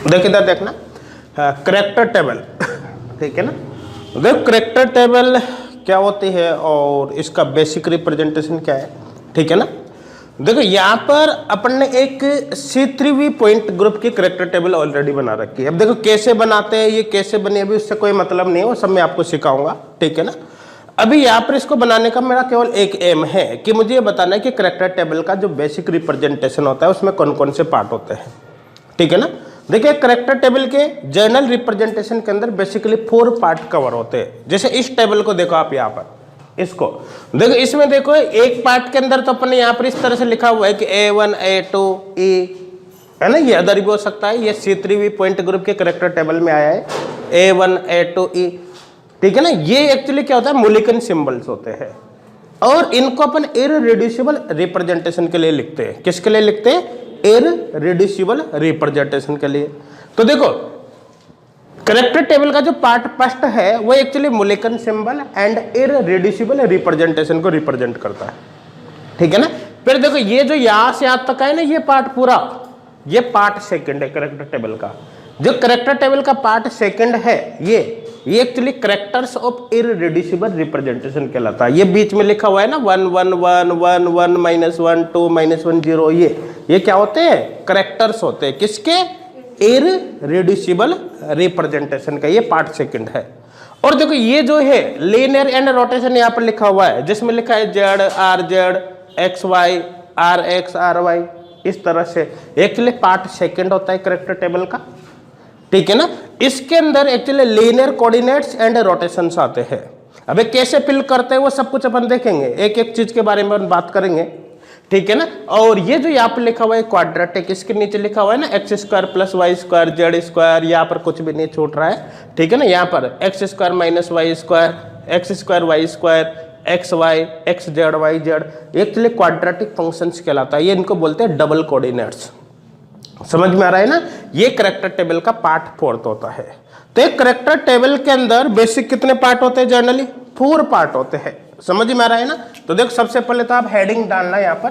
देखो इधर देखना, करेक्टर टेबल, ठीक है ना। देखो करेक्टर टेबल क्या होती है और इसका बेसिक रिप्रेजेंटेशन क्या है, ठीक है ना। देखो यहाँ पर अपन ने एक C3V पॉइंट ग्रुप की करेक्टर टेबल ऑलरेडी बना रखी है। अब देखो कैसे बनाते हैं, ये कैसे बनी अभी उससे कोई मतलब नहीं है, वो सब मैं आपको सिखाऊंगा, ठीक है ना। अभी यहाँ पर इसको बनाने का मेरा केवल एक एम है कि मुझे ये बताना है कि करेक्टर टेबल का जो बेसिक रिप्रेजेंटेशन होता है उसमें कौन कौन से पार्ट होते हैं, ठीक है ना। देखिए करेक्टर टेबल के जर्नल रिप्रेजेंटेशन के अंदर बेसिकली 4 पार्ट कवर होते हैं। जैसे इस टेबल को देखो आप यहाँ पर, इसको देखो, इसमें देखो एक पार्ट के अंदर तो अपने यहाँ पर इस तरह से लिखा हुआ है कि A1 A2 E, है ना, ये अदर भी हो सकता है, ये C3V पॉइंट ग्रुप के करेक्टर टेबल में आया है A1 A2 E, ठीक है ना। ये एक्चुअली क्या होता है, मूलिकन सिंबल्स होते हैं और इनको अपन इररिड्यूसिबल रिप्रेजेंटेशन के लिए लिखते हैं। किसके लिए लिखते हैं, इररिड्यूसिबल रिप्रेजेंटेशन के लिए। तो देखो करेक्टर टेबल का जो पार्ट फर्स्ट है वो actually Mulliken symbol and irreducible representation को रिप्रेजेंट करता है, ठीक है ना। फिर देखो ये जो यहां से यहां तक है ना, ये पार्ट पूरा, ये पार्ट सेकंड है करेक्टर टेबल का। जो करेक्टर टेबल का पार्ट सेकंड है ये actually characters of irreducible representation कहलाता है। ये बीच में लिखा हुआ है ना 1 1 1 1 1 -1 2 -1 0, ये क्या होते हैं, करेक्टर्स होते हैं किसके, इररिड्यूसिबल रिप्रेजेंटेशन का, ये पार्ट सेकंड है। और देखो ये जो है लीनियर एंड रोटेशन यहाँ पर लिखा हुआ है, जिसमें लिखा है Z R Z X Y R X R Y, इस तरह से एक्चुअली पार्ट सेकंड होता है करेक्टर टेबल का, ठीक है ना। इसके अंदर actually linear coordinates and rotations आते हैं। अबे कैसे फिल करते हैं वो सब कुछ अपन देखेंगे, एक एक चीज के बारे में बात करेंगे, ठीक है ना। और ये जो यहाँ पे लिखा हुआ है क्वाड्रेटिक, इसके नीचे लिखा हुआ है ना x² + y² z², यहाँ पर कुछ भी नहीं छूट रहा है, ठीक है ना। यहाँ पर x² - y² x² y² xy xz yz actually quadratic functions कहलाता है। ये इनको बोलते हैं डबल कोऑर्डिनेट्स, समझ में आ रहा है ना। ये करेक्टर टेबल का पार्ट 4 होता है। तो एक करेक्टर टेबल के अंदर बेसिक कितने पार्ट होते हैं, जनरली 4 पार्ट होते हैं, समझ में आ रहा है ना। तो देख सबसे पहले तो आप हेडिंग डालना यहाँ पर,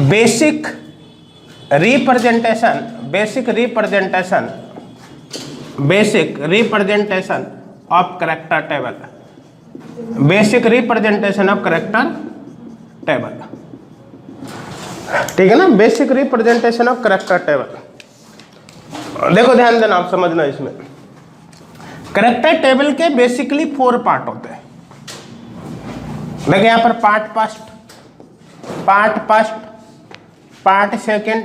basic representation of character table, basic representation of character table, ठीक है ना, basic representation of character table. देखो ध्यान देना, आप समझना, इसमें करेक्टर टेबल के बेसिकली 4 पार्ट होते हैं। देखो यहां पर पार्ट फर्स्ट, पार्ट सेकंड,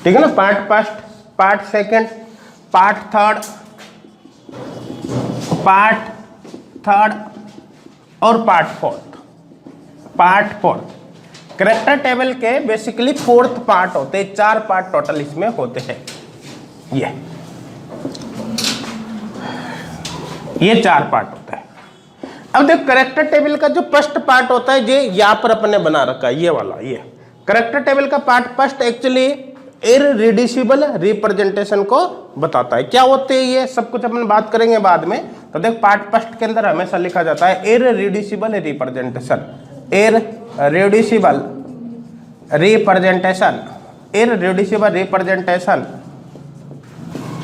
ठीक है ना, part first, part second, part third और पार्ट फोर्थ। करेक्टर टेबल के बेसिकली 4th पार्ट होते हैं, 4 पार्ट टोटल इसमें होते हैं। ये 4 पार्ट होता है। अब देखो करेक्टर टेबल का जो फर्स्ट पार्ट होता है, ये यहां पर अपने बना रखा है, ये वाला, ये करेक्टर टेबल का part first actually irreducible representation को बताता है। क्या होते हैं ये सब कुछ अपन बात करेंगे बाद में। तो देख पार्ट फर्स्ट के अंदर हमेशा लिखा जाता है irreducible representation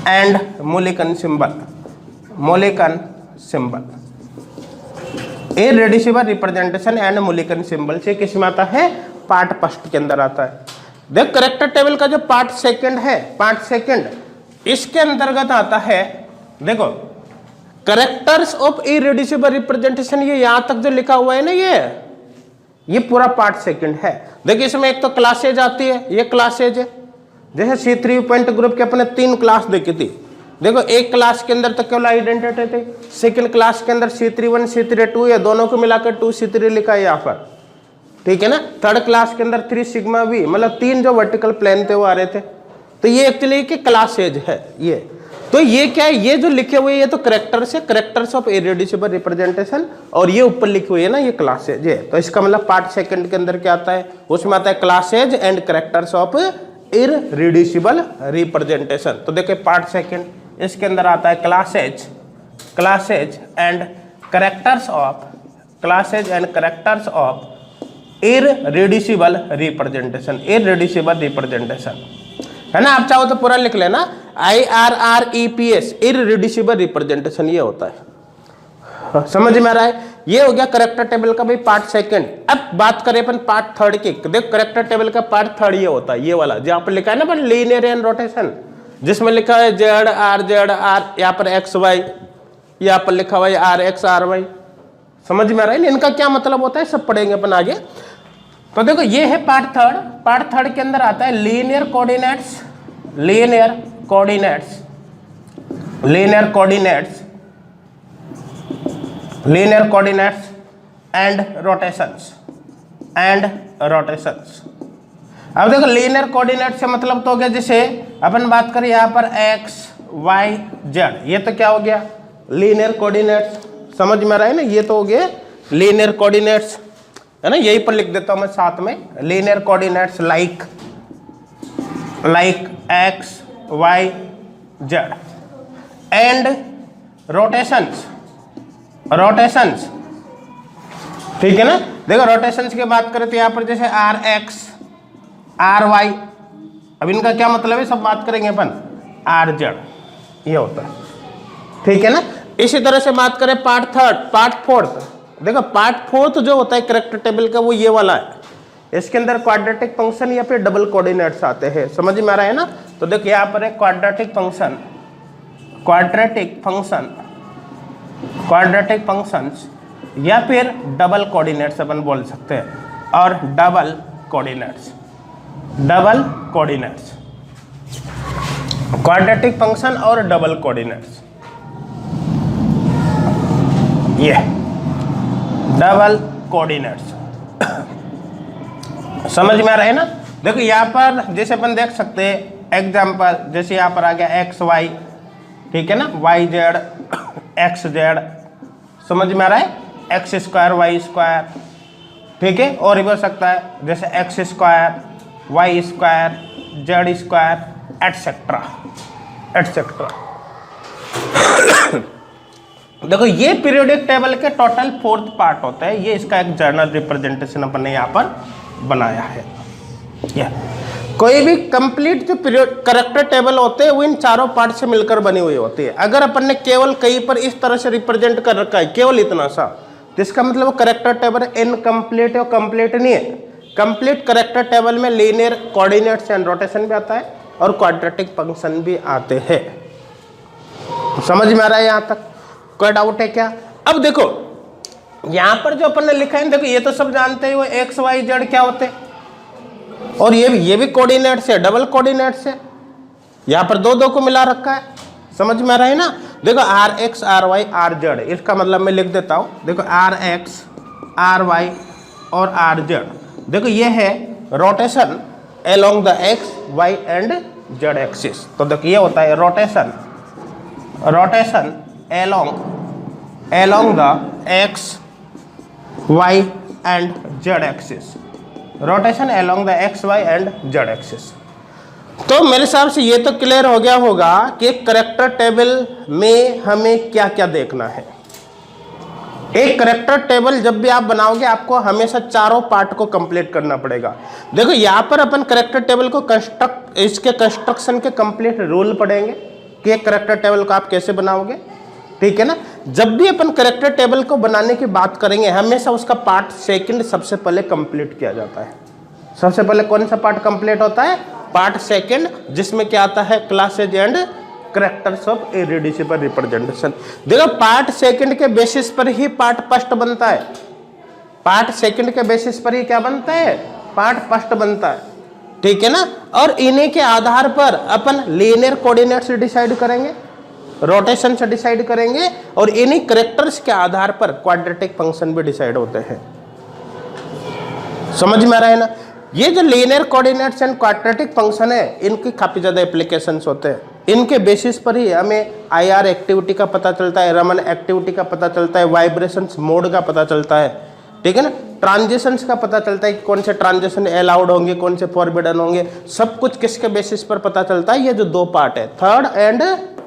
and Mulliken symbol, irreducible representation and Mulliken symbol से किसमें आता है, पार्ट फर्स्ट के अंदर आता है। देख करेक्टर टेबल का जो पार्ट सेकंड इसके अंतर्गत आता है, देखो करेक्टर्स ऑफ इररिड्यूसिबल रिप्रेजेंटेशन, ये यहां तक जो लिखा हुआ है ना, ये पूरा पार्ट सेकंड है। देखिए इसमें एक तो क्लासेज आती है, ये क्लासेज है, जैसे C3 पॉइंट ग्रुप के अपने 3 क्लास देखी थी। देखो एक क्लास के अंदर तो केवल आइडेंटिटी थी, सेकंड क्लास के अंदर C3 1 C3 2, ये दोनों को मिलाकर 2 C3 लिखा है यहाँ पर, ठीक है ना। थर्ड क्लास के अंदर 3 सिग्मा V, मतलब 3 जो वर्टिकल प्लेन थे वो आ रहे थे। तो ये एक्चुअली कि क्लासेज है ये। तो ये क्या है, ये जो लिखे हुए ये तो करेक्टर्स है, करेक्टर्स ऑफ इररिड्यूसिबल रिप्रेजेंटेशन, और ये ऊपर लिखी हुई है ना ये क्लासेज है। तो इसका मतलब पार्ट सेकंड के अंदर क्या आता है, उसमें आता है classes and characters of irreducible representation. तो देखिए पार्ट सेकंड, इसके अंदर आता है classes and characters of irreducible representation, irreducible representation है ना। आप चाहो तो पूरा लिख लेना, IRREPS, इररेड्यूसिबल रिप्रेजेंटेशन ये होता है। समझ में आ रहा है। ये हो गया करेक्टर टेबल का भाई पार्ट सेकंड। अब बात करें अपन पार्ट थर्ड की। देख करेक्टर टेबल का पार्ट थर्ड ये होता है, ये वाला जहां पर लिखा है ना अपन लीनियर एंड रोटेशन, जिसमें लिखा है ZR, यहाँ पर XY, यहाँ पर लिखा हुआ है RX RY। समझ में आ रहा है। इनका क्या मतलब होता है सब पढ़ेंगे अपन आगे। तो देखो ये है पार्ट थर्ड। पार्ट थर्ड के अंदर आता है linear coordinates, linear coordinates, linear coordinates, linear coordinates and rotations, and rotations. अब देखो लीनियर कोऑर्डिनेट से मतलब तो हो गया, जैसे अपन बात करें यहाँ पर x y z, ये तो क्या हो गया लीनियर कोऑर्डिनेट्स। समझ में आ रहा है ना, ये तो हो गए लीनियर कोऑर्डिनेट्स है ना। यही पर लिख देता हूं मैं साथ में, linear coordinates like x y z and rotations, rotations ठीक है ना। देखो रोटेशंस की बात करें तो यहाँ पर जैसे RX RY, अब इनका क्या मतलब है सब बात करेंगे अपन, RZ ये होता है ठीक है ना। इसी तरह से बात करें पार्ट थर्ड, पार्ट फोर्थ। देखो पार्ट फोर्थ जो होता है करेक्टर टेबल का वो ये वाला है। इसके अंदर क्वाड्रेटिक फंक्शन या फिर डबल कोऑर्डिनेट्स आते हैं। समझ में आ रहा है ना। तो देखो यहाँ पर है quadratic function, quadratic function, quadratic functions या फिर डबल कोऑर्डिनेट्स अपन बोल सकते हैं, और double coordinates, double coordinates, quadratic function और डबल कोऑर्डिनेट्स, ये डबल कोऑर्डिनेट्स। समझ में आ रहा है ना। देखो यहाँ पर जैसे अपन देख सकते हैं एग्जांपल, जैसे यहाँ पर आ गया XY ठीक है ना, YZ XZ, समझ में आ रहा है, X² Y² ठीक है। और भी हो सकता है जैसे X² Y² Z² etcetera etcetera. देखो ये पीरियोडिक टेबल के टोटल 4th पार्ट होता है। ये इसका एक जर्नल रिप्रेजेंटेशन अपन ने यहाँ पर बनाया है। कोई भी कंप्लीट जो पीरियड करेक्टर टेबल होते हैं वो इन चारों पार्ट से मिलकर बनी हुई होती है। अगर अपन ने केवल कहीं पर इस तरह से रिप्रेजेंट कर रखा है केवल इतना सा, तो इसका मतलब वो करेक्टर टेबल इनकम्प्लीट है, कंप्लीट नहीं है। कंप्लीट करेक्टर टेबल में लीनियर कोऑर्डिनेट्स एंड रोटेशन भी आता है और क्वाड्रेटिक फंक्शन भी आते हैं। समझ में आ रहा है यहाँ तक, कोई डाउट है क्या। अब देखो यहाँ पर जो अपन ने लिखा है, देखो ये तो सब जानते हैं वो XYZ क्या होते हैं, और ये भी कोऑर्डिनेट्स है, डबल कोऑर्डिनेट्स है। यहाँ पर दो को मिला रखा है। समझ में आ रहा है ना। देखो RX RY RZ, इसका मतलब मैं लिख देता हूँ। देखो RX RY और RZ, देखो ये है rotation along the X Y and Z axis. तो देखो ये होता है rotation, rotation along the X Y and Z axis, rotation along the X Y and Z axis. तो मेरे हिसाब से ये तो क्लियर हो गया होगा कि करेक्टर टेबल में हमें क्या क्या देखना है। एक करेक्टर टेबल जब भी आप बनाओगे आपको हमेशा चारों पार्ट को कंप्लीट करना पड़ेगा। देखो यहाँ पर अपन करेक्टर टेबल को इसके कंस्ट्रक्शन के कंप्लीट रूल पढ़ेंगे कि एक करेक्टर टेबल को आप कैसे बनाओगे, ठीक है ना। जब भी अपन करेक्टर टेबल को बनाने की बात करेंगे हमेशा उसका पार्ट सेकंड सबसे पहले कंप्लीट किया जाता है। सबसे पहले कौन सा पार्ट कंप्लीट होता है, पार्ट सेकंड, जिसमें क्या आता है classes and characters of irreducible representation. देखो पार्ट सेकंड के बेसिस पर ही पार्ट फर्स्ट बनता है। पार्ट सेकंड के बेसिस पर ही क्या बनता है, पार्ट फर्स्ट बनता है, ठीक है ना। और इन्हीं के आधार पर अपन लीनियर कोऑर्डिनेट से डिसाइड करेंगे, रोटेशन से डिसाइड करेंगे, और इन्हीं करेक्टर्स के आधार पर क्वाड्रेटिक फंक्शन भी डिसाइड होते हैं। समझ में आ रहा है ना। ये जो linear coordinates and quadratic function है इनकी काफी ज्यादा एप्लीकेशंस होते हैं। इनके बेसिस पर ही हमें IR एक्टिविटी का पता चलता है, रमन एक्टिविटी का पता चलता है, वाइब्रेशंस मोड का पता चलता है, ठीक है ना। ट्रांजिशंस का पता चलता है कि कौन से ट्रांजिशन अलाउड होंगे, कौन से फॉरबिडन होंगे। सब कुछ किसके बेसिस पर पता चलता है, ये जो दो पार्ट है थर्ड एंड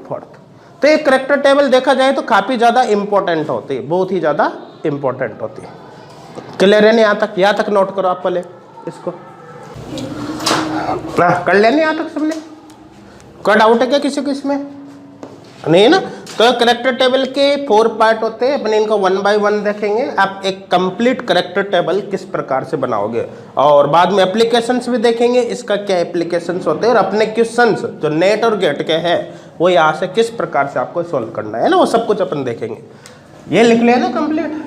फोर्थ। तो एक करेक्टर टेबल देखा जाए तो काफी ज्यादा इंपॉर्टेंट होती है, बहुत ही ज्यादा इंपॉर्टेंट होती है। क्लियर है नहीं? यहाँ तक नोट करो आप पहले इसको। कर लेने यहाँ तक सबने? कोई डाउट है क्या किसी को इसमें? नहीं है ना? तो करेक्टर टेबल के 4 पार्ट होते हैं, अपने इनको 1 बाय 1 देखेंगे। आप एक कंप्लीट करेक्टर टेबल किस प्रकार से बनाओगे, और बाद में एप्लीकेशंस भी देखेंगे, इसका क्या एप्लीकेशंस होते हैं, और अपने क्वेश्चंस जो नेट और गेट के हैं वो यहाँ से किस प्रकार से आपको सोल्व करना है ना, वो सब कुछ अपन देखेंगे। ये लिख लिया ना कंप्लीट?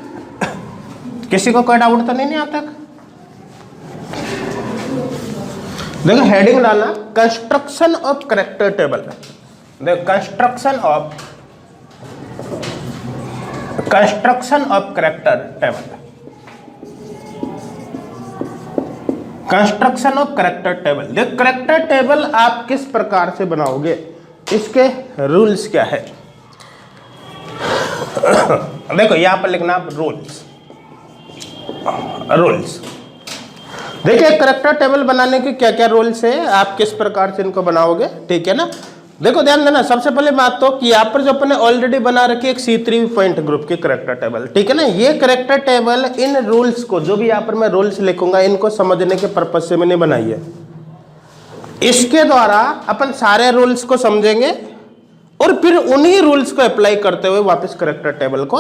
किसी को कोई डाउट तो नहीं यहाँ तक? देखो हेडिंग डालना कंस्ट्रक्शन ऑफ करेक्टर टेबल। देखो construction of character table, construction of character table. देखो करेक्टर टेबल आप किस प्रकार से बनाओगे, इसके रूल्स क्या है। देखो यहां पर लिखना रूल्स। देखिए करेक्टर टेबल बनाने के क्या क्या रूल्स है, आप किस प्रकार से इनको बनाओगे, ठीक है ना। देखो ध्यान देना, सबसे पहले बात तो कि यहाँ पर जो अपने ऑलरेडी बना रखी एक C3 पॉइंट ग्रुप की करेक्टर टेबल, ठीक है ना। ये करेक्टर टेबल इन रूल्स को, जो भी यहाँ पर मैं रूल्स लिखूंगा, इनको समझने के पर्पज से मैंने बनाई है। इसके द्वारा अपन सारे रूल्स को समझेंगे और फिर उन्हीं रूल्स को अप्लाई करते हुए वापस करेक्टर टेबल को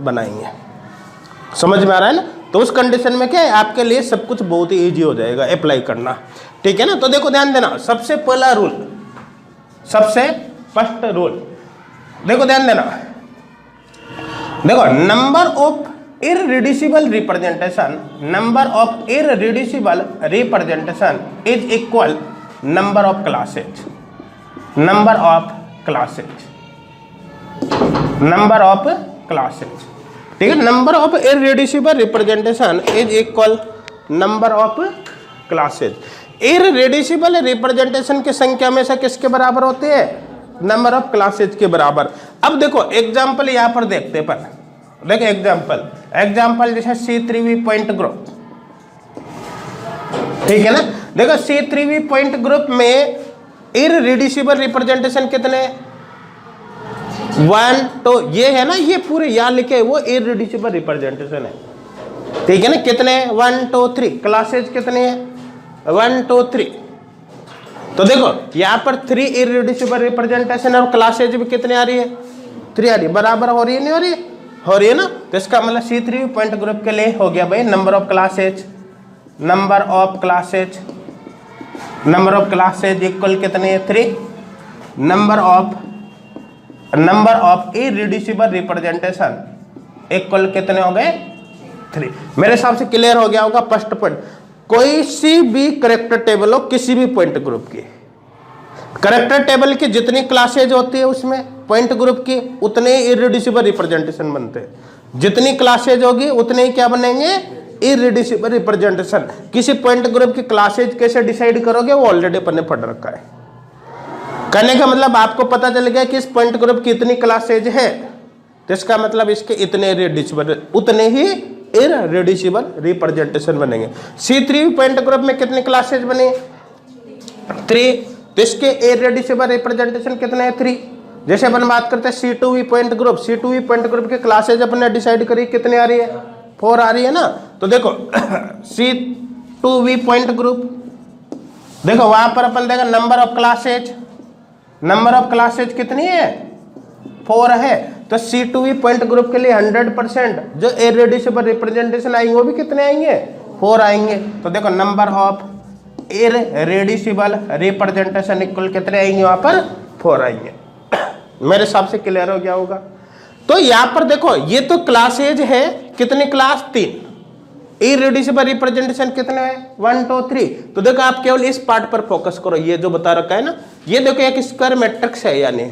बनाएंगे। समझ में आ रहा है ना? तो उस कंडीशन में क्या है, आपके लिए सब कुछ बहुत ही ईजी हो जाएगा अप्लाई करना, ठीक है ना। तो देखो ध्यान देना, सबसे पहला रूल, सबसे फर्स्ट रूल, देखो ध्यान देना, देखो number of irreducible representation, number of irreducible representation is equal number of classes, number of classes, number of classes, ठीक है। Number of irreducible representation is equal number of classes. Irreducible representation की संख्या हमेशा किसके बराबर होती है? नंबर ऑफ क्लासेज के बराबर। अब देखो एग्जांपल यहां पर देखते पर, देखो एग्जांपल जैसे C3V पॉइंट ग्रुप, ठीक है ना। देखो C3V पॉइंट ग्रुप में इररिड्यूसिबल रिप्रेजेंटेशन कितने? 1, तो ये है ना, ये पूरे यहां लिखे वो इररिड्यूसिबल रिप्रेजेंटेशन है, ठीक है ना। कितने? 1 2 3। क्लासेज कितने हैं? 1 2 3। तो देखो यहां पर 3 इररिड्यूसिबल रिप्रेजेंटेशन और क्लासेज भी कितने आ रही है? 3 आ रही है। बराबर हो रही है नहीं हो रही है? हो रही है ना। तो इसका मतलब C3 पॉइंट ग्रुप के लिए हो गया भाई number of classes, number of classes, number of classes equal कितने है? 3। Number of irreducible representation equal कितने हो गए? 3। मेरे हिसाब से क्लियर हो गया होगा फर्स्ट पॉइंट। कोई सी भी करेक्टर टेबल हो किसी भी पॉइंट ग्रुप की, करेक्टर टेबल की जितनी क्लासेज होती है उसमें पॉइंट ग्रुप की उतने ही इररिड्यूसिबल रिप्रेजेंटेशन बनते हैं। जितनी क्लासेज होगी उतने ही क्या बनेंगे? Irreducible representation. किसी पॉइंट ग्रुप की क्लासेज कैसे डिसाइड करोगे, वो ऑलरेडी अपन ने पढ़ रखा है। कहने का मतलब आपको पता चल गया कि इस पॉइंट ग्रुप की इतनी क्लासेज है, तो इसका मतलब इसके इतने इररिड्यूसिबल, उतने ही इररिड्यूसिबल रिप्रेजेंटेशन बनेंगे। C3 पॉइंट ग्रुप में कितनी क्लासेज बनी? 3। तो इसके इररिड्यूसिबल रिप्रेजेंटेशन कितने हैं? 3। जैसे अपन बात करते हैं C2V point group, C2V point group की क्लासेज अपन ने डिसाइड करी कितने आ रही है? 4 आ रही है ना। तो देखो C2V पॉइंट ग्रुप, देखो वहां पर अपन देखा number of classes, number of classes कितनी है? 4 है। तो C2V पॉइंट ग्रुप के लिए 100% जो इररिड्यूसिबल रिप्रेजेंटेशन आएंगे वो भी कितने आएंगे? 4 आएंगे। तो देखो number of irreducible representation equal कितने आएंगे? वहां पर 4 आएंगे। मेरे हिसाब से क्लियर हो गया होगा। तो यहां पर देखो ये तो क्लासेज है, कितनी क्लास? 3। इररिड्यूसिबल रिप्रेजेंटेशन कितने हैं? 1 2 3। तो देखो आप केवल इस पार्ट पर फोकस करो, ये जो बता रखा है ना, ये देखो एक स्क्वायर मैट्रिक्स है, यानी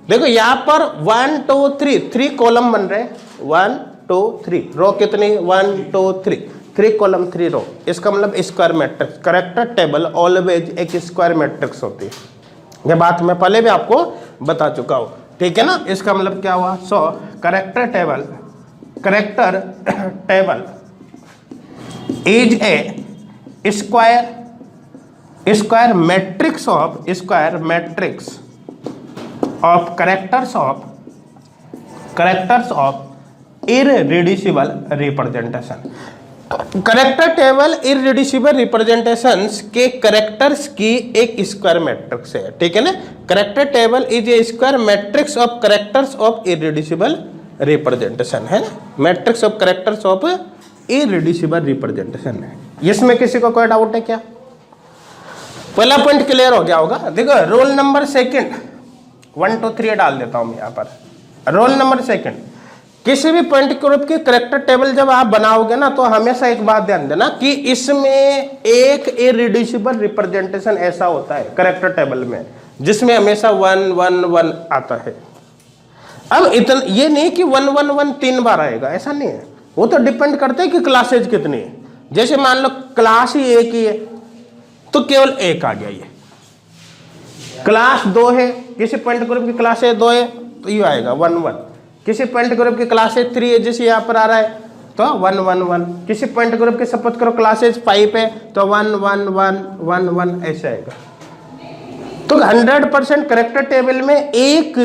देखो यहां पर 1 2 3 कॉलम बन रहे हैं। 1 2 3 रो कितनी? 1 2 3 कॉलम 3 रो। इसका मतलब square matrix. Character table always एक स्क्वायर मैट्रिक्स होती है, ये बात मैं पहले भी आपको बता चुका हूं, ठीक है ना। इसका मतलब क्या हुआ? So character table is a square matrix of characters of irreducible representation. Character table irreducible representations के करेक्टर्स की एक स्क्वायर मैट्रिक्स है, ठीक है ना। Character table is a square matrix of characters of irreducible representation, है ना। Matrix of characters of irreducible representation है। इसमें किसी को कोई डाउट है क्या? पहला पॉइंट क्लियर हो गया होगा। देखो रोल नंबर सेकंड 1 2 3 डाल देता हूं यहाँ पर। रोल नंबर सेकंड, किसी भी पॉइंट ग्रुप की करेक्टर टेबल जब आप बनाओगे ना, तो हमेशा एक बात ध्यान देना कि इसमें एक इररिड्यूसिबल रिप्रेजेंटेशन ऐसा होता है करेक्टर टेबल में जिसमें हमेशा 1 1 1 आता है। अब इतना ये नहीं कि 1 1 1 3 बार आएगा, ऐसा नहीं है। वो तो डिपेंड करता है कि क्लासेज कितनी है। जैसे मान लो क्लास ही एक ही है तो केवल एक आ गया। ये क्लास 2 है, किसी पॉइंट ग्रुप की क्लास 2 है तो ये आएगा 1 1। किसी पॉइंट ग्रुप की क्लासेज 3 है जैसे यहाँ पर आ रहा है तो 1 1 1। किसी पॉइंट ग्रुप की सपोज करो क्लासेज 5 है तो 1 1 1 1 1 ऐसे आएगा। तो 100% करेक्टर टेबल में एक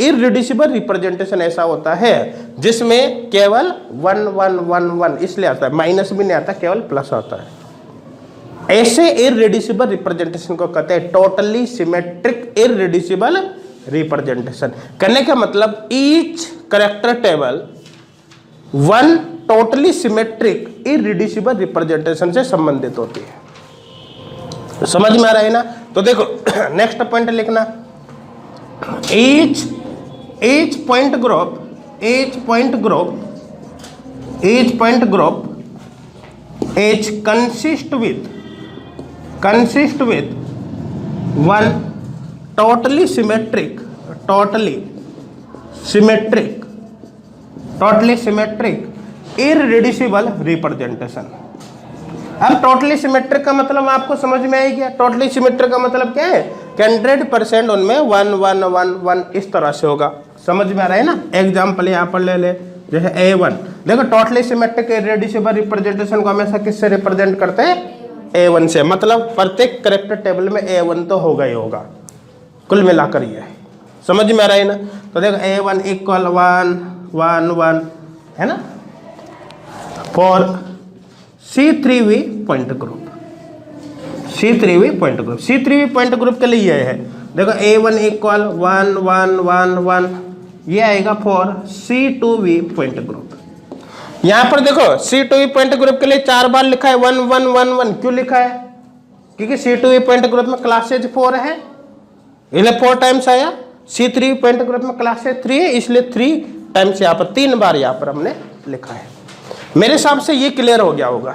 इररिड्यूसिबल रिप्रेजेंटेशन ऐसा होता है जिसमें केवल 1 1 1 1 इसलिए आता है, माइनस भी नहीं आता, केवल प्लस आता है। ऐसे इररिड्यूसिबल रिप्रेजेंटेशन को कहते हैं टोटली सिमेट्रिक इररिड्यूसिबल रिप्रेजेंटेशन। करने का मतलब each character table 1 totally symmetric irreducible representation से संबंधित होती है। समझ में आ रहा है ना? तो देखो नेक्स्ट पॉइंट लिखना, each point group is consist with one totally symmetric irreducible representation। अब टोटली सिमेट्रिक का मतलब आपको समझ में आई क्या? टोटली सिमेट्रिक का मतलब क्या है कि 100% उनमें 1 1 1 1 इस तरह से होगा। समझ में आ रहा है ना? एग्जाम्पल यहाँ पर ले ले, जैसे A1। देखो टोटली सिमेट्रिक इररिड्यूसिबल रिप्रेजेंटेशन को हमेशा किससे रिप्रेजेंट करते हैं? A1 से। मतलब प्रत्येक करेक्टर टेबल में A1 तो होगा ही होगा, कुल मिलाकर ये है। समझ में आ रहा है ना? तो देखो A1 इक्वल 1 1 1 है ना, for C3V point group. C3V point group के लिए ये है। देखो A1 इक्वल 1 1 1 1 ये आएगा फॉर C2V पॉइंट ग्रुप। यहाँ पर देखो C2V पॉइंट ग्रुप के लिए 4 बार लिखा है 1 1 1 1। क्यों लिखा है? क्योंकि C2V पॉइंट ग्रुप में क्लासेज 4 है, इसलिए 4 टाइम्स आया। C3V पॉइंट ग्रुप में क्लासेज 3 है, इसलिए 3 टाइम्स यहाँ पर 3 बार यहाँ पर हमने लिखा है। मेरे हिसाब से ये क्लियर हो गया होगा।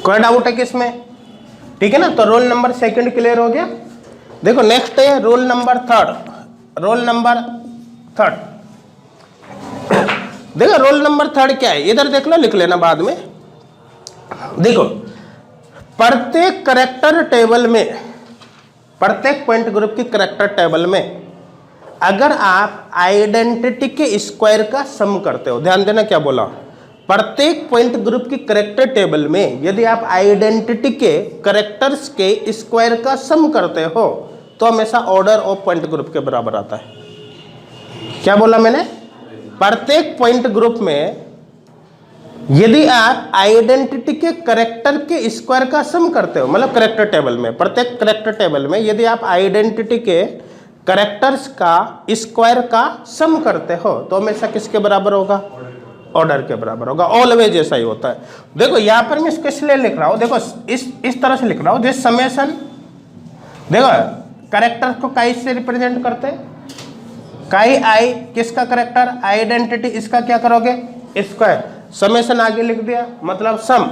कोई डाउट है किसमें? ठीक है ना? तो रोल नंबर सेकंड क्लियर हो गया। देखो नेक्स्ट है रोल नंबर थर्ड। देखो रोल नंबर थर्ड क्या है, इधर देख लो, लिख लेना बाद में। देखो प्रत्येक करेक्टर टेबल में, प्रत्येक पॉइंट ग्रुप की करेक्टर टेबल में अगर आप आइडेंटिटी के स्क्वायर का सम करते हो, ध्यान देना क्या बोला, प्रत्येक पॉइंट ग्रुप की करेक्टर टेबल में यदि आप आइडेंटिटी के करेक्टर्स के स्क्वायर का सम करते हो तो हमेशा ऑर्डर ऑफ पॉइंट ग्रुप के बराबर आता है। क्या बोला मैंने? प्रत्येक पॉइंट ग्रुप में यदि आप आइडेंटिटी के करेक्टर के स्क्वायर का सम करते हो, मतलब करेक्टर टेबल में, प्रत्येक करेक्टर टेबल में यदि आप आइडेंटिटी के करेक्टर्स का स्क्वायर का सम करते हो तो हमेशा किसके बराबर होगा? ऑर्डर के बराबर होगा। ऑलवेज ऐसा ही होता है। देखो यहाँ पर मैं इसको इसलिए लिख रहा हूँ, देखो इस तरह से लिख रहा हूँ, जैसे समेशन। देखो करेक्टर को काई से रिप्रेजेंट करते हैं, काई आई किसका करेक्टर, आइडेंटिटी, इसका क्या करोगे? स्क्वायर। समेशन आगे लिख दिया, मतलब सम।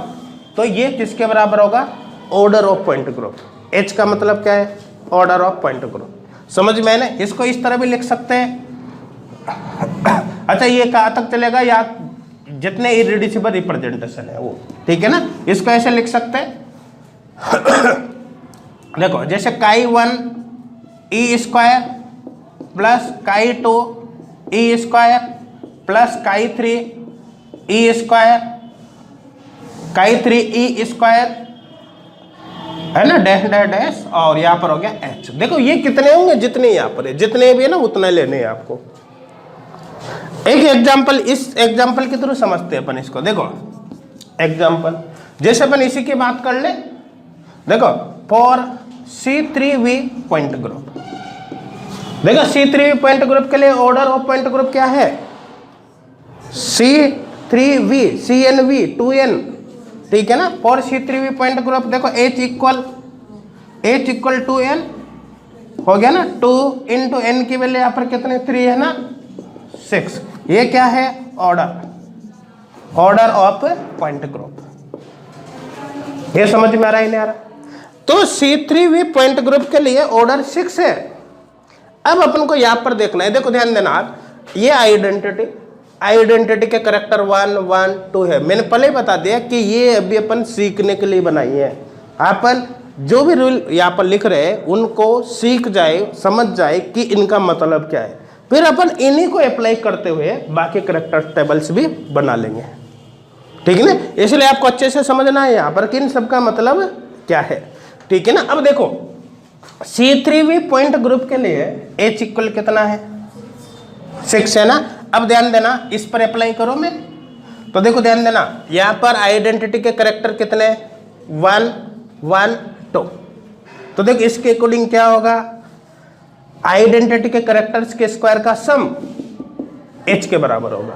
तो ये किसके बराबर होगा? Order of point group. H का मतलब क्या है? Order of point group. समझ में है ना? इसको इस तरह भी लिख सकते हैं। अच्छा ये कहाँ तक चलेगा? या जितने इररिड्यूसिबल रिप्रेजेंटेशन है वो, ठीक है ना? इसको ऐसे लिख सकते हैं। देखो जैसे काई 1 E square plus chi 2 E square plus chi 3 E square, काई 3 ई स्क्वायर, है ना, डैश डैश डैश, और यहाँ पर हो गया एच। देखो ये कितने होंगे? जितने यहाँ पर है, जितने भी है ना उतने लेने हैं आपको। एक एग्जाम्पल, इस एग्जाम्पल के थ्रू समझते हैं अपन इसको। देखो एग्जाम्पल जैसे अपन इसी की बात कर ले, देखो फॉर C3V पॉइंट ग्रुप, देखो C3V पॉइंट ग्रुप के लिए ऑर्डर ऑफ पॉइंट ग्रुप क्या है, C3V CNV 2n, ठीक है ना। फॉर C3V पॉइंट ग्रुप देखो H इक्वल टू n हो गया ना, 2 इंटू n की वैल्यू यहाँ पर कितने 3 है ना 6, ये क्या है ऑर्डर ऑफ पॉइंट ग्रुप। ये समझ में आ रहा है नहीं आ रहा? तो C3V पॉइंट ग्रुप के लिए ऑर्डर 6 है। अब अपन को यहाँ पर देखना है, देखो ध्यान देना आप, ये आइडेंटिटी के करेक्टर 1 1 2 है। मैंने पहले ही बता दिया कि ये अभी अपन सीखने के लिए बनाई है। अपन जो भी रूल यहाँ पर लिख रहे हैं उनको सीख जाए, समझ जाए कि इनका मतलब क्या है, फिर अपन इन्हीं को अप्लाई करते हुए बाकी करेक्टर टेबल्स भी बना लेंगे, ठीक है ना। इसलिए आपको अच्छे से समझना है यहाँ पर कि इन सबका मतलब क्या है, ठीक है ना। अब देखो C3V पॉइंट ग्रुप के लिए H इक्वल कितना है 6 है ना। अब ध्यान देना इस पर अप्लाई करो मैं, तो देखो ध्यान देना यहाँ पर आइडेंटिटी के करेक्टर कितने 1 1 2, तो देखो इसके अकॉर्डिंग क्या होगा, आइडेंटिटी के करेक्टर्स के स्क्वायर का सम H के बराबर होगा।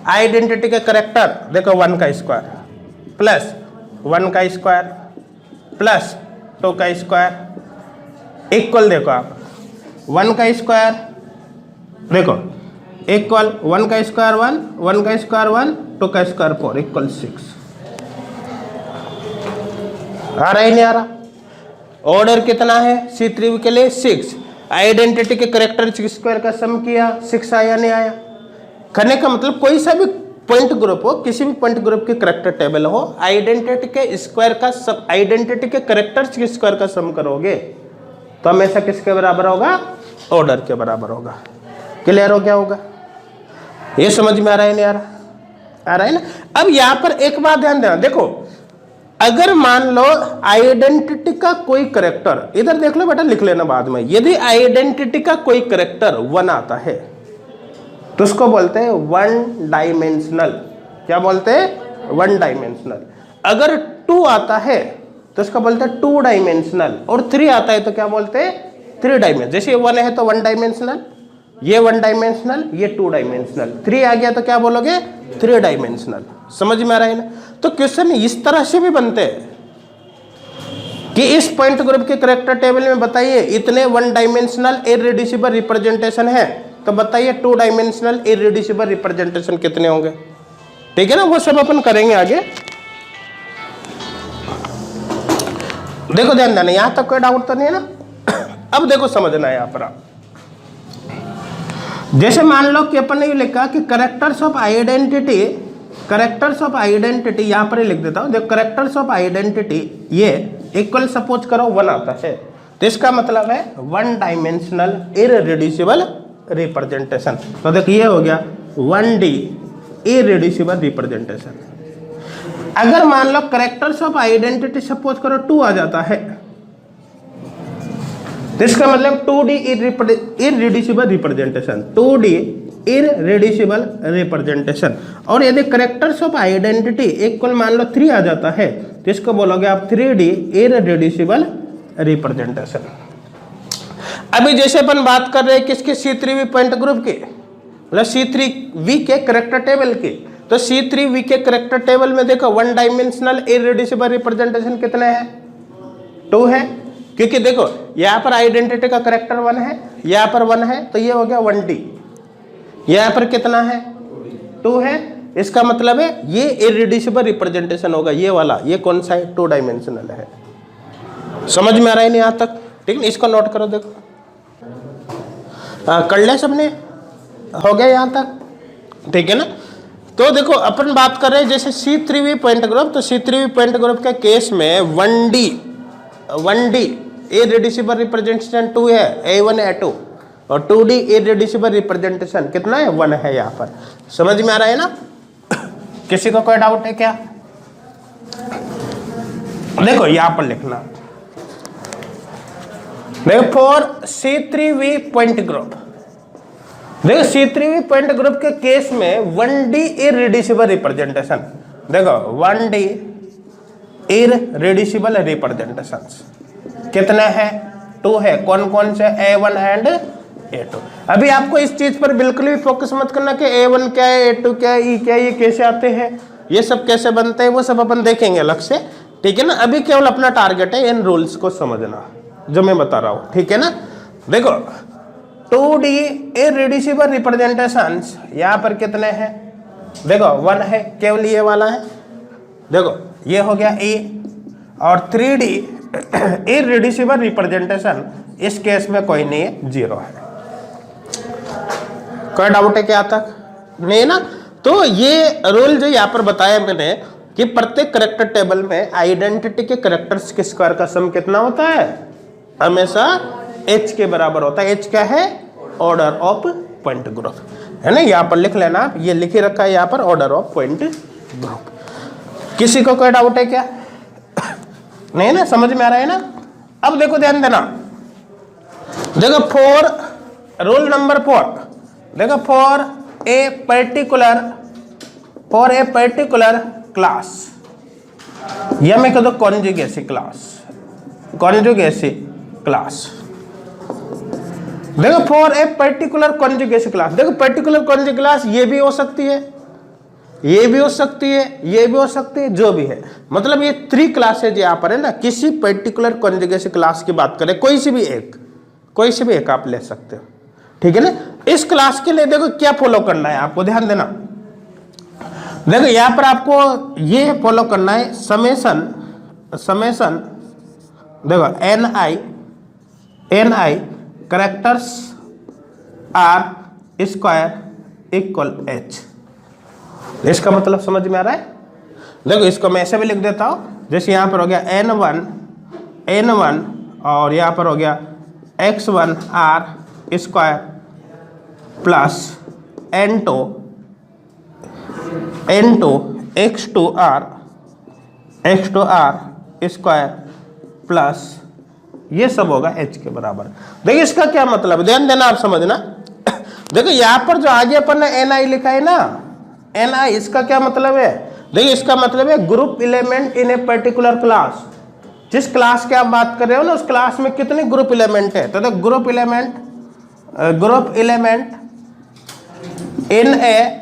आइडेंटिटी के करेक्टर देखो 1 का स्क्वायर प्लस 1 का स्क्वायर प्लस 2 का स्क्वायर इक्वल, देखो आप 1 का स्क्वायर देखो इक्वल 1 का स्क्वायर 1 1 का स्क्वायर 1 2 का स्क्वायर 4 इक्वल 6। आ रहा है नहीं आ रहा? ऑर्डर कितना है C3V के लिए 6, आइडेंटिटी के करेक्टर स्क्वायर का सम किया 6 आया नहीं आया। करने का मतलब कोई सा भी पॉइंट ग्रुप हो, किसी भी पॉइंट ग्रुप की करेक्टर टेबल हो, आइडेंटिटी के स्क्वायर का सम, आइडेंटिटी के करेक्टर्स के स्क्वायर का सम करोगे तो हमेशा किसके बराबर होगा, ऑर्डर के बराबर होगा। क्लियर हो गया होगा? ये समझ में आ रहा है नहीं आ रहा? आ रहा है ना। अब यहां पर एक बात ध्यान देना, देखो अगर मान लो आइडेंटिटी का कोई करेक्टर, इधर देख लो बेटा लिख लेना बाद में, यदि आइडेंटिटी का कोई करेक्टर 1 आता है तो उसको बोलते हैं 1 डायमेंशनल। क्या बोलते हैं 1 डायमेंशनल। अगर 2 आता है तो उसको बोलते हैं 2 डायमेंशनल, और 3 आता है तो क्या बोलते हैं 3 डायमेंशनल। जैसे 1 है तो 1 डायमेंशनल, ये 1 डायमेंशनल, ये 2 डायमेंशनल, 3 आ गया तो क्या बोलोगे 3 डायमेंशनल। समझ में आ रहा है ना? तो क्वेश्चन इस तरह से भी बनते हैं कि इस पॉइंट ग्रुप के करेक्टर टेबल में बताइए इतने 1 डायमेंशनल इररिड्यूसिबल रिप्रेजेंटेशन है, तो बताइए 2 डायमेंशनल इररिड्यूसिबल रिप्रेजेंटेशन कितने होंगे, ठीक है ना। वो सब अपन करेंगे आगे। देखो ध्यान देना, यहां तक कोई डाउट तो नहीं है ना। अब देखो समझना है यहां पर आप, जैसे मान लो कि अपन ने ये लिखा कि characters of identity, characters of identity यहां पर ही लिख देता हूं, देखो करेक्टर्स ऑफ आइडेंटिटी ये इक्वल सपोज करो 1 आता है, तो इसका मतलब है 1 डायमेंशनल इररिड्यूसिबल रिप्रेजेंटेशन। तो देखो ये हो गया 1D इररिड्यूसिबल रिप्रेजेंटेशन। अगर मान लो करेक्टर्स ऑफ आइडेंटिटी सपोज करो 2 आ जाता है, तो इसका मतलब 2D irreducible representation, 2D irreducible representation. और यदि करेक्टर्स ऑफ आइडेंटिटी इक्वल मान लो 3 आ जाता है तो इसको बोलोगे आप 3D इररिड्यूसिबल रिप्रेजेंटेशन। अभी जैसे अपन बात कर रहे हैं किसके, C3V पॉइंट ग्रुप के, मतलब C3V के करेक्टर टेबल के, तो C3V के करेक्टर टेबल में देखो 1 डायमेंशनल इररिड्यूसिबल रिप्रेजेंटेशन कितने हैं 2 है, क्योंकि देखो यहाँ पर आइडेंटिटी का करेक्टर 1 है, यहाँ पर 1 है, तो ये हो गया 1D। यहाँ पर कितना है 2 है, इसका मतलब है ये इररिड्यूसिबल रिप्रेजेंटेशन होगा, ये वाला, ये कौन सा है 2 डायमेंशनल है। समझ में आ रहा है नहीं यहाँ तक? ठीक है, इसको नोट करो। देखो कर ले सबने, हो गया यहाँ तक, ठीक है ना। तो देखो अपन बात कर रहे हैं जैसे C3V पॉइंट ग्रुप, तो C3V पॉइंट ग्रुप के केस में 1D इररिड्यूसिबल रिप्रेजेंटेशन 2 है, A1 A2, और 2D इररिड्यूसिबल रिप्रेजेंटेशन कितना है 1 है यहाँ पर। समझ में आ रहा है ना? किसी को कोई डाउट है क्या? देखो यहाँ पर लिखना, देखो फॉर C3V पॉइंट ग्रुप, देखो C3V पॉइंट ग्रुप के केस में 1D इररिड्यूसिबल रिप्रेजेंटेशन, देखो 1D इररेड्यूसिबल रिप्रेजेंटेशंस कितने हैं? 2 है। कौन कौन से? A1 and A2। अभी आपको इस चीज पर बिल्कुल भी फोकस मत करना कि A1 क्या है, A2 क्या है, E क्या है, ये कैसे आते हैं, ये सब कैसे बनते हैं, वो सब अपन देखेंगे अलग से, ठीक है ना। अभी केवल अपना टारगेट है इन रूल्स को समझना जो मैं बता रहा हूं, ठीक है ना। देखो 2D इररेड्यूसिबल रिप्रेजेंटेशंस यहां पर कितने हैं? देखो 1 है, केवल ये वाला है। देखो ये हो गया A। और 3D इररेड्यूसिबल रिप्रेजेंटेशन इस केस में कोई नहीं है, 0 है। कोई डाउट है क्या तक? नहीं ना। तो ये रूल जो यहाँ पर बताया मैंने कि प्रत्येक करेक्टर टेबल में आइडेंटिटी के करेक्टर्स के स्क्वायर का सम कितना होता है? हमेशा H के बराबर होता है। H क्या है? ऑर्डर ऑफ पॉइंट ग्रुप, है ना। यहाँ पर लिख लेना, आप ये लिखे रखा है यहाँ पर, ऑर्डर ऑफ पॉइंट ग्रुप। किसी को कोई डाउट है क्या? नहीं ना, समझ में आ रहा है ना। अब देखो ध्यान देना, देखो 4 रूल नंबर 4, देखो फॉर ए पर्टिकुलर क्लास, या मैं कह दो कॉन्जुगेसी क्लास। देखो फॉर ए पर्टिकुलर कॉन्जुगेसी क्लास, देखो पर्टिकुलर कॉन्जुगेसी क्लास ये भी हो सकती है, ये भी हो सकती है, ये भी हो सकती है, जो भी है। मतलब ये 3 क्लासेज यहाँ पर है ना। किसी पर्टिकुलर कॉन्जुगेसी क्लास की बात करें, कोई सी भी एक आप ले सकते हो, ठीक है ना। इस क्लास के लिए देखो क्या फॉलो करना है आपको, ध्यान देना। देखो यहां पर आपको ये फॉलो करना है, समेशन देखो ni characters are square equal h। इसका मतलब समझ में आ रहा है? देखो इसको मैं ऐसे भी लिख देता हूं, जैसे यहां पर हो गया n1 और यहां पर हो गया x1 r square plus n2 x2 r square plus ये सब होगा h के बराबर। देखिए इसका क्या मतलब है, ध्यान देना, आप समझना। देखो यहां पर जो आगे अपन ने ni लिखा है ना, ni इसका क्या मतलब है? देखिए इसका मतलब है group element in a particular class. जिस क्लास की आप बात कर रहे हो ना, उस क्लास में कितने ग्रुप एलिमेंट है? तो देखो group element in a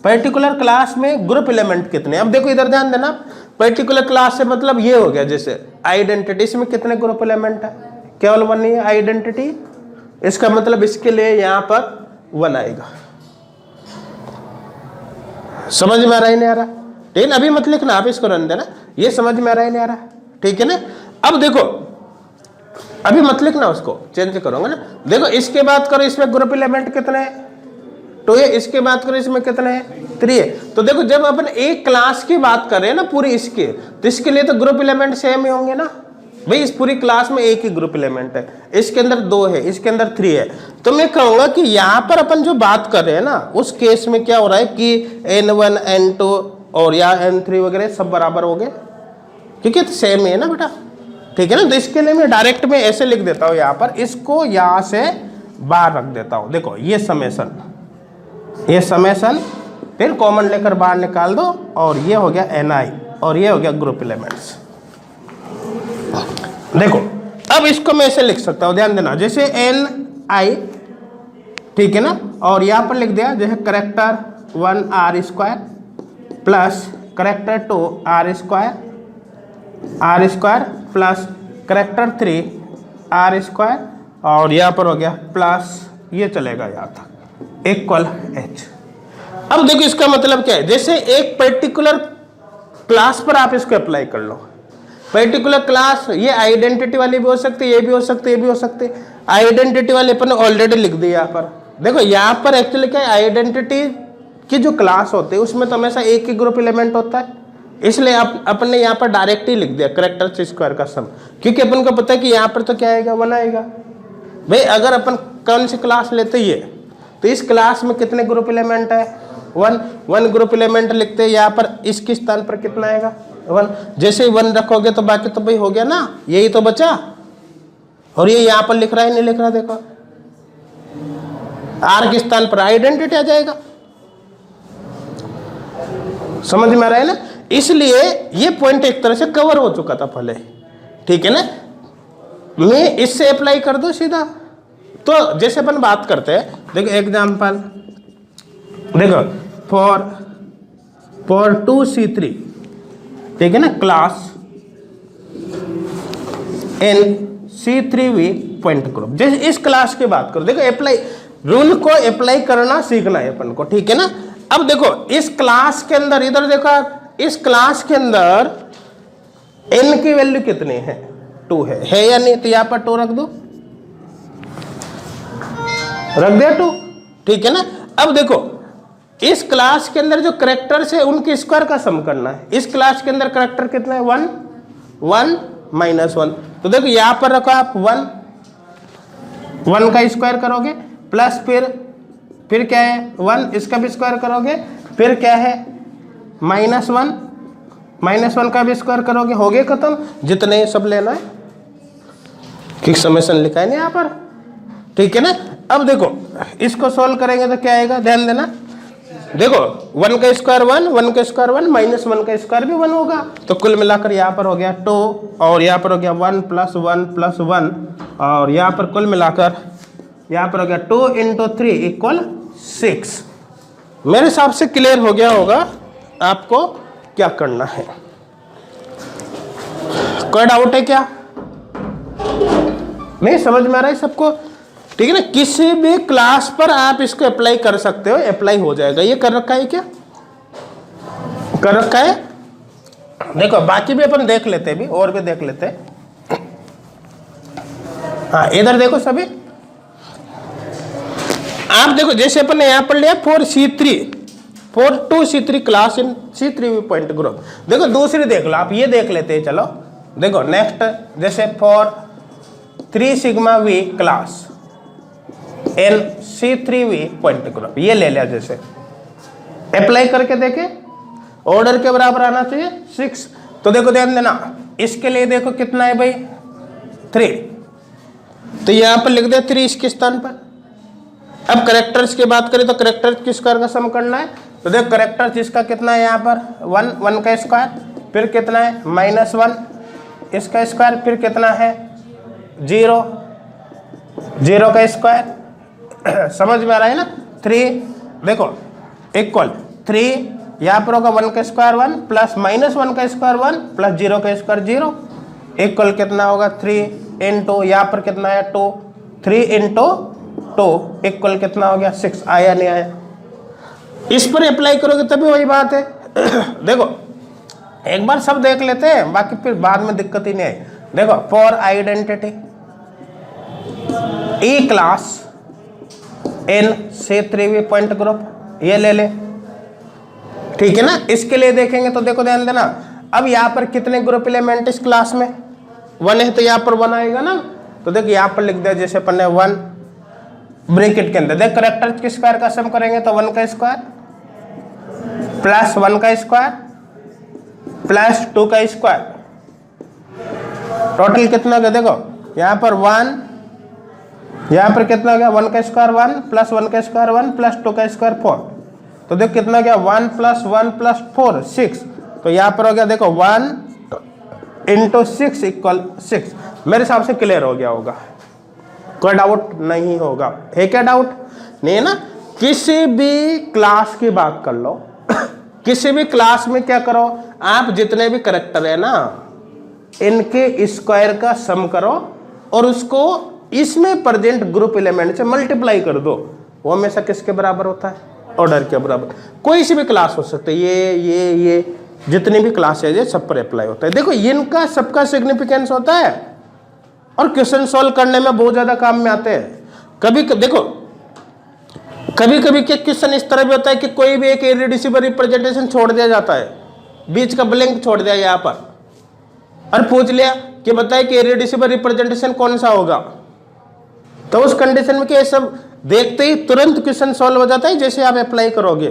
particular class में ग्रुप एलिमेंट कितने? अब देखो इधर ध्यान देना, पर्टिकुलर क्लास से मतलब ये हो गया जैसे आइडेंटिटी, इसमें कितने ग्रुप एलिमेंट है? केवल 1 ही है आइडेंटिटी। इसका मतलब इसके लिए यहां पर 1 आएगा। समझ में आ रहा है नहीं आ रहा? ठीक है, अभी मत लिखना, आप इसको रन देना। ये समझ में आ रहा है नहीं आ रहा? ठीक है ना। अब देखो अभी मत लिखना, उसको चेंज करूंगा ना। देखो इसके बात करो, इसमें ग्रुप एलिमेंट कितने हैं? 2 है। इसके बात करो, इसमें कितने हैं? 3 है। तो देखो जब अपन एक क्लास की बात कर रहे हैं ना पूरी इसके, तो इसके लिए तो ग्रुप एलिमेंट सेम ही होंगे ना भाई। इस पूरी क्लास में एक ही ग्रुप एलिमेंट है, इसके अंदर 2 है, इसके अंदर 3 है। तो मैं कहूंगा कि यहाँ पर अपन जो बात कर रहे हैं ना, उस केस में क्या हो रहा है कि n1 n2 और या n3 वगैरह सब बराबर हो गए, क्योंकि तो सेम है ना बेटा, ठीक है ना। तो इसके लिए मैं डायरेक्ट में ऐसे लिख देता हूँ, यहाँ पर इसको यहाँ से बाहर रख देता हूँ। देखो ये समेशन फिर कॉमन लेकर बाहर निकाल दो, और ये हो गया ni और ये हो गया ग्रुप एलिमेंट्स। देखो अब इसको मैं ऐसे लिख सकता हूँ, ध्यान देना, जैसे ni, ठीक है ना, और यहाँ पर लिख दिया जैसे character 1 r square plus character 2 r square plus character 3 r square, और यहाँ पर हो गया प्लस ये चलेगा यहाँ तक इक्वल h। अब देखो इसका मतलब क्या है, जैसे एक पर्टिकुलर क्लास पर आप इसको अप्लाई कर लो। पर्टिकुलर क्लास ये आइडेंटिटी वाली भी हो सकती है, ये भी हो सकती है, ये भी हो सकती है। आइडेंटिटी वाले अपन ने ऑलरेडी लिख दिया यहाँ पर। देखो यहाँ पर एक्चुअली क्या है, आइडेंटिटी की जो क्लास होती है उसमें तो हमेशा एक ही ग्रुप एलिमेंट होता है, इसलिए अपन ने यहाँ पर डायरेक्ट ही लिख दिया करेक्टर स्क्वायर का सम, क्योंकि अपन को पता है कि यहाँ पर तो क्या आएगा, 1 आएगा भाई। अगर अपन कौन सी क्लास लेते ये, तो इस क्लास में कितने ग्रुप एलिमेंट है? 1 ग्रुप एलिमेंट लिखते हैं। यहाँ पर इसके स्थान पर कितना आएगा? 1। जैसे ही 1 रखोगे तो बाकी तो भाई हो गया ना, यही तो बचा। और ये यहाँ पर लिख रहा है नहीं लिख रहा, देखो आर के स्थान पर आइडेंटिटी आ जाएगा। समझ में आ रहा है ना? इसलिए ये पॉइंट एक तरह से कवर हो चुका था पहले, ठीक है ना। मैं इससे अप्लाई कर दूं सीधा, तो जैसे अपन बात करते हैं, देखो एग्जांपल, देखो फॉर 2C3, ठीक है ना, class in C3V point group. जैसे इस क्लास की बात करो, देखो अप्लाई रूल को अप्लाई करना सीखना है अपन को, ठीक है ना। अब देखो इस क्लास के अंदर, इधर देखो आप, इस क्लास के अंदर n की वैल्यू कितनी है? 2 है या नहीं? तो यहां पर 2 रख दो, रख दिया 2, ठीक है ना। अब देखो इस क्लास के अंदर जो करेक्टर्स है उनके स्क्वायर का सम करना है। इस क्लास के अंदर करेक्टर कितना है? 1 1 -1। तो देखो यहां पर रखो आप 1 का स्क्वायर करोगे, प्लस फिर क्या है 1, इसका भी स्क्वायर करोगे, फिर क्या है -1 का भी स्क्वायर करोगे, हो गया खत्म। जितने सब लेना है, क्विक समेशन लिखा है ना यहाँ पर, ठीक है ना। अब देखो इसको सोल्व करेंगे तो क्या आएगा, ध्यान देना। देखो 1 का स्क्वायर 1, 1 का स्क्वायर 1, -1 का स्क्वायर भी 1 होगा। तो कुल मिलाकर यहाँ पर हो गया 2, और यहाँ पर हो गया 1 + 1 + 1, और यहाँ पर कुल मिलाकर यहाँ पर हो गया 2 × 3 = 6। मेरे हिसाब से क्लियर हो गया होगा आपको क्या करना है। कोई डाउट है क्या? नहीं समझ में आ रहा है सबको? ठीक है ना। किसी भी क्लास पर आप इसको अप्लाई कर सकते हो, अप्लाई हो जाएगा। ये कर रखा है क्या? कर रखा है। देखो बाकी भी अपन देख लेते हैं, भी और भी देख लेते हैं। हाँ इधर देखो सभी, आप देखो जैसे अपन ने यहां पर लिया 2C3 class in C3V point group. देखो दूसरी देख लो आप, ये देख लेते हैं। चलो देखो नेक्स्ट, जैसे for 3σV class in C3V point group, ये ले लिया। जैसे अप्लाई करके देखे, ऑर्डर के बराबर आना चाहिए 6। तो देखो ध्यान देना, इसके लिए देखो कितना है भाई 3, तो यहां पर लिख दिया 3 इसके स्थान पर। अब करेक्टर्स की बात करें तो करेक्टर्स की स्क्वायर का सम करना है। तो देखो करेक्टर्स इसका कितना है यहाँ पर 1 का स्क्वायर, फिर कितना है -1 इसका स्क्वायर, फिर कितना है 0 का स्क्वायर। समझ में आ रहा है ना। 3 देखो इक्वल 3, यहाँ पर होगा 1 का स्क्वायर 1 प्लस -1 का स्क्वायर 1 प्लस 0 का स्क्वायर 0 इक्वल कितना होगा 3 × यहाँ पर कितना है 2, 3 × 2 इक्वल कितना हो गया 6। आया नहीं आया? इस पर अप्लाई करोगे तभी वही बात है। देखो एक बार सब देख लेते हैं, बाकी फिर बाद में दिक्कत ही नहीं है। देखो for identity E class in C3V point group, ये ले ले, ठीक है ना। इसके लिए देखेंगे तो देखो ध्यान देना, अब यहाँ पर कितने ग्रुप एलिमेंट इस क्लास में 1 है, तो यहाँ पर 1 आएगा ना। तो देखो यहाँ पर लिख दिया, जैसे अपन ने 1 ब्रैकेट के अंदर देख करेक्टर्स के स्क्वायर का सम करेंगे तो 1 का स्क्वायर प्लस 1 का स्क्वायर प्लस 2 का स्क्वायर, टोटल कितना हो गया देखो यहाँ पर 1, यहाँ पर कितना हो गया 1 का स्क्वायर 1 प्लस 1 का स्क्वायर 1 प्लस 2 का स्क्वायर 4। तो देखो कितना हो गया 1 + 1 + 4 6। तो यहाँ पर हो गया देखो 1 × 6 = 6। मेरे हिसाब से क्लियर हो गया होगा, कोई डाउट नहीं होगा। है क्या डाउट? नहीं है ना। किसी भी क्लास की बात कर लो, किसी भी क्लास में क्या करो आप, जितने भी करेक्टर है ना इनके स्क्वायर का सम करो और उसको इसमें प्रेजेंट ग्रुप एलिमेंट से मल्टीप्लाई कर दो। वो हमेशा किसके बराबर होता है? ऑर्डर के बराबर। कोई सी भी क्लास हो सकती है, ये जितनी भी क्लास है ये सब पर अप्लाई होता है। देखो इनका सबका सिग्निफिकेंस होता है और क्वेश्चन सॉल्व करने में बहुत ज्यादा काम में आते हैं। देखो कभी कभी क्या क्वेश्चन इस तरह भी होता है कि कोई भी एक इररेड्यूसिबल रिप्रेजेंटेशन छोड़ दिया जाता है, बीच का ब्लैंक छोड़ दिया यहाँ पर, और पूछ लिया कि बताए कि इररेड्यूसिबल रिप्रेजेंटेशन कौन सा होगा। तो उस कंडीशन में क्या सब देखते ही तुरंत क्वेश्चन सॉल्व हो जाता है जैसे आप अप्लाई करोगे,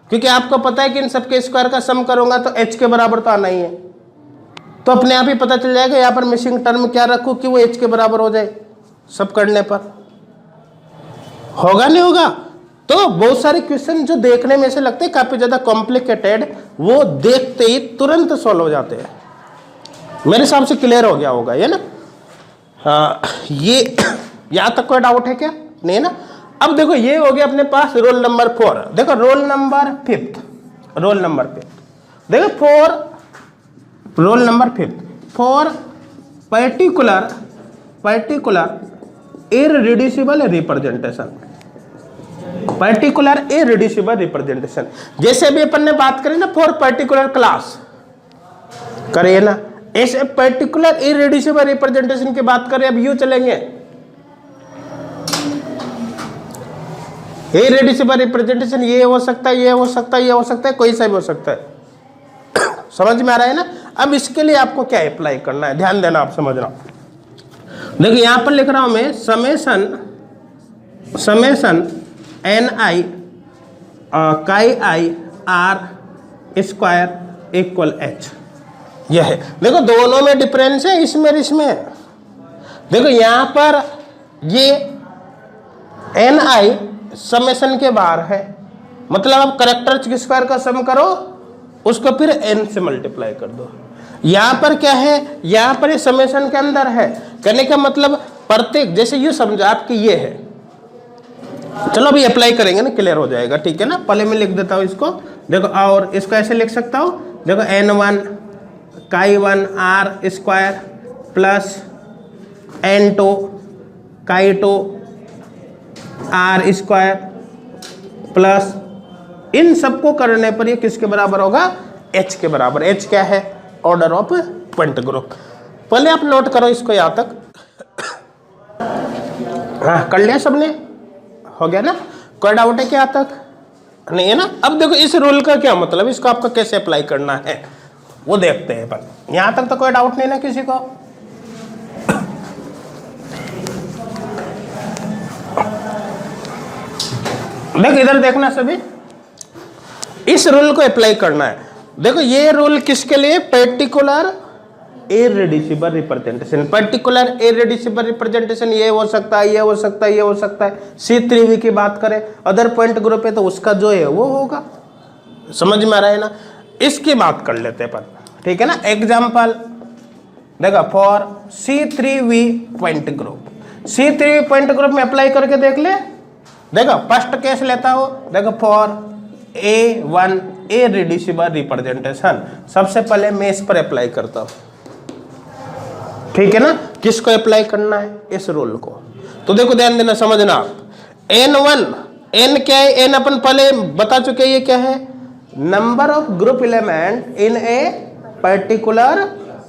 क्योंकि आपको पता है कि इन सबके स्क्वायर का सम करूंगा तो h के बराबर तो आना ही है। तो अपने आप ही पता चल जाएगा यहाँ पर मिसिंग टर्म क्या रखूं कि वो h के बराबर हो जाए सब करने पर। होगा नहीं होगा? तो बहुत सारे क्वेश्चन जो देखने में ऐसे लगते हैं काफी ज्यादा कॉम्प्लिकेटेड, वो देखते ही तुरंत सॉल्व हो जाते हैं। मेरे हिसाब से क्लियर हो गया होगा ये ना। हाँ, ये यहां तक कोई डाउट है क्या? नहीं ना। अब देखो ये हो गया अपने पास रोल नंबर 4। देखो रोल नंबर 5, रोल नंबर 5 देखो 4, roll number 5 for particular irreducible representation, particular irreducible representation. जैसे भी अपन ने बात करी ना फॉर पर्टिकुलर क्लास, करिए ना, ऐसे पर्टिकुलर इररिड्यूसिबल रिप्रेजेंटेशन की बात करें, अब यू चलेंगे। इररिड्यूसिबल रिप्रेजेंटेशन ये हो सकता है, ये हो सकता है, ये हो सकता है, कोई सा भी हो सकता है। समझ में आ रहा है ना? अब इसके लिए आपको क्या अप्लाई करना है, ध्यान देना, आप समझना। देखिए यहां पर लिख रहा हूं मैं समेशन एन आई काई I R square equal H, यह है। देखो दोनों में डिफरेंस है, इसमें और इसमें। देखो यहां पर ये एन आई समेशन के बाहर है, मतलब आप करेक्टर के स्क्वायर का सम करो, उसको फिर n से मल्टीप्लाई कर दो। यहां पर क्या है, यहां पर ये समेशन के अंदर है, कहने का मतलब प्रत्येक, जैसे यू समझो आपकी ये है, चलो अभी अप्लाई करेंगे ना, क्लियर हो जाएगा, ठीक है ना। पहले मैं लिख देता हूं इसको, देखो, और इसको ऐसे लिख सकता हूं, देखो n1 काई1 आर स्क्वायर प्लस n2 काई2 आर स्क्वायर प्लस, इन सबको करने पर ये किसके बराबर होगा? h के बराबर। h क्या है? Order of point group. पहले आप नोट करो इसको यहां तक। हाँ, कर लिया सबने? हो गया ना? कोई डाउट है क्या यहां तक? नहीं है ना? अब देखो इस रूल का क्या मतलब, इसको आपको कैसे अप्लाई करना है वो देखते हैं अपन। यहां तक तो कोई डाउट नहीं ना किसी को? देखो इधर देखना सभी, इस रूल को अप्लाई करना है। देखो ये रूल किसके लिए? Particular irreducible representation. Particular irreducible representation ये हो सकता है, ये हो सकता है, ये हो सकता है। C3V की बात करें, अदर पॉइंट ग्रुप है तो उसका जो है वो होगा। समझ में आ रहा है ना? इसकी बात कर लेते हैं अपन, ठीक है ना। एग्जाम्पल देखो for C3V point group, C3V point group में अप्लाई करके देख ले। देखो फर्स्ट केस लेता हूं, देखो फॉर A1 इररिड्यूसिबल रिप्रेजेंटेशन। सबसे पहले मैं इस पर अप्लाई करता हूं, ठीक है ना। किसको अप्लाई करना है? इस रूल को। तो देखो ध्यान देना, समझना। N1, N क्या है? N अपन पहले बता चुके, ये क्या है? Number of group element in a particular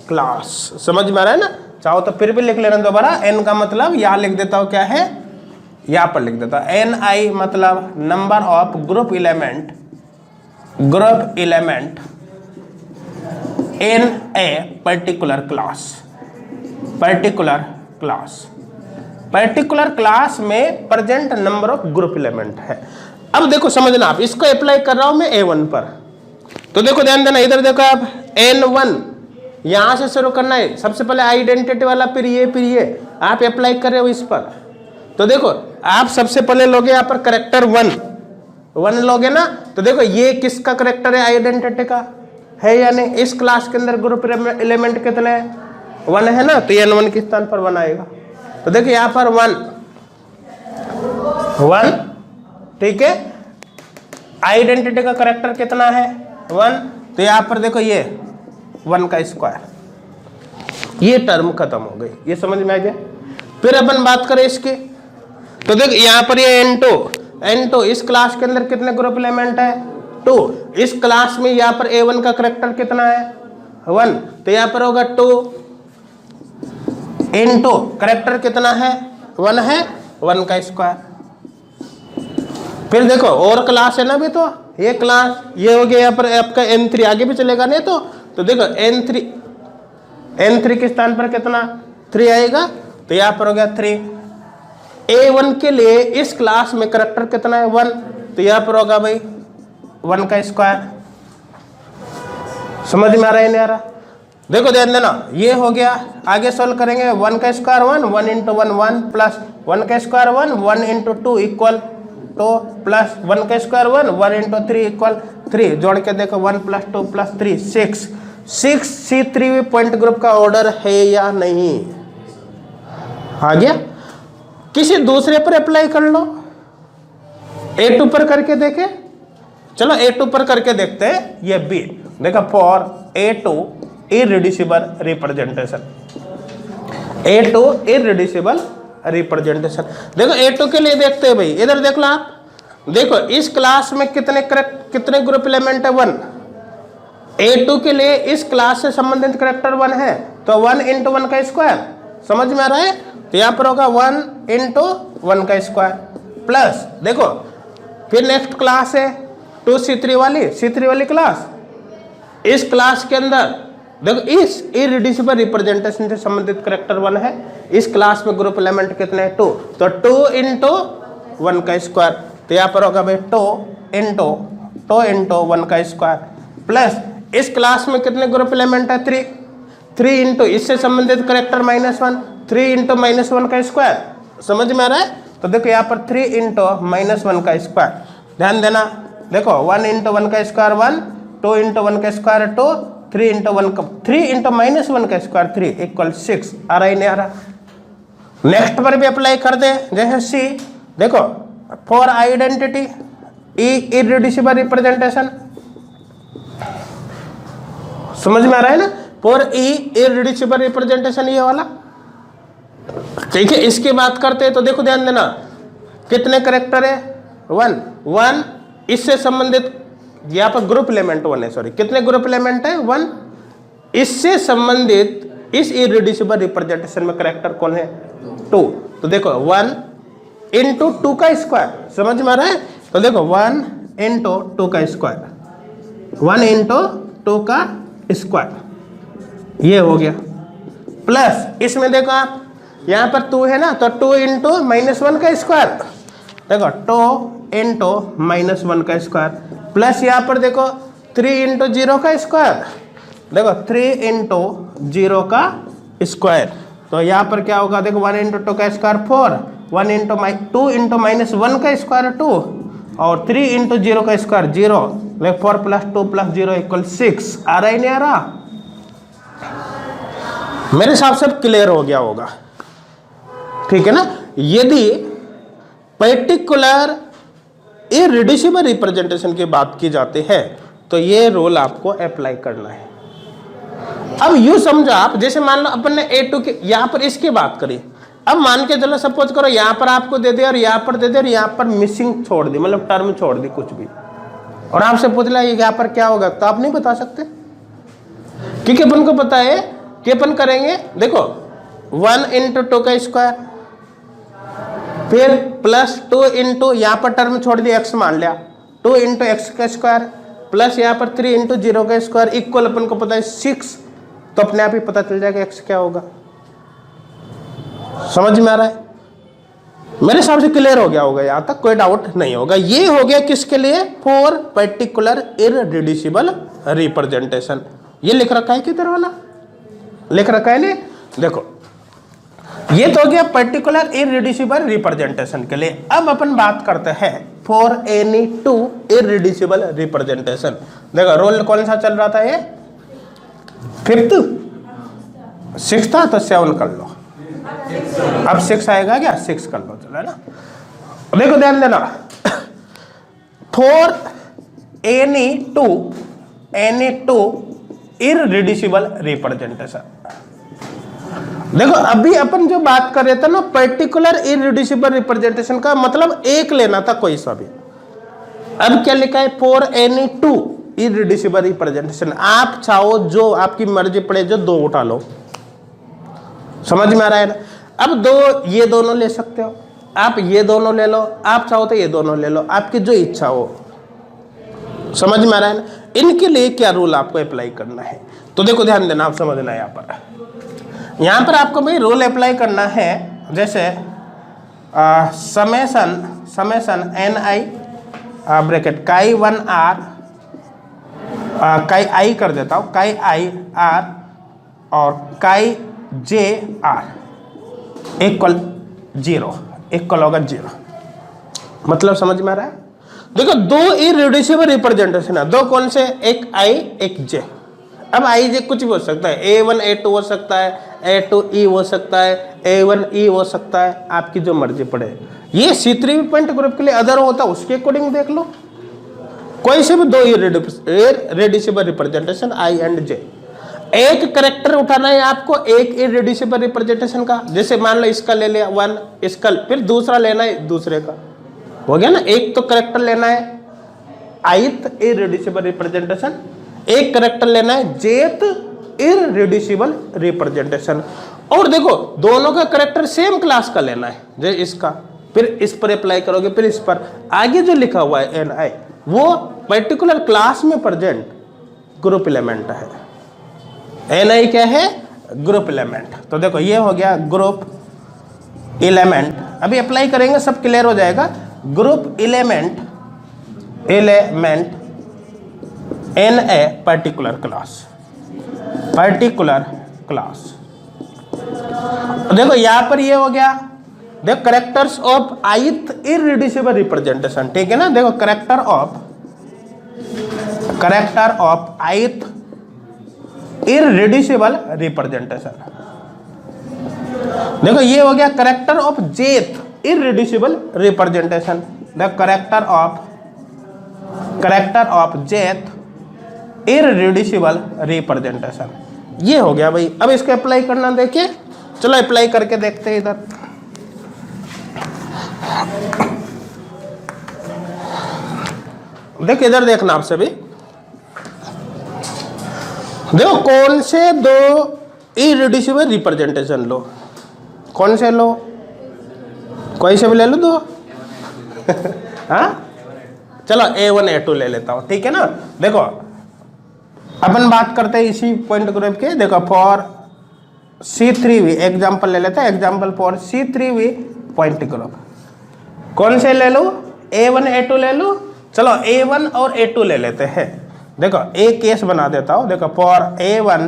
class. समझ में आ रहा है ना? चाहो तो फिर भी लिख लेना दोबारा। N का मतलब यहां लिख देता हूं, क्या है? यहां पर लिख देता हूं NI मतलब number of group element in a particular class. Particular class में present number of group element है। अब देखो समझना, आप इसको अप्लाई कर रहा हूं मैं A1 पर। तो देखो ध्यान देना, इधर देखो आप N1 यहां से शुरू करना है, सबसे पहले आइडेंटिटी वाला, फिर ये आप अप्लाई कर रहे हो इस पर। तो देखो आप सबसे पहले लोगे यहाँ पर करेक्टर 1 लोगे ना। तो देखो ये किसका करेक्टर है? आइडेंटिटी का है या नहीं? इस क्लास के अंदर ग्रुप एलिमेंट कितने हैं? 1 है ना, तो N1 के स्थान पर 1 आएगा। तो देखो यहाँ पर 1, ठीक है। आइडेंटिटी का करेक्टर कितना है? 1। तो यहाँ पर देखो ये 1 का स्क्वायर, ये टर्म खत्म हो गई। ये समझ में आ गया? फिर अपन बात करें इसकी, तो देखो यहाँ पर ये N2 इस क्लास के अंदर कितने ग्रुप एलिमेंट है? 2। इस क्लास में यहाँ पर A1 का करेक्टर कितना है? 1। तो यहाँ पर होगा 2 N2 करेक्टर कितना है? 1 है, 1 का स्क्वायर। फिर देखो और क्लास है ना भी, तो ये क्लास ये हो गया, यहाँ पर आपका N3 आगे भी चलेगा नहीं तो देखो N3 के स्थान पर कितना? 3 आएगा। तो यहाँ पर हो गया 3। A1 के लिए इस क्लास में करेक्टर कितना है? 1। तो यहाँ पर होगा भाई 1 का स्क्वायर। समझ में आ रहा है नहीं आ रहा? देखो ध्यान देना, ये हो गया। आगे सोल्व करेंगे, 1 का स्क्वायर 1 × 1 1 प्लस 1 का स्क्वायर 1, 1 इंटू 2 इक्वल 2 प्लस 1 का स्क्वायर 1, 1 इंटू 3 इक्वल 3, जोड़ के देखो 1 plus 2 plus 3 6। 6 C3 point group का ऑर्डर है या नहीं? आ गया? किसी दूसरे पर अप्लाई कर लो, A2 पर करके देखे। चलो A2 पर करके देखते हैं। ये B देखा, for A2 irreducible representation, A2 irreducible representation. देखो A2 के लिए देखते हैं भाई, इधर देख लो आप। देखो इस क्लास में कितने ग्रुप एलिमेंट है? 1। A2 के लिए इस क्लास से संबंधित कैरेक्टर 1 है, तो 1 इंटू 1 का स्क्वायर। समझ में आ रहा है? तो यहां पर होगा 1 इंटू 1 का स्क्वायर प्लस, देखो फिर नेक्स्ट क्लास है 2C3 वाली क्लास। इस क्लास के अंदर देखो इस इररिड्यूसिबल रिप्रेजेंटेशन से संबंधित कैरेक्टर 1 है। इस क्लास में ग्रुप एलिमेंट कितने हैं? 2, तो 2 इंटू 1 का स्क्वायर, तो यहाँ पर होगा भाई 2 इंटू 1 का स्क्वायर प्लस इस क्लास में कितने ग्रुप एलिमेंट है? 3 इंटू इससे संबंधित कैरेक्टर -1, 3 इंटू -1 का स्क्वायर। समझ में आ रहा है? तो देखो यहाँ पर 3 इंटू -1 का स्क्वायर, ध्यान देना। देखो 1 इंटू 1 का स्क्वायर 1, 2 इंटू 1 का स्क्वायर 2, 3 इंटू -1 का स्क्वायर 3 इक्वल 6। आ रहा ही नहीं आ रहा? नेक्स्ट पर भी अप्लाई कर दे, जैसे सी। देखो फॉर आइडेंटिटी इररिड्यूसिबल रिप्रेजेंटेशन, समझ में आ रहा है ना? फॉर इररिड्यूसिबल रिप्रेजेंटेशन ये वाला, ठीक है। इसकी बात करते हैं तो देखो ध्यान देना, कितने कैरेक्टर है? 1 इससे संबंधित, यहाँ पर ग्रुप एलिमेंट 1 है, सॉरी कितने ग्रुप एलिमेंट है? 1। इससे संबंधित इस इररिड्यूसिबल रिप्रेजेंटेशन में कैरेक्टर कौन है? 2। तो देखो 1 इंटू 2 का स्क्वायर, समझ में आ रहा है? तो देखो 1 इंटू 2 का स्क्वायर, 1 इंटू 2 का स्क्वायर, ये हो गया प्लस इसमें देखो आप यहाँ पर 2 है ना, तो 2 इंटू -1 का स्क्वायर, देखो 2 इंटू -1 का स्क्वायर प्लस यहाँ पर देखो 3 इंटू 0 का स्क्वायर, देखो 3 इंटू 0 का स्क्वायर। तो यहाँ पर क्या होगा? देखो 1 इंटू 2 का स्क्वायर 4, 2 इंटू -1 का स्क्वायर 2 और 3 इंटू 0 का स्क्वायर 0, 4 प्लस 2 प्लस 0 इक्वल 6। आ रहा ही नहीं आ रहा? मेरे हिसाब से क्लियर हो गया होगा, ठीक है ना? यदि पर्टिकुलर इररिड्यूसिबल रिप्रेजेंटेशन की बात की जाती है तो ये रूल आपको अप्लाई करना है। अब यूं समझो आप, जैसे मान लो अपन ने A2 के यहाँ पर इसकी बात करी, अब मान के चलो सपोज करो यहाँ पर आपको दे दे और यहाँ पर दे दे और यहाँ पर मिसिंग छोड़ दी, मतलब टर्म छोड़ दी कुछ भी, और आपसे पूछ लिया यहाँ पर क्या होगा, तो आप नहीं बता सकते, क्योंकि अपन को पता है कि अपन करेंगे। देखो 1 इंटू 2 का स्क्वायर, फिर प्लस 2 इंटू यहाँ पर टर्म छोड़ दिया x मान लिया, 2 इंटू एक्स का स्क्वायर प्लस यहाँ पर 3 इंटू 0 का स्क्वायर इक्वल अपन को पता है 6, तो अपने आप ही पता चल जाएगा x क्या होगा। समझ में आ रहा है? मेरे हिसाब से क्लियर हो गया होगा, यहाँ तक कोई डाउट नहीं होगा। ये हो गया किसके लिए? For particular irreducible representation. ये लिख रखा है किधर वाला? लिख रखा है नहीं? देखो ये तो हो गया पर्टिकुलर इररिड्यूसिबल रिप्रेजेंटेशन के लिए। अब अपन बात करते हैं फॉर एनी 2 इररिड्यूसिबल रिप्रेजेंटेशन। देखो रोल कौन सा चल रहा था? ये 5th 6 था, तो 7 कर लो। अब 6 आएगा क्या? 6 कर लो, चलो है ना। देखो ध्यान देना, for any two irreducible representation. देखो अभी अपन जो बात कर रहे थे ना पर्टिकुलर इररिड्यूसिबल रिप्रेजेंटेशन का मतलब एक लेना था कोई सा भी। अब क्या लिखा है? For any 2 irreducible representation. आप चाहो जो आपकी मर्जी पड़े जो 2 उठा लो, समझ में आ रहा है ना? अब 2 ये दोनों ले सकते हो, आप ये दोनों ले लो, आप चाहो तो ये दोनों ले लो, आपकी जो इच्छा हो। समझ में आ रहा है ना? इनके लिए क्या रूल आपको अप्लाई करना है, तो देखो ध्यान देना, आप समझना। यहाँ पर आपको भाई रूल अप्लाई करना है, जैसे समेशन NI ब्रैकेट काई 1R, काई I कर देता हूँ, काई IR और काई JR इक्वल 0। इक्वल होगा 0। मतलब समझ में आ रहा है? देखो दो इररिड्यूसिबल रिप्रेजेंटेशन है, दो कौन से, एक I एक J। अब I J कुछ भी हो सकता है, A1 A2 हो सकता है, A2 E हो सकता है, A1 E हो सकता है, आपकी जो मर्जी पड़े। ये C3 पॉइंट ग्रुप के लिए अदर होता है, उसके अकॉर्डिंग देख लो। कोई से भी दो irreducible representation I and J। एक करेक्टर उठाना है आपको एक इररिड्यूसिबल रिप्रेजेंटेशन का, जैसे मान लो इसका ले लिया 1, इसका, फिर दूसरा लेना है दूसरे का, हो गया ना। एक तो करेक्टर लेना है ith इररिड्यूसिबल रिप्रेजेंटेशन, एक करेक्टर लेना है jth इररिड्यूसिबल रिप्रेजेंटेशन। और देखो दोनों का करेक्टर सेम क्लास का लेना है, जैसे इसका, फिर इस पर अप्लाई करोगे, फिर इस पर। आगे जो लिखा हुआ है ni वो पर्टिकुलर क्लास में प्रेजेंट ग्रुप एलिमेंट है। ni क्या है, ग्रुप एलिमेंट। तो देखो ये हो गया ग्रुप एलिमेंट। अभी अप्लाई करेंगे सब क्लियर हो जाएगा। Group element in a particular class, देखो यहां पर ये हो गया, देखो characters of ith irreducible representation, ठीक है ना। देखो character of ith irreducible representation. देखो ये हो गया character of jth irreducible representation. The character of jth irreducible representation, ये हो गया भाई। अब इसको अप्लाई करना, देखिए चलो अप्लाई करके देखते हैं। इधर देखो, इधर देखना आप सभी, देखो कौन से दो इररिड्यूसिबल रिप्रेजेंटेशन लो, कौन से लो, कोई से भी ले लो दो। हाँ चलो A1 A2 ले लेता हूं, ठीक है ना। देखो अपन बात करते हैं इसी पॉइंट ग्रुप के। देखो फॉर C3V एग्जांपल ले लेते हैं, example for C3V point group. कौन से ले लो, A1 A2 ले लो। चलो A1 और A2 ले लेते हैं। देखो एक केस बना देता हूं। देखो for A1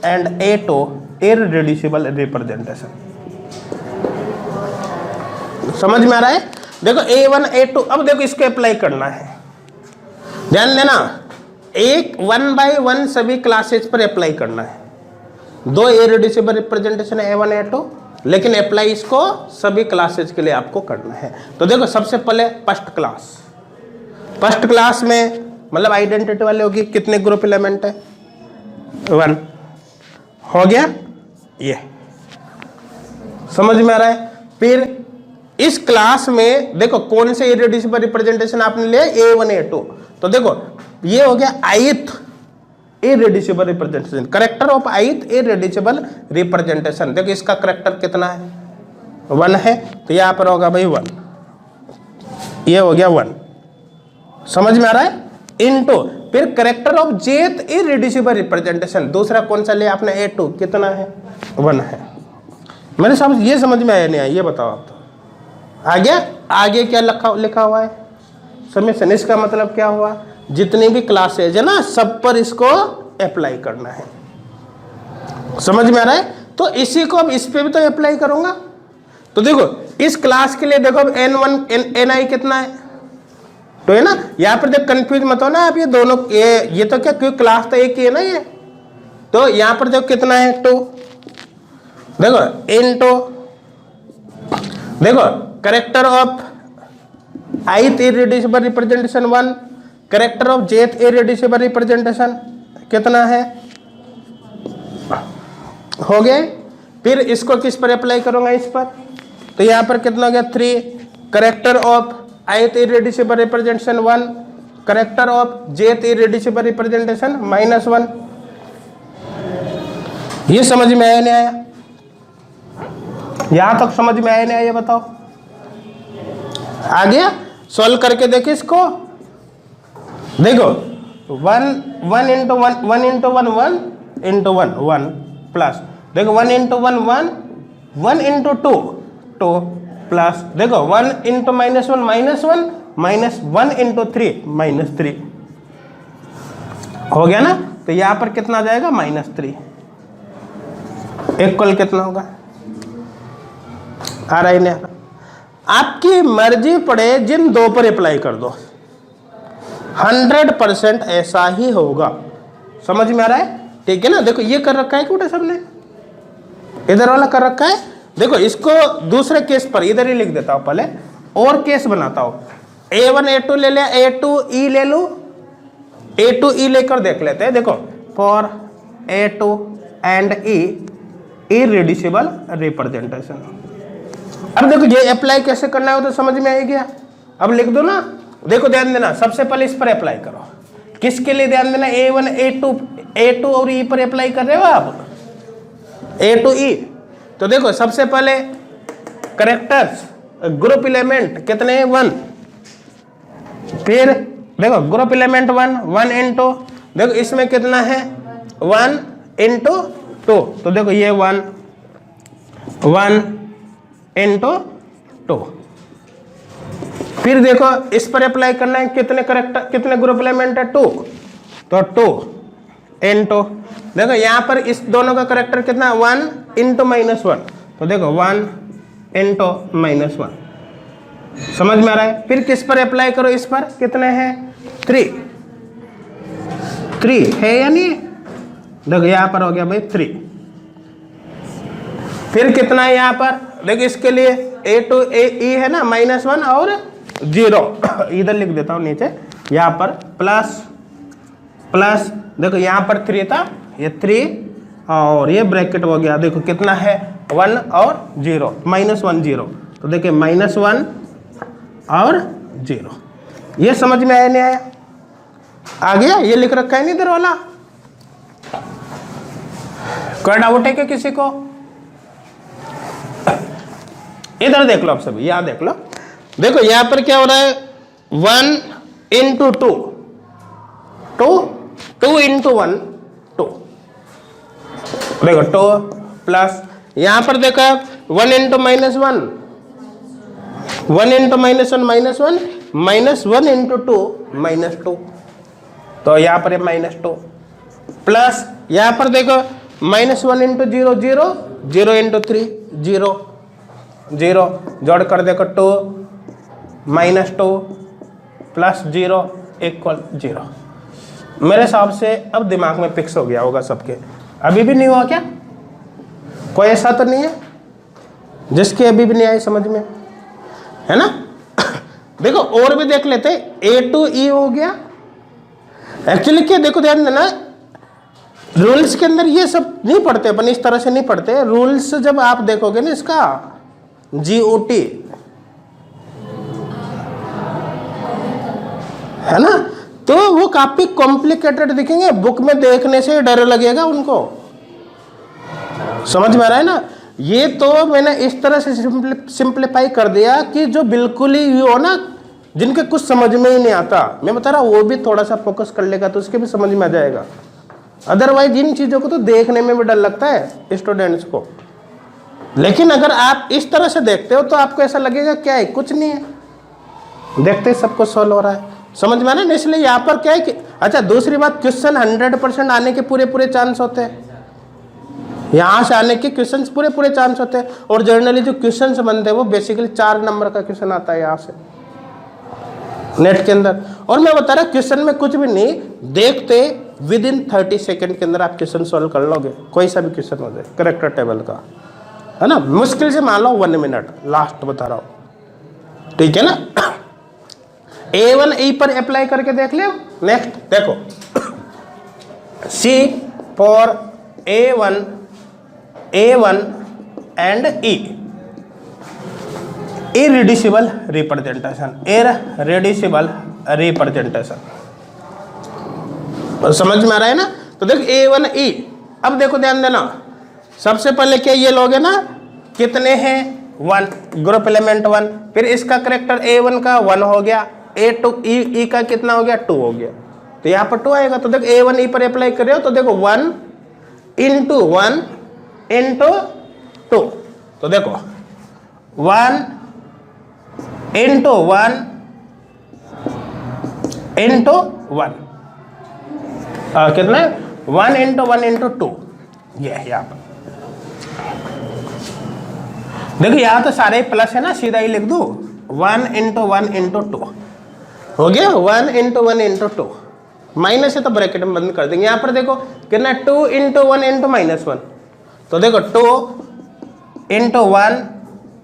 and A2 irreducible representation, समझ में आ रहा है। देखो A1 A2, अब देखो इसको अप्लाई करना है, ध्यान देना। एक 1 by 1 सभी क्लासेस पर अप्लाई करना है। दो इररिड्यूसिबल रिप्रेजेंटेशन A1 A2, लेकिन अप्लाई इसको सभी क्लासेस के लिए आपको करना है। तो देखो सबसे पहले फर्स्ट क्लास में मतलब आइडेंटिटी वाले होगी, कितने ग्रुप एलिमेंट है, 1 हो गया, ये समझ में आ रहा है। फिर इस क्लास में देखो कौन से इररिड्यूसिबल रिप्रेजेंटेशन आपने लिया, A1 A2। तो देखो ये हो गया ith irreducible representation, character of ith irreducible representation. देखो इसका करेक्टर कितना है, 1 है, तो यहां पर होगा भाई 1, ये हो गया 1, समझ में आ रहा है। इनटू फिर character of jth irreducible representation, दूसरा कौन सा लिया आपने, A2, कितना है, 1 है। मेरे समझ ये समझ में आया नहीं आया, ये बताओ आप। तो आगे क्या लिखा हुआ है, समेशन। इसका मतलब क्या हुआ, जितनी भी क्लासेज है ना सब पर इसको अप्लाई करना है, समझ में आ रहा है। तो इसी को अब इस पे भी तो अप्लाई करूंगा। तो देखो इस क्लास के लिए देखो अब N1 Ni कितना है, तो है ना। यहाँ पर जब कंफ्यूज मत हो ना आप, ये दोनों ये तो क्या, क्योंकि क्लास तो एक ही है ना ये। तो यहाँ पर देखो कितना है, 2। देखो इनटू देखो character of ith irreducible representation 1, character of jth irreducible representation कितना है, हो गए। फिर इसको किस पर अप्लाई करूंगा, इस पर। तो यहाँ पर कितना हो गया, 3, character of ith irreducible representation 1, character of jth irreducible representation -1। ये समझ में आया नहीं आया, यहां तक समझ में आया नहीं आया, ये बताओ। आ गया, सॉल्व करके देखो इसको। देखो 1 into 1 प्लस, देखो 1 into 1 1, 1 into 2 2 प्लस, देखो 1 into -1 -1 माइनस 1 into 3 -3 हो गया ना। तो यहां पर कितना जाएगा, -3, इक्वल कितना होगा, आ रहा है नहीं आ रहा। आपकी मर्जी पड़े जिन दो पर अप्लाई कर दो, 100% ऐसा ही होगा। समझ में आ रहा है? ठीक है ना। देखो ये कर रखा है क्यों सबने, इधर वाला कर रखा है। देखो इसको दूसरे केस पर इधर ही लिख देता हूं, पहले और केस बनाता हूं। A1 A2 ले लिया, A2 E ले लूं, A2 E लेकर देख लेते हैं। देखो for A2 and E irreducible representation. अब देखो ये अप्लाई कैसे करना है तो समझ में आ गया। अब लिख दो ना। देखो ध्यान देना, सबसे पहले इस पर अप्लाई करो। किसके लिए ध्यान देना? A1 A2 और E पर अप्लाई कर रहे हो आप, A2 E। तो देखो सबसे पहले करेक्टर्स ग्रुप एलिमेंट कितने हैं? 1। फिर देखो ग्रुप एलिमेंट 1 इंटू, देखो इसमें कितना है? 1 इंटू 2। तो देखो ये 1 इंटू 2। फिर देखो इस पर अप्लाई करना है, कितने करेक्टर, कितने ग्रुप एलिमेंट है? 2। तो 2 इंटू, देखो यहां पर इस दोनों का करेक्टर कितना? 1 इंटू -1। तो देखो 1 इंटू -1। समझ में आ रहा है? फिर किस पर अप्लाई करो? इस पर कितने हैं? 3 है या नहीं? देखो यहां पर हो गया भाई 3। फिर कितना है यहां पर? देखो इसके लिए A2 E है ना, -1 और 0 इधर लिख देता हूं नीचे, यहां पर प्लस देखो यहां पर 3 था, ये 3 और ये ब्रैकेट हो गया। देखो कितना है? 1 और 0, -1 0। तो देखिए -1 और 0। ये समझ में आया नहीं आया? आ गया? ये लिख रखा है नहीं इधर वाला? कोई डाउट है क्या किसी को? इधर देख लो आप सभी, यहां देख लो। देखो यहां पर क्या हो रहा है? 1 इंटू 2, 2 इंटू 1 2। देखो 2 प्लस यहां पर देखो 1 इंटू -1, 1 इंटू -1 -1 इंटू 2 -2। तो यहां पर -2 प्लस यहां पर देखो -1 इंटू 0 0, 0 इंटू 3 0 0, जोड़ कर देखो 2 -2 प्लस 0 इक्वल 0। मेरे हिसाब से अब दिमाग में फिक्स हो गया होगा सबके। अभी भी नहीं हुआ क्या? कोई ऐसा तो नहीं है जिसके अभी भी नहीं आई समझ में, है ना? देखो और भी देख लेते। A2 E हो गया। एक्चुअली क्या, देखो ध्यान देना, रूल्स के अंदर ये सब नहीं पढ़ते अपन, इस तरह से नहीं पढ़ते। रूल्स जब आप देखोगे ना इसका GOT, है ना, तो वो काफी कॉम्प्लिकेटेड दिखेंगे। बुक में देखने से डर लगेगा उनको। समझ में आ रहा है ना? ये तो मैंने इस तरह से सिंप्लीफाई कर दिया कि जो बिल्कुल ही हो ना, जिनके कुछ समझ में ही नहीं आता, मैं बता रहा हूं, वो भी थोड़ा सा फोकस कर लेगा तो उसके भी समझ में आ जाएगा। अदरवाइज इन चीजों को तो देखने में भी डर लगता है स्टूडेंट्स को। लेकिन अगर आप इस तरह से देखते हो तो आपको ऐसा लगेगा क्या है, कुछ नहीं है, देखते सब कुछ सॉल्व हो रहा है। समझ में आना ना? इसलिए यहाँ पर क्या है कि अच्छा, दूसरी बात, क्वेश्चन 100% आने के पूरे चांस होते हैं। यहाँ से आने के क्वेश्चन पूरे चांस होते हैं। और जनरली जो क्वेश्चन बनते हैं वो बेसिकली 4 नंबर का क्वेश्चन आता है यहाँ से नेट के अंदर। और मैं बता रहा क्वेश्चन में कुछ भी नहीं, देखते विदिन 30 सेकेंड के अंदर आप क्वेश्चन सॉल्व कर लोगे, कोई सा भी क्वेश्चन हो जाए करेक्टर टेबल का, है ना। मुश्किल से मान लो 1 मिनट, लास्ट बता रहा हूँ, ठीक है ना। A1 E पर अप्लाई करके देख ले। नेक्स्ट देखो C for A1 and E irreducible representation, irreducible representation. समझ में आ रहा है ना? तो देखो A1 E। अब देखो ध्यान देना, सबसे पहले क्या ये लोगे ना, कितने हैं? 1 ग्रुप एलिमेंट 1। फिर इसका करेक्टर A1 का 1 हो गया, A2 E का कितना हो गया? 2 हो गया। तो यहाँ पर 2 आएगा। तो देखो A1 E पर अप्लाई कर रहे हो तो देखो 1 इंटू 1 इंटू 2। तो देखो 1 इंटू 1 इंटू 1 कितना है? 1 इंटू 1 इंटू 2, ये है यहाँ पर। देखो यहाँ तो सारे प्लस है ना, सीधा ही लिख दो 1 × 1 × 2 हो गया, 1 × 1 × 2 माइनस है तो ब्रैकेट में बंद कर देंगे। यहाँ पर देखो कितना 2 × 1 × -1, तो देखो 2 × 1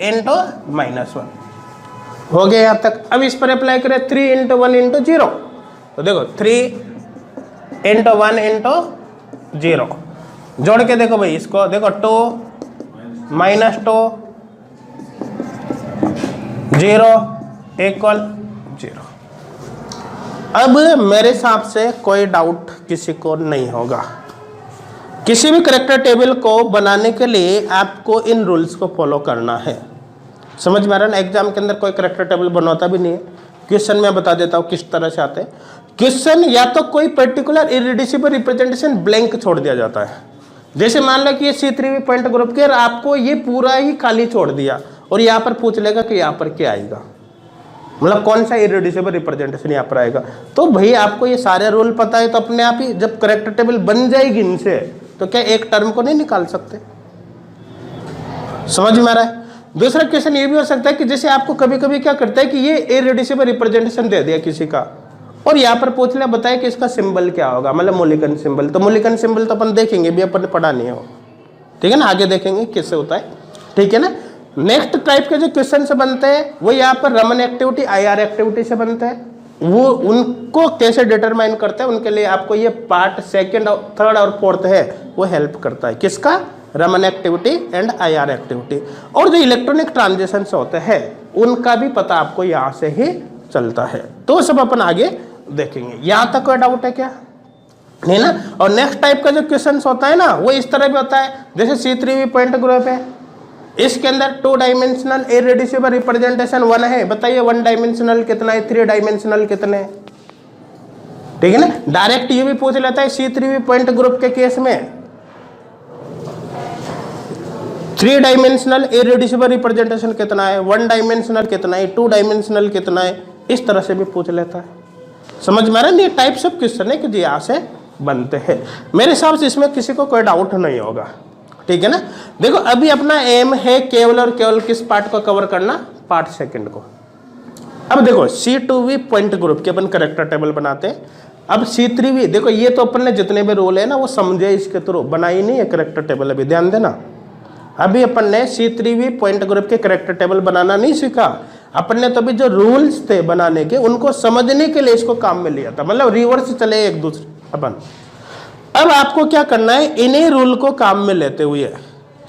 × -1 हो गया यहाँ तक। अब इस पर अप्लाई करें 3 × 1 × 0, तो देखो 3 × 1 × 0 जोड़ के देखो भाई इसको, देखो 2 -2 0 = 0। अब मेरे हिसाब से कोई डाउट किसी को नहीं होगा। किसी भी करैक्टर टेबल को बनाने के लिए आपको इन रूल्स को फॉलो करना है। समझ में आ रहा है ना? एग्जाम के अंदर कोई करैक्टर टेबल बनाता भी नहीं है। क्वेश्चन में बता देता हूँ किस तरह से आते हैं। क्वेश्चन या तो कोई पर्टिकुलर इररिड्यूसिबल रिप्रेजेंटेशन ब्लैंक छोड़ दिया जाता है। जैसे मान लो कि ये C3V पॉइंट ग्रुप के, और आपको ये पूरा ही खाली छोड़ दिया और यहाँ पर पूछ लेगा कि यहाँ पर क्या आएगा, मतलब कौन सा इररिड्यूसिबल रिप्रेजेंटेशन यहाँ पर आएगा। तो भाई आपको ये सारे रूल पता है, तो अपने आप ही जब करैक्टर टेबल बन जाएगी इनसे, तो क्या एक टर्म को नहीं निकाल सकते? समझ में आ रहा है? दूसरा क्वेश्चन ये भी हो सकता है कि जैसे आपको कभी कभी क्या करता है कि ये इररिड्यूसिबल रिप्रेजेंटेशन दे दिया किसी का, और यहाँ पर पूछ लिया बताए कि इसका सिंबल क्या होगा, मतलब मूल्यांकन सिंबल। तो मूल्यांकन सिंबल तो अपन देखेंगे भी, अपन ने पढ़ा नहीं हो, ठीक है ना, आगे देखेंगे किससे होता है, ठीक है ना। नेक्स्ट टाइप के जो क्वेश्चन से बनते हैं वो यहाँ पर रमन एक्टिविटी, IR एक्टिविटी से बनते हैं। वो उनको कैसे डिटरमाइन करते हैं, उनके लिए आपको ये पार्ट 2nd, 3rd और 4th है वो हेल्प करता है। किसका? Raman activity and IR activity. और जो इलेक्ट्रॉनिक ट्रांजिशन होते हैं उनका भी पता आपको यहाँ से ही चलता है। तो सब अपन आगे देखेंगे। यहाँ तक कोई डाउट है क्या? नहीं ना। और नेक्स्ट टाइप का जो क्वेश्चन होता है ना वो इस तरह भी होता है, जैसे C3V पॉइंट ग्रुप है, इसके अंदर 2 डायमेंशनल इररिड्यूसिबल रिप्रेजेंटेशन 1 है। बताइए 1 डायमेंशनल कितना है, 3 डायमेंशनल कितने हैं, ठीक है ना। डायरेक्ट ये भी पूछ लेता है C3V पॉइंट ग्रुप के केस में 3 डायमेंशनल इररिड्यूसिबल रिप्रेजेंटेशन कितना है, 1 डायमेंशनल कितना है, 2 डायमेंशनल कितना है, इस तरह से भी पूछ लेता है। समझ में आ रहा है? ये टाइप्स ऑफ क्वेश्चन है कि जो यहाँ से बनते हैं। मेरे हिसाब से इसमें किसी को कोई डाउट नहीं होगा, ठीक है ना। देखो अभी अपना एम है केवल और केवल किस पार्ट को कवर करना, पार्ट 2nd को। अब देखो C2V पॉइंट ग्रुप के अपन करैक्टर टेबल बनाते हैं। अब C3V देखो ये तो अपन ने जितने भी रोल है ना वो समझे इसके थ्रू, बनाई नहीं है करैक्टर टेबल। अभी ध्यान देना, अभी अपन ने C3V पॉइंट ग्रुप के करैक्टर टेबल बनाना नहीं सीखा। अपन ने तो अभी जो रूल्स थे बनाने के उनको समझने के लिए इसको काम में लिया था, मतलब रिवर्स चले एक दूसरे अपन। अब आपको क्या करना है, इन्हीं रूल को काम में लेते हुए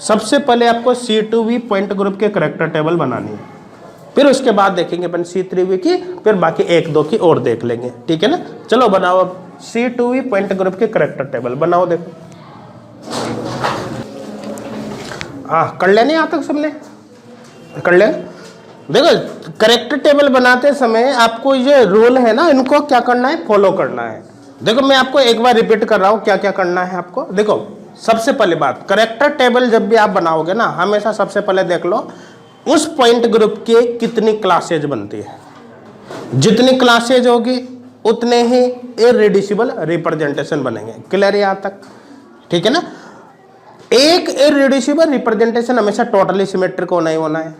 सबसे पहले आपको C2V पॉइंट ग्रुप के करैक्टर टेबल बनानी है, फिर उसके बाद देखेंगे अपन C3V की, फिर बाकी 1-2 की और देख लेंगे, ठीक है ना। चलो बनाओ अब C2V पॉइंट ग्रुप के करैक्टर टेबल बनाओ। देखो कर लेने यहाँ तक सबने कर ले। देखो करैक्टर टेबल बनाते समय आपको ये रूल है ना, इनको क्या करना है, फॉलो करना है। देखो मैं आपको एक बार रिपीट कर रहा हूँ क्या क्या करना है आपको। देखो सबसे पहली बात, करैक्टर टेबल जब भी आप बनाओगे ना, हमेशा सबसे पहले देख लो उस पॉइंट ग्रुप के कितनी क्लासेज बनती है। जितनी क्लासेज होगी उतने ही इररिड्यूसिबल रिप्रेजेंटेशन बनेंगे। क्लियर है यहाँ तक, ठीक है ना। एक इररिड्यूसिबल रिप्रेजेंटेशन हमेशा टोटली सिमेट्रिक होना ही होना है।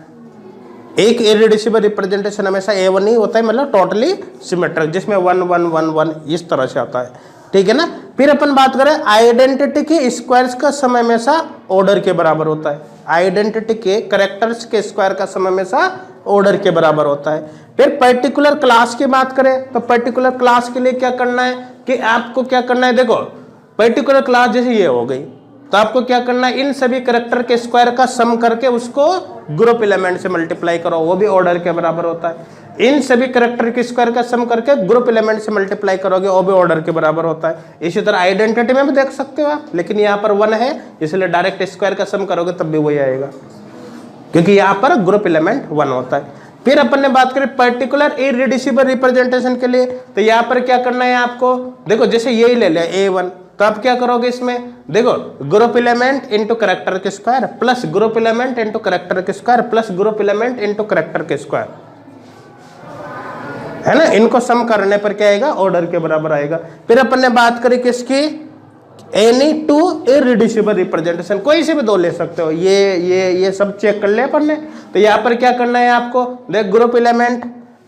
एक इररिड्यूसिबल रिप्रेजेंटेशन हमेशा A1 ही होता है, मतलब टोटली सिमेट्रिक, जिसमें 1 1 1 1 इस तरह से आता है, ठीक है ना। फिर अपन बात करें आइडेंटिटी के स्क्वायर्स का सम हमेशा ऑर्डर के बराबर होता है। आइडेंटिटी के कैरेक्टर्स के स्क्वायर का सम हमेशा ऑर्डर के बराबर होता है। फिर पर्टिकुलर क्लास की बात करें तो पर्टिकुलर क्लास के लिए क्या करना है कि आपको क्या करना है, देखो पर्टिकुलर क्लास जैसे ये हो गई तो आपको क्या करना है, इन सभी कैरेक्टर के स्क्वायर का सम करके उसको ग्रुप एलिमेंट से मल्टीप्लाई करो, वो भी ऑर्डर के बराबर होता है। इन सभी कैरेक्टर के स्क्वायर का सम करके ग्रुप एलिमेंट से मल्टीप्लाई करोगे, वो भी ऑर्डर के बराबर होता है। इसी तरह आइडेंटिटी में भी देख सकते हो आप, लेकिन यहाँ पर 1 है इसलिए डायरेक्ट स्क्वायर का सम करोगे तब भी वही आएगा, क्योंकि यहाँ पर ग्रुप एलिमेंट 1 होता है। फिर अपन ने बात करें पर्टिकुलर इररिड्यूसिबल रिप्रेजेंटेशन के लिए, तो यहाँ पर क्या करना है आपको, देखो जैसे यही ले लिया A1, तो आप क्या करोगे इसमें, देखो ग्रुप एलिमेंट इंटू कैरेक्टर के square plus group element into character के square plus group element into character के स्क्वायर, है ना। इनको सम करने पर क्या आएगा, ऑर्डर के बराबर आएगा। फिर अपन ने बात करी किसकी, एनी टू इररिड्यूसिबल रिप्रेजेंटेशन, कोई से भी दो ले सकते हो, ये सब चेक कर ले अपन ने। तो यहाँ पर क्या करना है आपको, देख ग्रुप एलिमेंट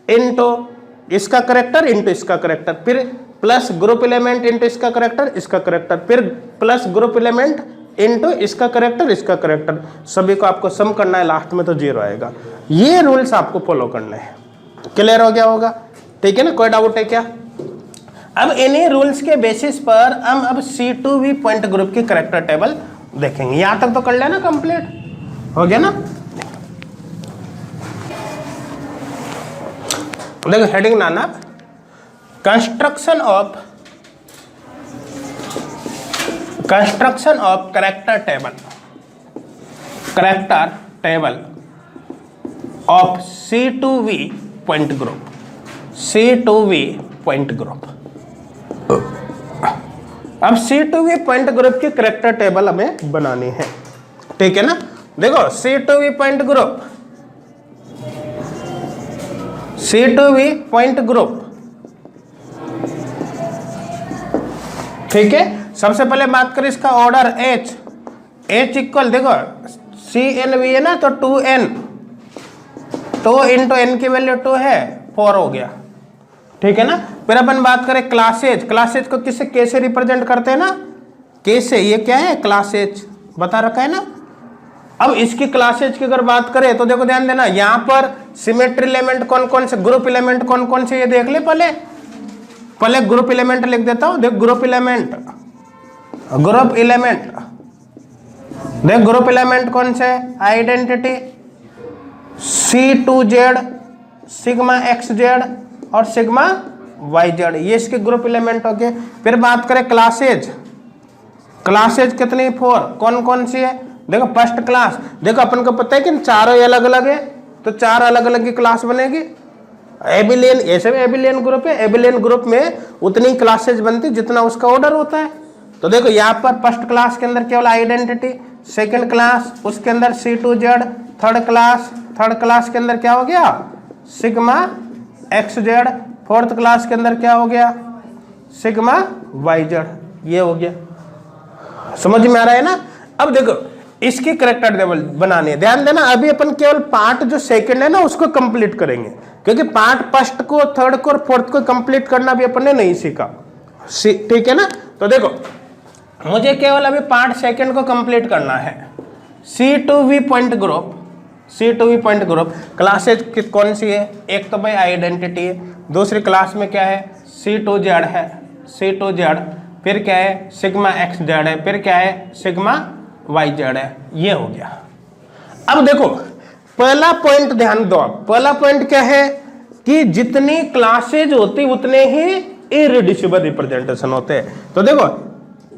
इनटू इसका करेक्टर इनटू इसका करेक्टर, फिर प्लस ग्रुप एलिमेंट इनटू इसका करेक्टर इसका करेक्टर, फिर प्लस ग्रुप एलिमेंट इनटू इसका करेक्टर इसका करेक्टर, सभी को आपको सम करना है, लास्ट में तो 0 आएगा। ये रूल्स आपको फॉलो करने हैं। क्लियर हो गया होगा, ठीक है ना, कोई डाउट है क्या? अब इन्हीं रूल्स के बेसिस पर हम अब C2V पॉइंट ग्रुप की करेक्टर टेबल देखेंगे। यहां तक तो कर लेना, कंप्लीट हो गया ना। देखो heading Nana, construction of character table of C2V point group, C2V point group. अब C2V पॉइंट ग्रुप की करेक्टर टेबल हमें बनानी है, ठीक है ना। देखो C2V पॉइंट ग्रुप, ठीक है। सबसे पहले बात करें इसका ऑर्डर H इक्वल, देखो CNV है ना, तो 2N, 2 इंटू N की वैल्यू 2 है, 4 हो गया, ठीक है ना। फिर अपन बात करें क्लासेज को किससे कैसे रिप्रेजेंट करते हैं ना, कैसे, ये क्या है क्लासेज बता रखा है ना। अब इसकी क्लासेज की अगर बात करें तो देखो ध्यान देना, यहाँ पर सिमेट्री एलिमेंट कौन कौन से, ग्रुप एलिमेंट कौन कौन से, ये देख ले पहले ग्रुप एलिमेंट लिख देता हूं। देख ग्रुप एलिमेंट देख ग्रुप एलिमेंट कौन से, आइडेंटिटी C2Z, सिग्मा XZ और सिग्मा YZ, ये इसके ग्रुप एलिमेंट हो गए। फिर बात करें क्लासेज कितनी, 4, कौन कौन सी है, देखो फर्स्ट क्लास, देखो अपन को पता है कि चारों ही अलग अलग है, तो 4 अलग अलग की क्लास बनेगी। एबिलियन, ऐसे भी एबिलियन ग्रुप है, एबिलियन ग्रुप में उतनी क्लासेज बनती जितना उसका ऑर्डर होता है। तो देखो यहाँ पर फर्स्ट क्लास के अंदर केवल आइडेंटिटी, सेकंड क्लास उसके अंदर C2Z, थर्ड क्लास के अंदर क्या हो गया, सिग्मा XZ, फोर्थ क्लास के अंदर क्या हो गया, सिग्मा YZ, ये हो गया। समझ में आ रहा है ना। अब देखो इसकी करेक्टर टेबल बनानी है, ध्यान देना। अभी अपन केवल पार्ट जो सेकंड है ना उसको कंप्लीट करेंगे, क्योंकि पार्ट फर्स्ट को, थर्ड को और फोर्थ को कंप्लीट करना भी अपन ने नहीं सीखा, ठीक है ना। तो देखो मुझे केवल अभी पार्ट सेकंड को कंप्लीट करना है। C2V पॉइंट ग्रुप क्लासेज कौन सी है, एक तो भाई आइडेंटिटी है, दूसरी क्लास में क्या है C2Z है, C2Z, फिर क्या है सिग्मा XZ है, फिर क्या है सिग्मा YZ है, ये हो गया। अब देखो पहला पॉइंट ध्यान दो, पहला पॉइंट क्या है कि जितनी क्लासेज होती उतने ही इररिड्यूसिबल रिप्रेजेंटेशन होते हैं। तो देखो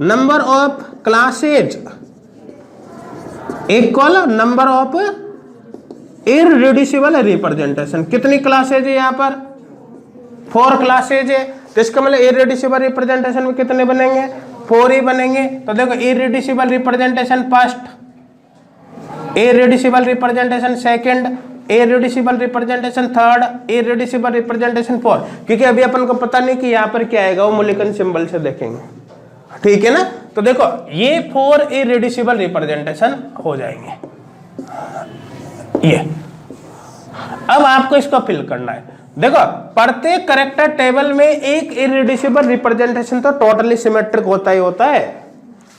number of classes equal number of irreducible representation. कितनी क्लासेज है यहाँ पर, 4 क्लासेज है, तो इसका मतलब इररिड्यूसिबल रिप्रेजेंटेशन में कितने बनेंगे, 4 ही बनेंगे। तो देखो irreducible representation first, irreducible representation second, irreducible representation third, irreducible representation fourth, क्योंकि अभी अपन को पता नहीं कि यहाँ पर क्या आएगा, वो मूल्यांकन सिंबल से देखेंगे, ठीक है ना। तो देखो ये 4 इररिड्यूसिबल रिप्रेजेंटेशन हो जाएंगे। ये अब आपको इसको फिल करना है। देखो प्रत्येक करेक्टर टेबल में एक इररिड्यूसिबल रिप्रेजेंटेशन तो टोटली सिमेट्रिक होता ही होता है।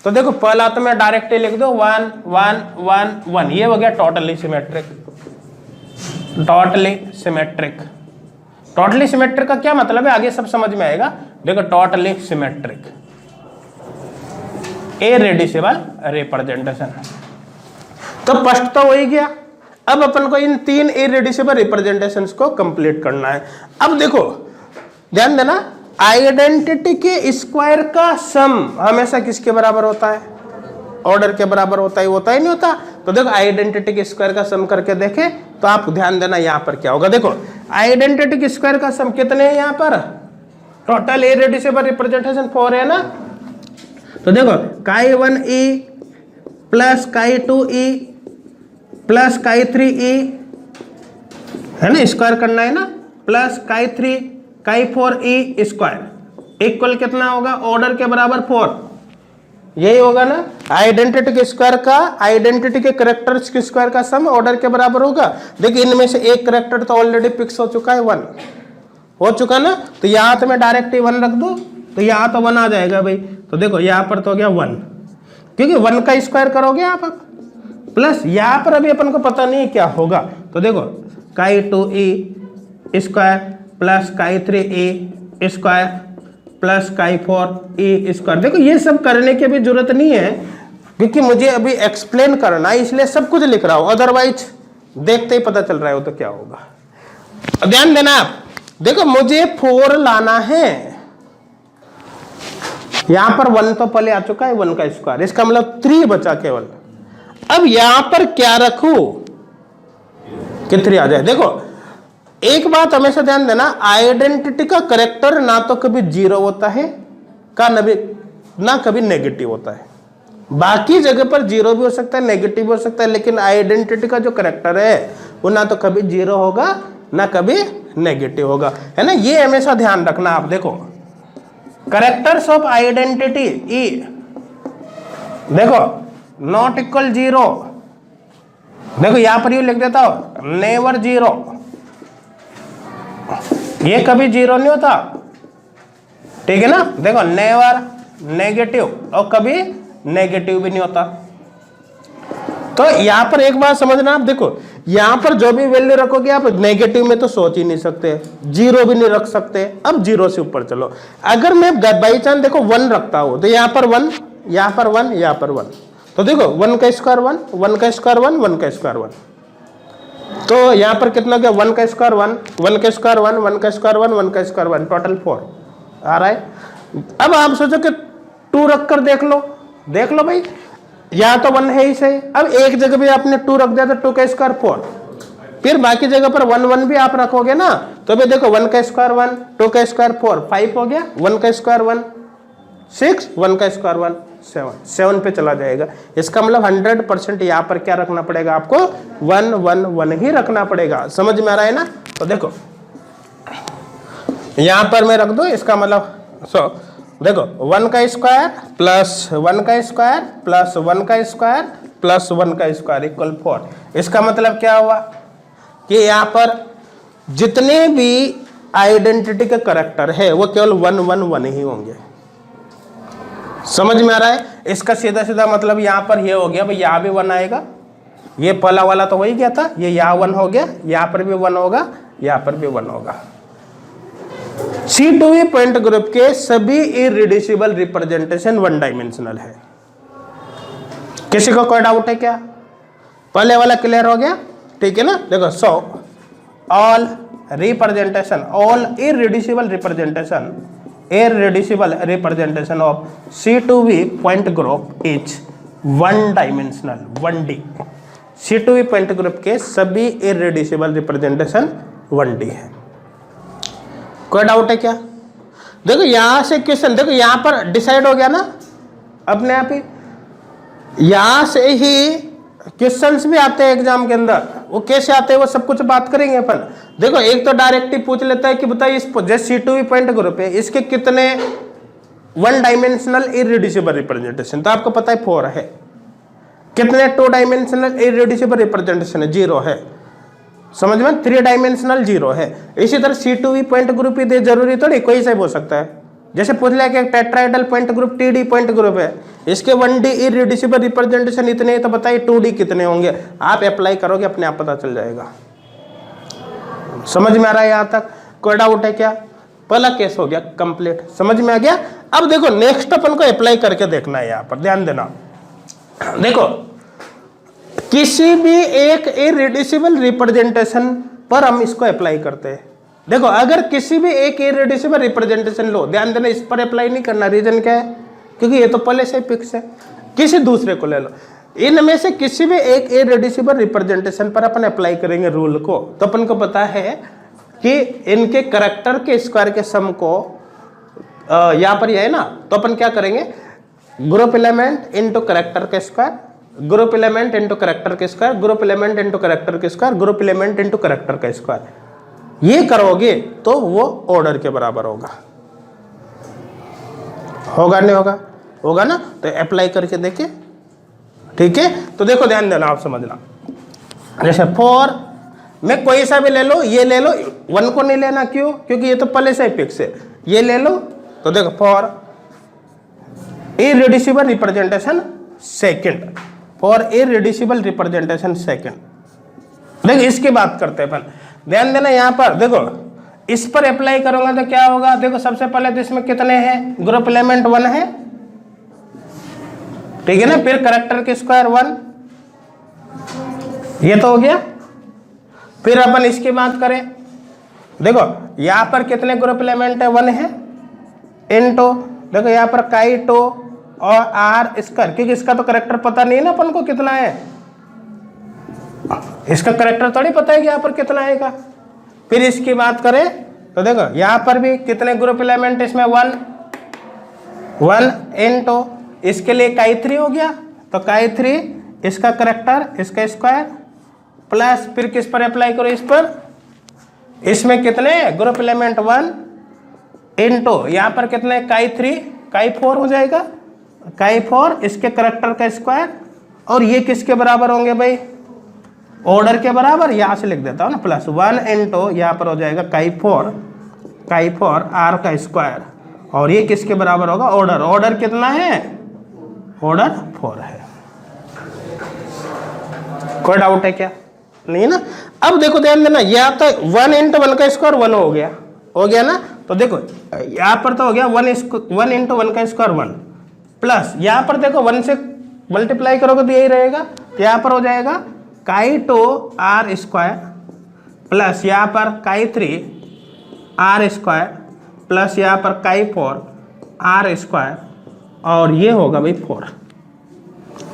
तो देखो पहला तो मैं डायरेक्ट लिख दो 1 1 1 1, ये हो गया टोटली सिमेट्रिक। टोटली सिमेट्रिक का क्या मतलब है आगे सब समझ में आएगा। देखो टोटली सिमेट्रिक इररिड्यूसिबल रिप्रेजेंटेशन, तो फर्स्ट तो हो ही गया। अब अपन को इन 3 इररिड्यूसिबल रिप्रेजेंटेशंस को कंप्लीट करना है। अब देखो ध्यान देना, आइडेंटिटी के स्क्वायर का सम हमेशा किसके बराबर होता है, ऑर्डर के बराबर होता ही नहीं होता। तो देखो आइडेंटिटी के स्क्वायर का सम करके देखें तो आप ध्यान देना यहाँ पर क्या होगा। देखो आइडेंटिटी के स्क्वायर का सम कितने हैं यहाँ पर, टोटल इररिड्यूसिबल रिप्रेजेंटेशन 4 है ना। तो देखो chi1e plus chi2e plus chi3e है ना, स्क्वायर करना है ना, plus chi3 chi4e square equal कितना होगा, ऑर्डर के बराबर 4। यही होगा ना, आइडेंटिटी के स्क्वायर का आइडेंटिटी के करेक्टर्स के स्क्वायर का सम ऑर्डर के बराबर होगा। देखिए इनमें से एक करेक्टर तो ऑलरेडी फिक्स हो चुका है, 1 हो चुका ना, तो यहाँ तो मैं डायरेक्ट ही 1 रख दूं, तो यहाँ तो 1 आ जाएगा भाई। तो देखो यहाँ पर तो हो गया 1, क्योंकि 1 का स्क्वायर करोगे आप प्लस यहाँ पर अभी अपन को पता नहीं क्या होगा, तो देखो काई 2e square plus chi 3e square plus chi 4e square. देखो ये सब करने की अभी जरूरत नहीं है, क्योंकि मुझे अभी एक्सप्लेन करना है, इसलिए सब कुछ लिख रहा हूं, अदरवाइज देखते ही पता चल रहा है तो क्या होगा। ध्यान देना आप, देखो मुझे 4 लाना है, यहां पर 1 तो पहले आ चुका है, 1 का स्क्वायर, इसका मतलब 3 बचा केवल। अब यहां पर क्या रखूं कि 3 आ जाए। देखो एक बात हमेशा ध्यान देना, आइडेंटिटी का करेक्टर ना तो कभी 0 होता है ना कभी नेगेटिव होता है। बाकी जगह पर 0 भी हो सकता है, नेगेटिव भी हो सकता है, लेकिन आइडेंटिटी का जो करेक्टर है वो ना तो कभी 0 होगा ना कभी नेगेटिव होगा, है ना। ये हमेशा ध्यान रखना आप। देखो करेक्टर्स ऑफ आइडेंटिटी ई, देखो नॉट इक्वल 0, देखो यहां पर यू लिख देता हूं नेवर 0, ये कभी 0 नहीं होता, ठीक है ना। देखो नेवर नेगेटिव और कभी नेगेटिव भी नहीं होता। तो यहां पर एक बात समझना आप, देखो यहां पर जो भी वैल्यू रखोगे आप नेगेटिव में तो सोच ही नहीं सकते, 0 भी नहीं रख सकते। अब 0 से ऊपर चलो, अगर मैं बाई चांस देखो 1 रखता हूं तो यहां पर 1, यहां पर 1, यहां पर 1, तो देखो 1 का स्क्वायर 1, 1 का स्क्वायर 1, 1 का स्क्वायर 1, तो यहां पर कितना गया 1 का स्क्वायर 1, 1 का स्क्वायर 1, 1 का स्क्वायर 1, 1 का स्क्वायर 1, टोटल 4 आ रहा है। अब आप सोचो कि 2 रखकर देख लो भाई, यहां तो 1 है ही सही। अब एक जगह भी आपने 2 रख दिया तो 2 का स्क्वायर 4, फिर बाकी जगह पर 1 1 भी आप रखोगे ना, तो भाई देखो 1 का स्क्वायर 1, 2 का स्क्वायर 4, 5 हो गया, 1 का स्क्वायर 1 6, 1 का स्क्वायर 1 7 पे चला जाएगा। इसका मतलब 100% यहाँ पर क्या रखना पड़ेगा आपको, 1 1 1 ही रखना पड़ेगा। समझ में आ रहा है ना। तो देखो यहां पर मैं रख दो, इसका मतलब देखो 1 का स्क्वायर प्लस 1 का स्क्वायर प्लस 1 का स्क्वायर प्लस 1 का स्क्वायर इक्वल 4। इसका मतलब क्या हुआ कि यहां पर जितने भी आइडेंटिटी के करेक्टर है वो केवल 1 1 1 ही होंगे। समझ में आ रहा है। इसका सीधा सीधा मतलब यहां पर ये हो गया भाई, यहां भी 1 आएगा, ये पहला वाला तो हो ही गया था, ये यहां 1 हो गया, यहां पर भी 1 होगा, यहां पर भी 1 होगा। C2V पॉइंट ग्रुप के सभी इररिड्यूसिबल रिप्रेजेंटेशन 1 डायमेंशनल है। किसी को कोई डाउट है क्या? पहले वाला क्लियर हो गया, ठीक है ना। देखो so all representation, all irreducible representation of C2V point group is 1 dimensional 1D। C2V point group के सभी इररिड्यूसिबल रिप्रेजेंटेशन 1D है। कोई डाउट है क्या? देखो यहां से क्वेश्चन, देखो यहां पर डिसाइड हो गया ना अपने आप ही, यहां से ही क्वेश्चंस भी आते हैं एग्जाम के अंदर। वो कैसे आते हैं वो सब कुछ बात करेंगे अपन। देखो एक तो डायरेक्ट ही पूछ लेता है कि बताइए इस जैसे C2V पॉइंट ग्रुप है, इसके कितने 1 डायमेंशनल इररिड्यूसिबल रिप्रेजेंटेशन, तो आपको पता है 4 है। कितने 2 डायमेंशनल इररिड्यूसिबल रिप्रेजेंटेशन है, 0 है। समझ में, 3 डायमेंशनल 0 है। इसी तरह C2V पॉइंट ग्रुप ही दे, जरूरी थोड़ी कोई से हो सकता है। जैसे पूछ लिया कि tetrahedral point group TD point group है, इसके 1D इररिड्यूसिबल रिप्रेजेंटेशन इतने, तो बताइए 2D कितने होंगे। आप अप्लाई करोगे अपने आप पता चल जाएगा। समझ में आ रहा है यहां तक? कोई डाउट है क्या? पहला केस हो गया कंप्लीट, समझ में आ गया। अब देखो नेक्स्ट अपन को अप्लाई करके देखना है। यहां पर ध्यान देना, देखो किसी भी एक इररिड्यूसिबल रिप्रेजेंटेशन पर हम इसको अप्लाई करते हैं। देखो अगर किसी भी एक इररिड्यूसिबल रिप्रेजेंटेशन लो, ध्यान देना इस पर अप्लाई नहीं करना। रीजन क्या है? क्योंकि ये तो पहले से फिक्स है। किसी दूसरे को ले लो, इनमें से किसी भी एक इररिड्यूसिबल रिप्रेजेंटेशन पर अपन अप्लाई करेंगे रूल को, तो अपन को पता है कि इनके करैक्टर के स्क्वायर के सम को यहां पर यह है ना, तो अपन क्या करेंगे, ग्रुप एलिमेंट इंटू करैक्टर के square, group element into character के square, group element into character के square, group element into character का स्क्वायर। ये करोगे तो वो ऑर्डर के बराबर होगा। होगा नहीं होगा? होगा ना, तो अप्लाई करके देखे, ठीक है। तो देखो ध्यान देना, आप समझना, जैसे 4 में कोई सा भी ले लो, ये ले लो, 1 को नहीं लेना, क्यों? क्योंकि ये तो पहले से ही फिक्स है, ये ले लो। तो देखो 4 irreducible representation second, for irreducible representation second. देखो इसकी बात करते हैं अपन, ध्यान देना यहाँ पर, देखो इस पर अप्लाई करूंगा तो क्या होगा, देखो सबसे पहले तो इसमें कितने हैं, ग्रुप एलिमेंट 1 है, ठीक है ना, फिर करैक्टर के स्क्वायर 1, ये तो हो गया। फिर अपन इसकी बात करें, देखो यहां पर कितने ग्रुप एलिमेंट है, 1 है, इनटू देखो यहां पर काइटो और आर स्क्वायर, क्योंकि इसका तो करैक्टर पता नहीं है ना अपन को कितना है, इसका करैक्टर थोड़ी पता है कि यहां पर कितना आएगा। फिर इसकी बात करें तो देखो यहां पर भी कितने ग्रुप एलिमेंट, इसमें 1 इनटू इसके लिए काई 3 हो गया, तो काई 3 इसका करैक्टर, इसका स्क्वायर, प्लस फिर किस पर अप्लाई करो, इस पर, इसमें कितने ग्रुप एलिमेंट 1 इनटू यहां पर कितने काई 3, काई 4 हो जाएगा, काई 4 इसके करैक्टर का स्क्वायर, और ये किसके बराबर होंगे भाई, ऑर्डर के बराबर, यहां से लिख देता हूं ना, प्लस 1 इनटू यहां पर हो जाएगा काई 4 आर का स्क्वायर, और ये किसके बराबर होगा, ऑर्डर, ऑर्डर कितना है, ऑर्डर 4 है। कोई डाउट है क्या? नहीं ना। अब देखो ध्यान देना, या तो 1 इंटू 1 का स्क्वायर 1 हो गया ना, तो देखो यहां पर तो हो गया 1 इंटू 1 का स्क्वायर 1, प्लस यहां पर देखो 1 से मल्टीप्लाई करोगे तो यही रहेगा, तो यहां पर हो जाएगा काई 2 आर स्क्वायर, प्लस यहां पर काई 3 आर स्क्वायर, प्लस यहां पर काई 4 आर स्क्वायर, और ये होगा भाई 4,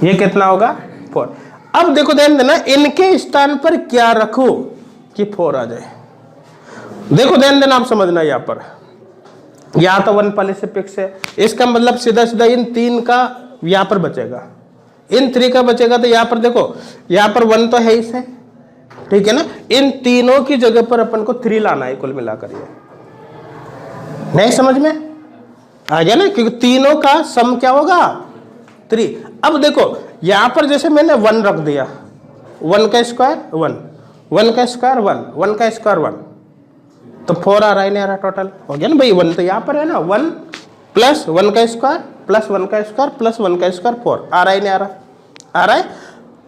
ये कितना होगा 4। अब देखो ध्यान देना, इनके स्थान पर क्या रखो कि 4 आ जाए, देखो ध्यान देना, आप समझना, यहां पर या तो 1 पहले से फिक्स है, इसका मतलब सीधा सीधा इन 3 का यहां पर बचेगा, इन 3 का बचेगा, तो यहां पर देखो यहां पर 1 तो है ही से, ठीक है ना, इन तीनों की जगह पर अपन को 3 लाना है कुल मिलाकर, ये नहीं समझ में आ गया ना, क्योंकि तीनों का सम क्या होगा 3। अब देखो यहां पर जैसे मैंने 1 रख दिया, 1 का स्क्वायर 1, 1 का स्क्वायर 1, 1 का स्क्वायर 1, तो 4 आ रहा है, नहीं आ रहा, टोटल हो गया ना भाई, 1 तो यहां पर है ना, 1 प्लस 1 का स्क्वायर प्लस 1 का स्क्वायर प्लस 1 का स्क्वायर 4 आ रहा है, नहीं आ रहा, आ रहा है।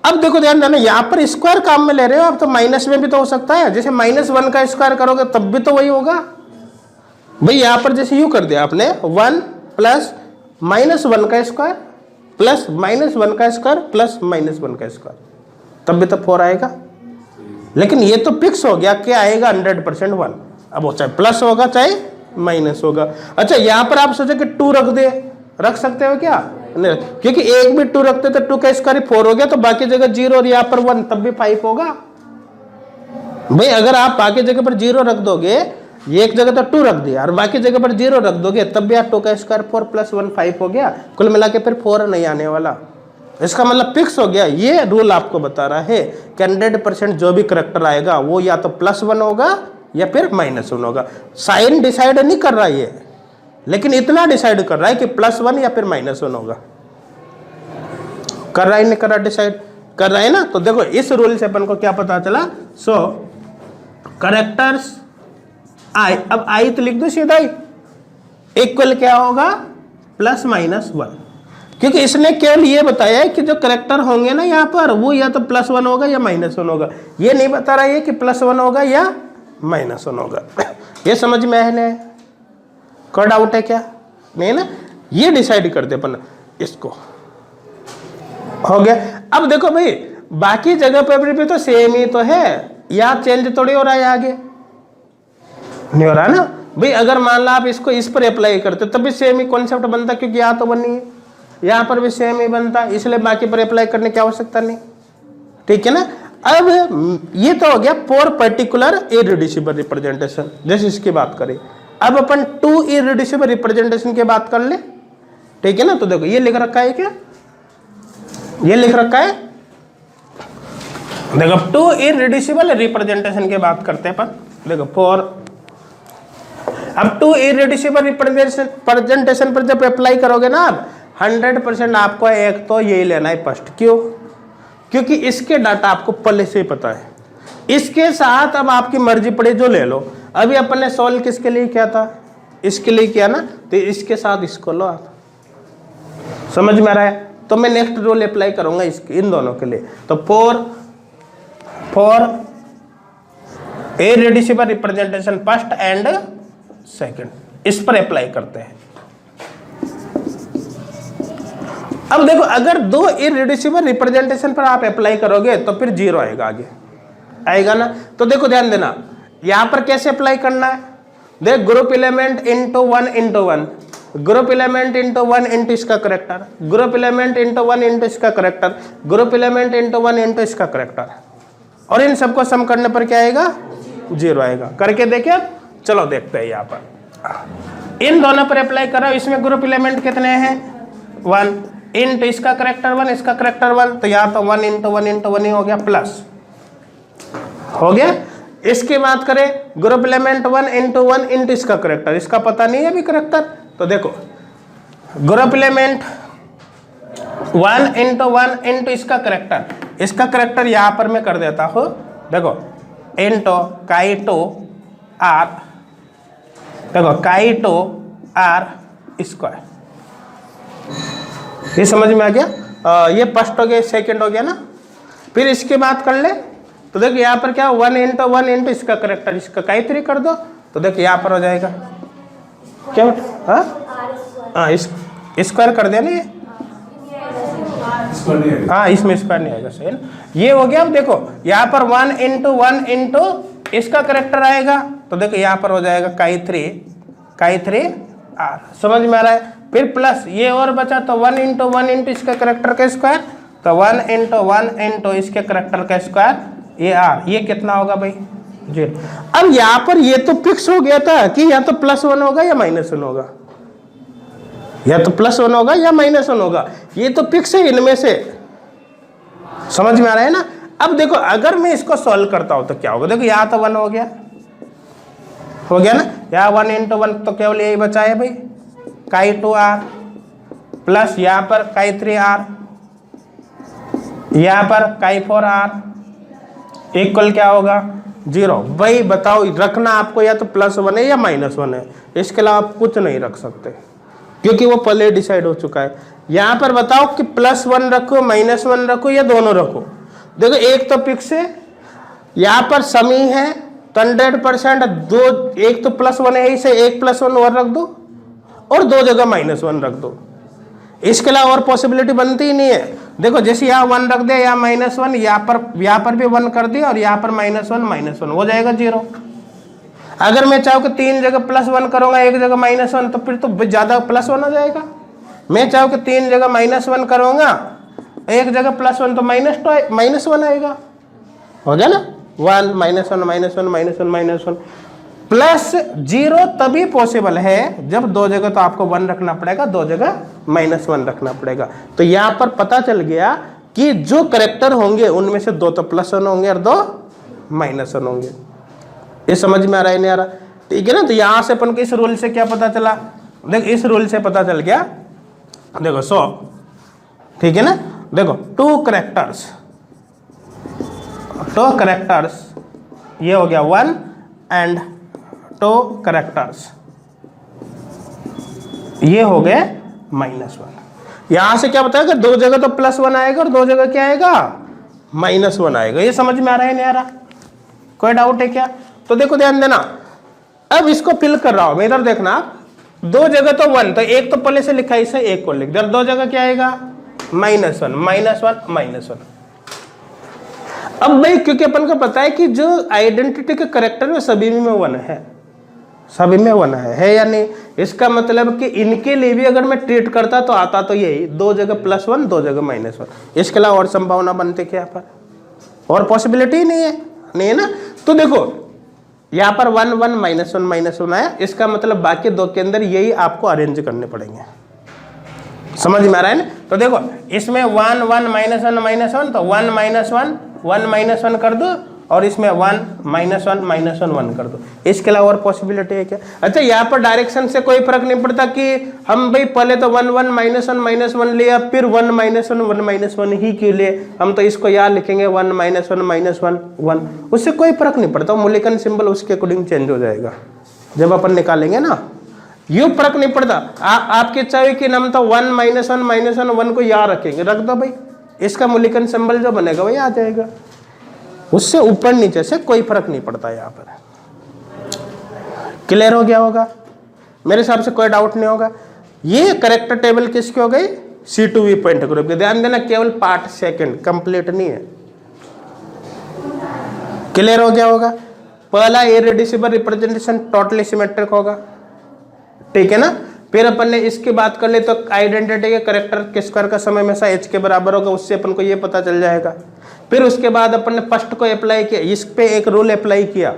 अब देखो ध्यान देना, यहां पर स्क्वायर काम में ले रहे हो, अब तो माइनस में भी तो हो सकता है, जैसे -1 का स्क्वायर करोगे तब भी तो वही होगा भाई, यहां पर जैसे यूं कर दिया आपने 1 प्लस -1 का स्क्वायर प्लस -1 का स्क्वायर प्लस -1 का स्क्वायर, तब भी तो 4 आएगा। लेकिन ये तो फिक्स हो गया क्या आएगा, 100% 1, अब वो चाहे प्लस होगा चाहे माइनस होगा। अच्छा यहां पर आप सोचे कि 2 रख सकते हो क्या, नहीं, क्योंकि एक भी 2 रखते तो 2 का स्क्वायर 4 हो गया, तो बाकी जगह 0 और यहाँ पर 1 तब भी 5 होगा भाई। अगर आप बाकी जगह पर 0 रख दोगे, ये एक जगह तो 2 रख दिया और बाकी जगह पर 0 रख दोगे, तब भी आप 2 का स्क्वायर 4 प्लस 1 5 हो गया, कुल मिला के फिर 4 नहीं आने वाला, इसका मतलब फिक्स हो गया। ये रूल आपको बता रहा है कि 100% जो भी करैक्टर आएगा वो या तो +1 होगा या फिर -1 होगा। साइन डिसाइड नहीं कर रहा है, लेकिन इतना डिसाइड कर रहा है कि +1 या फिर -1 होगा। कर रहा है नहीं कर रहा, डिसाइड कर रहा है ना। तो देखो इस रूल से अपन को क्या पता चला, सो करैक्टर्स आई, अब आई तो लिख दो सीधा ही, इक्वल क्या होगा +-1, क्योंकि इसने केवल ये बताया है कि जो करैक्टर होंगे ना यहाँ पर वो या तो +1 होगा या -1 होगा, ये नहीं बता रहा है कि +1 होगा या -1 होगा। ये समझ में है ना, कोई डाउट है क्या? नहीं ना, ये डिसाइड करते अपन इसको, हो गया। अब देखो भाई बाकी जगह पर भी तो सेम ही तो है, यहाँ चेंज थोड़ी हो रहा है, आगे नहीं हो रहा है ना भाई। अगर मान लो आप इसको इस पर अप्लाई करते तब भी सेम ही कॉन्सेप्ट बनता, क्योंकि यहाँ तो बनी है, यहाँ पर भी सेम ही बनता, इसलिए बाकी पर अप्लाई करने की आवश्यकता नहीं, ठीक है ना। अब ये तो हो गया फॉर पर्टिकुलर इररेड्यूसिबल रिप्रेजेंटेशन, जैसे इसकी बात करें। अब अपन 2 इररेड्यूसिबल रिप्रेजेंटेशन की बात कर ले, ठीक है ना। तो देखो ये लिख रखा है क्या, ये लिख रखा है, देखो 2 इररेड्यूसिबल रिप्रेजेंटेशन की बात करते हैं अपन। देखो फॉर, अब 2 इररेड्यूसिबल रिप्रेजेंटेशन पर जब अप्लाई करोगे ना आप, 100% आपको एक तो यही लेना है फर्स्ट। क्यों? क्योंकि इसके डाटा आपको पहले से ही पता है। इसके साथ अब आपकी मर्जी पड़े जो ले लो। अभी अपन ने सॉल्व किसके लिए किया था? इसके लिए किया ना, तो इसके साथ इसको लो आप। समझ में आ रहा है? तो मैं नेक्स्ट रूल अप्लाई करूंगा इन दोनों के लिए। तो for irreducible representation first and second, इस पर अप्लाई करते हैं। अब देखो, अगर दो इररेड्यूसिबल रिप्रेजेंटेशन पर आप अप्लाई करोगे तो फिर 0 आएगा, आगे आएगा ना। तो देखो ध्यान देना, यहां पर कैसे अप्लाई करना है। देख, group element into 1 into 1, group element into 1 into इसका character, group element into 1 into इसका character, group element into 1 into इसका करेक्टर, और इन सबको सम करने पर क्या आएगा? 0 आएगा। करके देखिए अब, चलो देखते हैं। यहाँ पर इन दोनों पर अप्लाई करो। इसमें ग्रुप एलिमेंट कितने हैं? 1 इंटू इसका करेक्टर 1, इसका करेक्टर 1, तो यहाँ तो 1 इंटू 1 इंटू 1 ही हो गया, प्लस हो गया। इसकी बात करें, ग्रुप एलिमेंट 1 इंटू 1 इंटू इसका करेक्टर, इसका पता नहीं है अभी करेक्टर, तो देखो ग्रुप एलिमेंट 1 इंटू 1 इंटू इसका करेक्टर यहां पर मैं कर देता हूं। देखो इंटू काई टू आर, देखो काई टू आर स्क्वायर, ये समझ में आ गया। ये फर्स्ट हो गया, सेकंड हो गया ना। फिर इसकी बात कर ले, तो देखो यहाँ पर क्या 1 इंटू 1 इंटू इसका करेक्टर, इसका काई 3 कर दो, तो देखो यहाँ पर हो जाएगा क्या? हाँ, स्क्वायर कर दिया ना ये। हाँ, इसमें स्क्वायर नहीं आएगा, सही ना। ये हो गया। अब देखो यहाँ पर 1 इंटू 1 इंटू इसका करेक्टर आएगा, तो देखो यहाँ पर हो जाएगा काई 3 आर। समझ में आ रहा है? फिर प्लस ये और बचा, तो 1 इंटू 1 इंटू इसका करेक्टर का स्क्वायर, तो 1 इंटू 1 इंटू इसके करेक्टर का स्क्वायर, ये आर, ये कितना होगा भाई? 0। अब यहाँ पर ये तो फिक्स हो गया था कि या तो +1 होगा या -1 होगा, या तो +1 होगा या -1 होगा, ये तो फिक्स है इनमें से। समझ में आ रहा है ना? अब देखो, अगर मैं इसको सॉल्व करता हूं तो क्या होगा? देखो यहाँ तो 1 हो गया ना, यहाँ 1 इंटू 1, तो केवल यही बचा है भाई, काई 2 आर, प्लस यहाँ पर काई 3 आर, यहाँ पर काई 4 आर, इक्वल क्या होगा? 0। भाई बताओ, रखना आपको या तो +1 है या -1 है, इसके अलावा आप कुछ नहीं रख सकते, क्योंकि वो पहले डिसाइड हो चुका है। यहाँ पर बताओ कि +1 रखो, -1 रखो या दोनों रखो। देखो एक तो फिक्स है, यहाँ पर समी है, तो 100% दो, एक तो +1 है, इसे एक +1 और रख दो, और दो जगह -1 रख दो। इसके अलावा और पॉसिबिलिटी बनती ही नहीं है। देखो जैसे यहाँ 1 रख दे, यहाँ -1, यहाँ पर भी 1 कर दिया, और यहाँ पर -1 हो जाएगा 0। अगर मैं चाहूँ कि 3 जगह +1 करूंगा, एक जगह -1, तो फिर तो ज्यादा +1 हो जाएगा। मैं चाहूँ कि 3 जगह -1 करूंगा, एक जगह +1, तो -1 आएगा। हो गया ना? 1 -1 +0 तभी पॉसिबल है जब दो जगह तो आपको 1 रखना पड़ेगा, दो जगह -1 रखना पड़ेगा। तो यहाँ पर पता चल गया कि जो करेक्टर होंगे उनमें से 2 तो +1 होंगे और 2 -1 होंगे। ये समझ में आ रहा है नहीं आ रहा? ठीक है ना? तो यहाँ से अपन को इस रूल से क्या पता चला? देख, इस रूल से पता चल गया, देखो 100, ठीक है ना? देखो 2 करेक्टर्स, ये हो गया 1 एंड 2 करेक्टर्स, ये हो गए -1। यहां से क्या बताया कि दो जगह तो +1 आएगा और दो जगह क्या आएगा? -1 आएगा। ये समझ में आ रहा है नहीं आ रहा? कोई डाउट है क्या? तो देखो ध्यान देना, अब इसको फिल कर रहा हूं मैं, इधर देखना आप। दो जगह तो 1, तो एक तो पहले से लिखा, इसे एक को लिख, दो जगह क्या आएगा? -1। अब भाई क्योंकि अपन को पता है कि जो आइडेंटिटी के करेक्टर है सभी में 1 है, सभी में 1 है या नहीं? इसका मतलब कि इनके लिए भी अगर मैं ट्रीट करता तो आता तो यही, दो जगह +1, दो जगह -1। इसके अलावा और संभावना बनती क्या यहाँ पर? और पॉसिबिलिटी नहीं है ना? तो देखो यहाँ पर 1 1 -1 आया, इसका मतलब बाकी दो के अंदर यही आपको अरेंज करने पड़ेंगे। समझ में आ रहा है ना? तो देखो इसमें 1 1 -1 तो 1 -1 कर दो, और इसमें 1 -1 -1 कर दो। इसके अलावा और पॉसिबिलिटी है क्या? अच्छा, यहाँ पर डायरेक्शन से कोई फर्क नहीं पड़ता कि हम भाई पहले तो 1 1 -1 -1 लिया, फिर 1 -1 1 ही क्यों लिए? हम तो इसको यहाँ लिखेंगे 1 -1 1, उससे कोई फर्क नहीं पड़ता। मूल्यांकन सिंबल उसके अकॉर्डिंग चेंज हो जाएगा जब अपन निकालेंगे ना, यूं फर्क नहीं पड़ता। आपकी इच्छा हुई कि हम तो 1 -1 1 को यहाँ रखेंगे, रख दो भाई, इसका मूल्यांकन सिंबल जो बनेगा वही आ जाएगा, उससे ऊपर नीचे से कोई फर्क नहीं पड़ता। यहाँ पर क्लियर हो गया होगा मेरे हिसाब से, कोई डाउट नहीं होगा। ये करेक्टर टेबल किसकी हो गई? C2V पॉइंट ग्रुप की। ध्यान देना, केवल पार्ट सेकंड, कंप्लीट नहीं है। क्लियर हो गया होगा। पहला इरेड्यूसिबल रिप्रेजेंटेशन टोटली सिमेट्रिक होगा, ठीक है ना। फिर अपन ने इसकी बात कर ली तो आइडेंटिटी के करेक्टर के स्क्वायर का समय हमेशा h के बराबर होगा, उससे अपन को ये पता चल जाएगा। फिर उसके बाद अपन ने फर्स्ट को अप्लाई किया, इस पे एक रूल अप्लाई किया,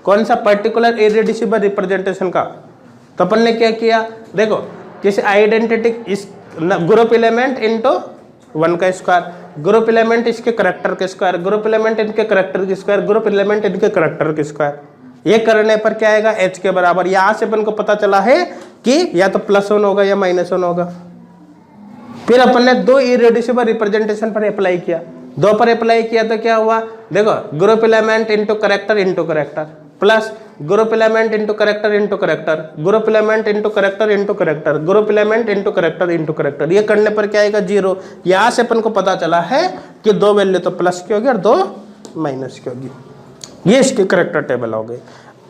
कौन सा? पर्टिकुलर इरेड्यूसिबल रिप्रेजेंटेशन का। तो अपन ने क्या किया, देखो, किसी आइडेंटिटी इस ग्रुप एलिमेंट इनटू 1 का स्क्वायर, ग्रुप एलिमेंट इसके करेक्टर के स्क्वायर, ग्रुप एलिमेंट इनके करेक्टर के स्क्वायर, ग्रुप एलिमेंट इनके करेक्टर के स्क्वायर। ये करने पर क्या आएगा? h के बराबर। यहां से अपन को पता चला है कि या तो +1 होगा या -1 होगा। फिर अपन ने 2 इरेड्यूसिबल रिप्रेजेंटेशन पर अप्लाई किया, 2 पर अप्लाई किया तो क्या हुआ? देखो, group element into character plus group element into character, group element into character, group element into character. ये करने पर क्या आएगा? 0। यहां से अपन को पता चला है कि 2 वैल्यू तो प्लस की होगी और 2 माइनस की होगी। ये इसकी करेक्टर टेबल हो गई।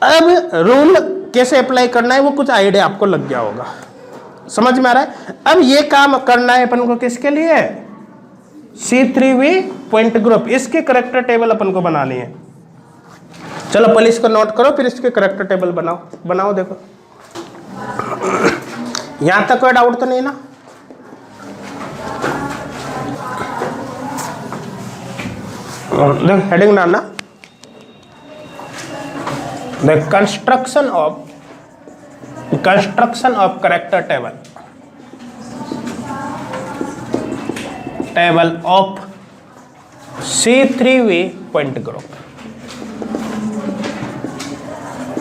अब रूल कैसे अप्लाई करना है वो कुछ आइडिया आपको लग गया होगा, समझ में आ रहा है। अब ये काम करना है अपन को किसके लिए? C3V पॉइंट ग्रुप, इसकी करेक्टर टेबल अपन को बनानी है। चलो पहले इसको नोट करो, फिर इसके करेक्टर टेबल बनाओ। देखो, यहां तक कोई डाउट तो नहीं ना? देख, हेडिंग डालना, the construction of character table of C3V point group।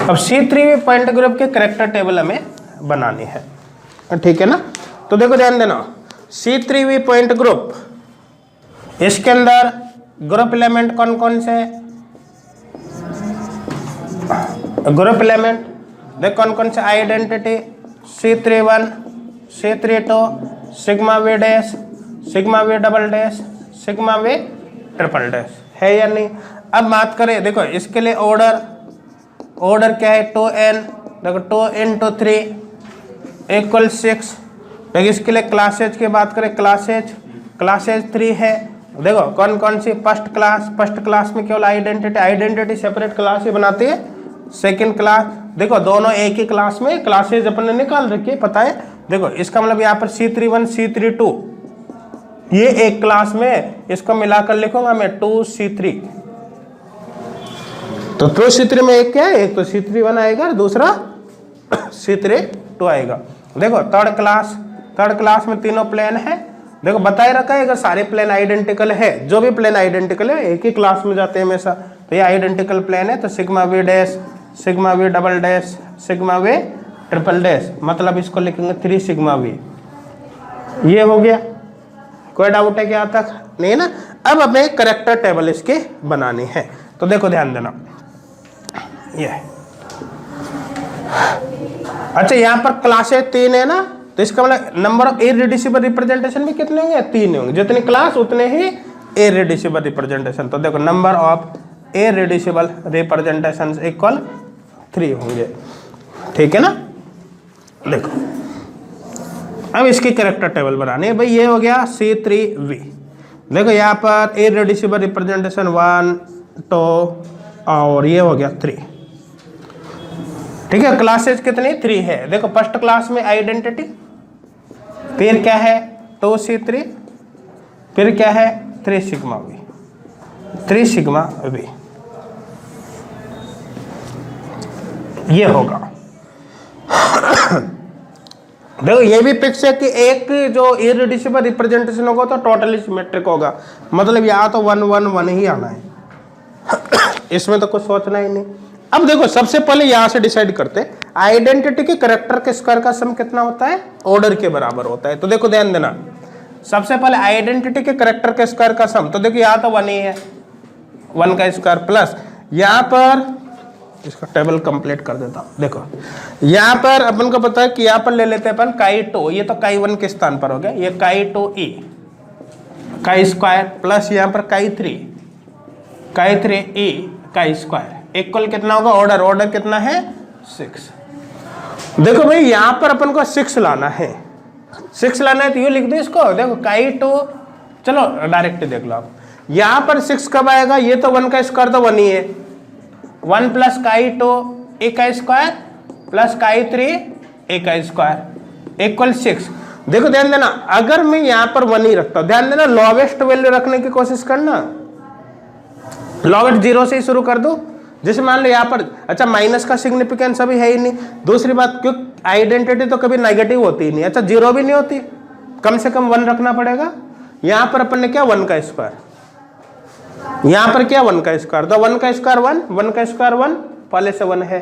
अब C3V पॉइंट ग्रुप के करेक्टर टेबल हमें बनानी है, ठीक है ना। तो देखो, ध्यान देना, C3V पॉइंट ग्रुप, इसके अंदर ग्रुप एलिमेंट कौन कौन से? ग्रुप एलिमेंट देख कौन कौन से? Identity C31, C32, sigma V dash, sigma V double dash, sigma V triple dash, है या नहीं? अब बात करें, देखो इसके लिए ऑर्डर क्या है? 2n, देखो 2 × 3 = 6। देखो इसके लिए क्लासेज की बात करें, क्लासेज 3 है। देखो कौन कौन सी? फर्स्ट क्लास में केवल आइडेंटिटी सेपरेट क्लास ही बनाती है। सेकंड क्लास, देखो दोनों एक ही क्लास में क्लासेज अपन ने निकाल रखी है, पता है। देखो इसका मतलब यहाँ पर C31 C32 ये एक क्लास में, इसको मिलाकर लिखूंगा मैं 2C3। तो 2C3 में एक क्या है? एक तो C31 आएगा, दूसरा C32 आएगा। देखो थर्ड क्लास में तीनों प्लेन है। देखो बताए रखा है, अगर सारे प्लेन आइडेंटिकल है, जो भी प्लेन आइडेंटिकल है एक ही क्लास में जाते हैं हमेशा, तो ये आइडेंटिकल प्लेन है। तो sigma V dash, sigma V double dash, sigma V triple dash, मतलब इसको लिखेंगे 3 सिग्मा V। ये हो गया, कोई डाउट है क्या यहाँ तक? नहीं ना। अब हमें करेक्टर टेबल इसकी बनानी है, तो देखो ध्यान देना, ये अच्छा यहाँ पर क्लासेज 3 है ना, तो इसका मतलब नंबर ऑफ इरेड्यूसिबल रिप्रेजेंटेशन भी कितने होंगे? 3 होंगे। जितनी क्लास उतने ही इरेड्यूसिबल रिप्रेजेंटेशन। तो देखो number of irreducible representation equal 3 होंगे, ठीक है ना। देखो अब इसकी कैरेक्टर टेबल बनानी है भाई। ये हो गया C3V। देखो यहाँ पर इरेड्यूसिबल रिप्रेजेंटेशन 1 2 और ये हो गया 3, ठीक है। क्लासेज कितनी? 3 है। देखो फर्स्ट क्लास में आइडेंटिटी, फिर क्या है 2C3, फिर क्या है 3 सिग्मा V, ये होगा। देखो ये भी फिक्स है कि एक जो इरेड्यूसिबल रिप्रेजेंटेशन होगा तो टोटली सिमेट्रिक होगा, मतलब यहाँ तो 1 1 1 ही आना है। इसमें तो कुछ सोचना ही नहीं। अब देखो सबसे पहले यहां से डिसाइड करते हैं आइडेंटिटी के करेक्टर के स्क्वायर का सम कितना होता है, ऑर्डर के बराबर होता है। तो देखो ध्यान देना, सबसे पहले आइडेंटिटी के करेक्टर के स्क्वायर का सम, तो देखो यहाँ तो 1 ही है, 1 का स्क्वायर प्लस यहाँ पर, इसका टेबल कंप्लीट कर देता हूं। देखो यहाँ पर अपन को पता है कि यहाँ पर ले लेते हैं अपन काई 2, ये तो काई 1 के स्थान पर हो गया, ये काई 2e काई स्क्वायर प्लस यहाँ पर काई 3e काई स्क्वायर इक्वल कितना होगा, ऑर्डर कितना है 6। देखो भाई यहाँ पर अपन को 6 लाना है, 6 लाना है तो ये लिख दो इसको। देखो काई 2, चलो डायरेक्ट देख लो आप, यहाँ पर 6 कब आएगा, ये तो 1 का स्क्वायर तो 1 ही है, 1 प्लस काई 2 ए का स्क्वायर प्लस काई 3 ए का स्क्वायर इक्वल 6। देखो ध्यान देना, अगर मैं यहाँ पर 1 ही रखता हूं, ध्यान देना लोवेस्ट वैल्यू रखने की कोशिश करना, लोवेस्ट 0 से ही शुरू कर दो। जैसे मान लो यहाँ पर, अच्छा माइनस का सिग्निफिकेंस अभी है ही नहीं, दूसरी बात क्यों आइडेंटिटी तो कभी नेगेटिव होती ही नहीं, अच्छा 0 भी नहीं होती, कम से कम 1 रखना पड़ेगा। यहाँ पर अपन ने क्या 1 का स्क्वायर, यहाँ पर क्या 1 का स्क्वायर, तो 1 का स्क्वायर 1, 1 का स्क्वायर 1, पहले से 1 है,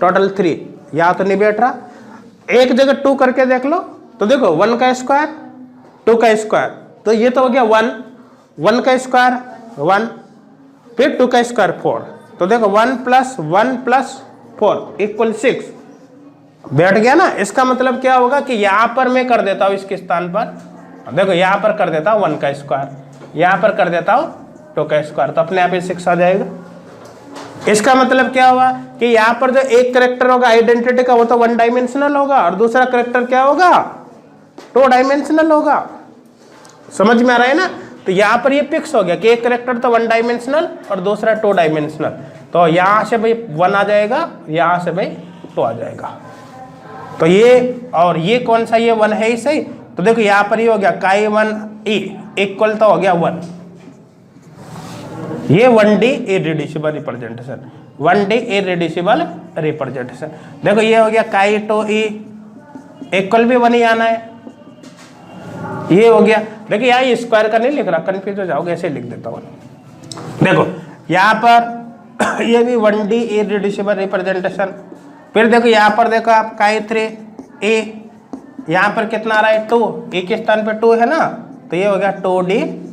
टोटल 3, यहाँ तो नहीं बैठ रहा, एक जगह 2 करके देख लो, तो देखो 1 का स्क्वायर 2 का स्क्वायर, तो ये तो हो गया 1, 1 का स्क्वायर 1, फिर 2 का स्क्वायर 4, तो देखो 1 प्लस 4 इक्वल 6, बैठ गया ना। इसका मतलब क्या होगा कि यहाँ पर मैं कर देता हूँ इसके स्थान पर, देखो यहाँ पर कर देता हूँ 1 का स्क्वायर, यहाँ पर कर देता हूँ 2 का स्क्वायर, तो अपने आप ही 6 आ जाएगा। इसका मतलब क्या हुआ कि यहाँ पर जो एक करेक्टर होगा आइडेंटिटी का वो तो 1 डायमेंशनल होगा, और दूसरा करेक्टर क्या होगा 2 डायमेंशनल होगा। समझ में आ रहा है ना, तो यहाँ पर ये फिक्स हो गया कि एक करेक्टर तो 1 डायमेंशनल और दूसरा 2 डायमेंशनल, तो यहाँ से भाई 1 आ जाएगा, यहाँ से भाई 2 आ जाएगा। तो ये और ये कौन सा, ये 1 है ही सही, तो देखो यहाँ पर ये हो गया काई 1e इक्वल तो हो गया 1, ये 1D irreducible representation, 1D irreducible representation. देखो ये हो गया काई 2e इक्वल भी 1 ही आना है, ये हो गया। देखो यहाँ स्क्वायर का नहीं लिख रहा, कंफ्यूज हो जाओगे, ऐसे लिख देता हूँ। देखो यहाँ पर ये भी 1D इररिड्यूसिबल रिप्रेजेंटेशन, फिर देखो यहाँ पर देखो आप काई 3e, यहाँ पर कितना आ रहा है 2, ए के स्थान पे 2 है ना, तो ये हो गया 2D